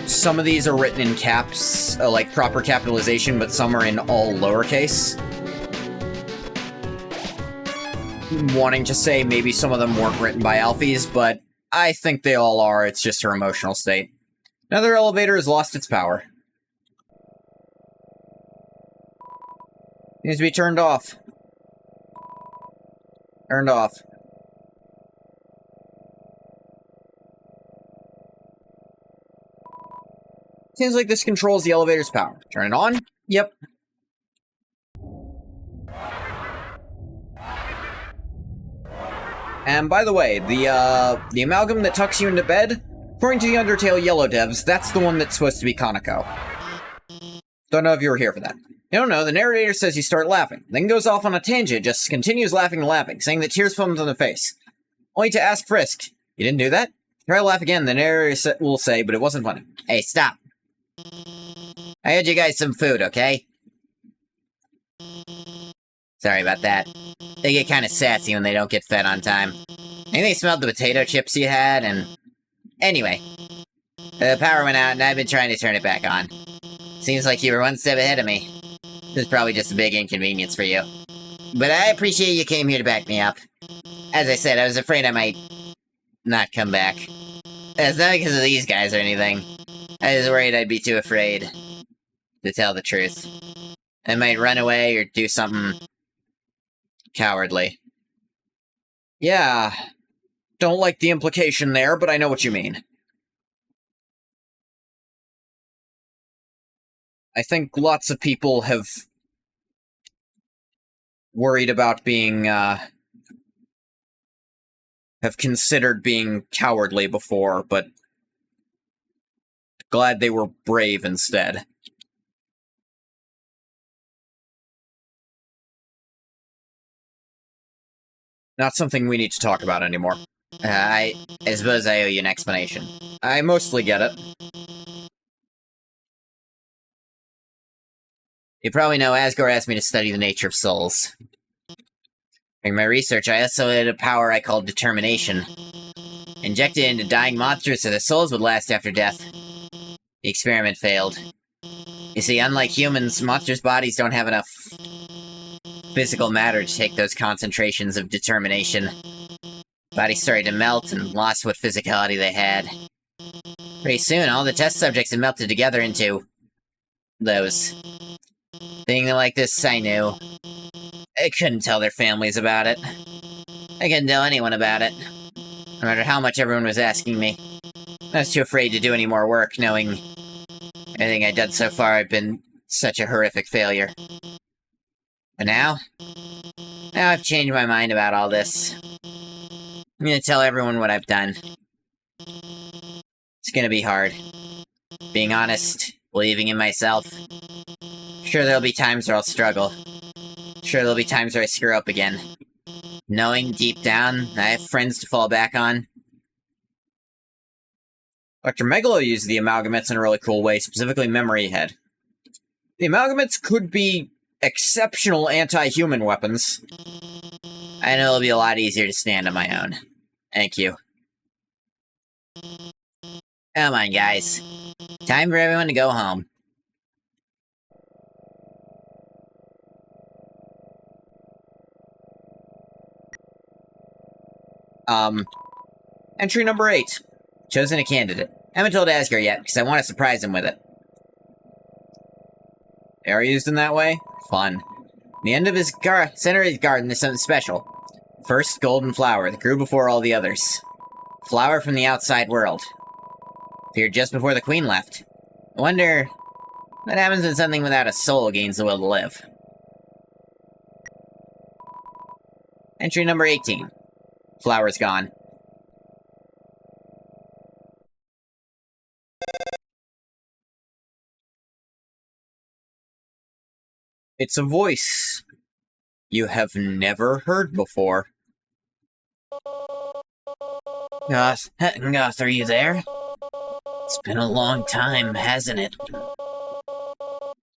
some of these are written in caps, like proper capitalization, but some are in all lowercase. Wanting to say maybe some of them weren't written by Alfies, but I think they all are, it's just her emotional state. Another elevator has lost its power. Needs to be turned off. Turned off. Seems like this controls the elevator's power. Turn it on? Yep. And by the way, the amalgam that tucks you into bed, according to the Undertale Yellow devs, that's the one that's supposed to be Kaneko. Don't know if you were here for that. You don't know, the narrator says you start laughing, then goes off on a tangent, just continues laughing and laughing, saying that tears foamed on the face. Only to ask Frisk, you didn't do that? Try to laugh again, the narrator will say, but it wasn't funny. Hey, stop. I had you guys some food, okay? Sorry about that. They get kind of sassy when they don't get fed on time. I think they smelled the potato chips you had, and... Anyway. The power went out, and I've been trying to turn it back on. Seems like you were one step ahead of me. This is probably just a big inconvenience for you. But I appreciate you came here to back me up. As I said, I was afraid I might... not come back. It's not because of these guys or anything. I was worried I'd be too afraid to tell the truth. I might run away or do something cowardly. Yeah. Don't like the implication there, but I know what you mean. I think lots of people have worried about being, have considered being cowardly before, but glad they were brave instead. Not something we need to talk about anymore. I suppose I owe you an explanation. I mostly get it. You probably know Asgore asked me to study the nature of souls. During my research, I also had a power I called determination. Injected into dying monsters so their souls would last after death. The experiment failed. You see, unlike humans, monsters' bodies don't have enough physical matter to take those concentrations of determination. Bodies started to melt and lost what physicality they had. Pretty soon, all the test subjects had melted together into... those. Being like this, I knew. I couldn't tell their families about it. I couldn't tell anyone about it. No matter how much everyone was asking me. I was too afraid to do any more work, knowing everything I'd done so far had been such a horrific failure. But now I've changed my mind about all this. I'm gonna tell everyone what I've done. It's gonna be hard. Being honest, believing in myself. Sure, there'll be times where I'll struggle. Sure, there'll be times where I screw up again. Knowing deep down I have friends to fall back on. Dr. Megalo used the amalgamates in a really cool way, specifically Memory Head. The amalgamates could be exceptional anti-human weapons. I know it'll be a lot easier to stand on my own. Thank you. Come on, guys. Time for everyone to go home. Entry number 8. Chosen a candidate. I haven't told Asger yet, because I want to surprise him with it. They are used in that way? Fun. The end of his center of his garden is something special. First golden flower that grew before all the others. Flower from the outside world. Appeared just before the queen left. I wonder what happens when something without a soul gains the will to live. Entry number 18. Flower's gone. It's a voice you have never heard before. Goth, are you there? It's been a long time, hasn't it?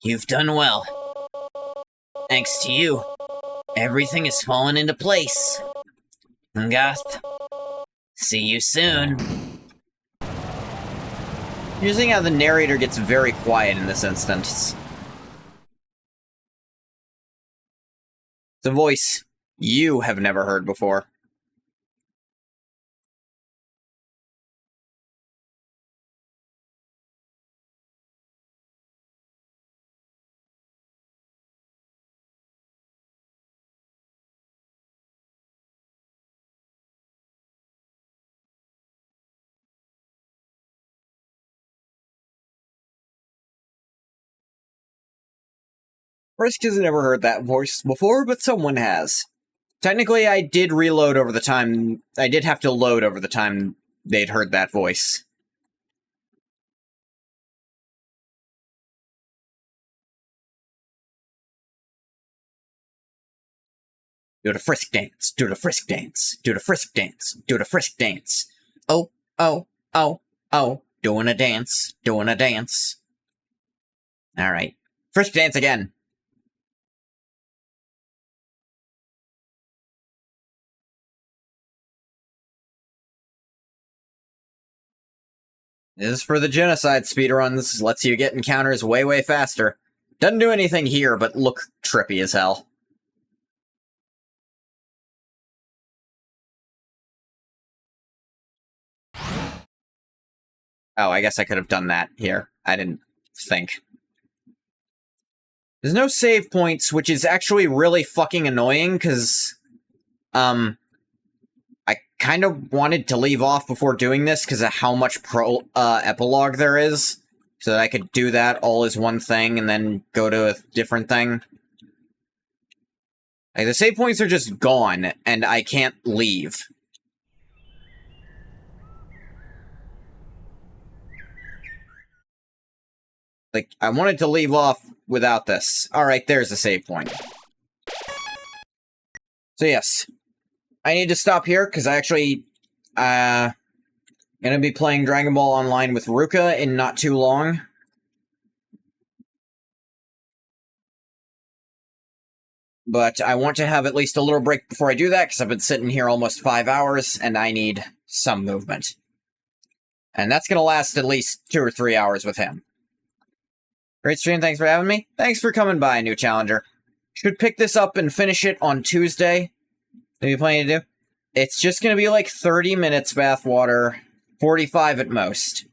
You've done well. Thanks to you, everything has fallen into place. Goth, see you soon. You're seeing how the narrator gets very quiet in this instance. It's a voice you have never heard before. Frisk has never heard that voice before, but someone has. Technically, I did reload over the time. I did have to load over the time they'd heard that voice. Do the frisk dance, do the frisk dance, do the frisk dance, do the frisk dance. Oh, oh, oh, oh, doing a dance, doing a dance. Alright. Frisk dance again. This is for the genocide speedruns, lets you get encounters way, way faster. Doesn't do anything here, but look trippy as hell. Oh, I guess I could have done that here. I didn't think. There's no save points, which is actually really fucking annoying, because, I kind of wanted to leave off before doing this because of how much epilogue there is, so that I could do that all as one thing and then go to a different thing. Like, the save points are just gone, and I can't leave. Like, I wanted to leave off without this. Alright, there's a save point. So yes, I need to stop here, because I actually, gonna be playing Dragon Ball Online with Ruka in not too long. But I want to have at least a little break before I do that, because I've been sitting here almost 5 hours, and I need some movement. And that's gonna last at least 2 or 3 hours with him. Great stream, thanks for having me. Thanks for coming by, new challenger. Should pick this up and finish it on Tuesday. What are you planning to do? It's just gonna be like 30 minutes, Bathwater. 45 at most.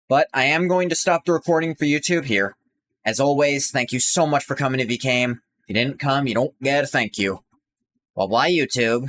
But I am going to stop the recording for YouTube here. As always, thank you so much for coming if you came. If you didn't come, you don't get a thank you. Well, bye, YouTube.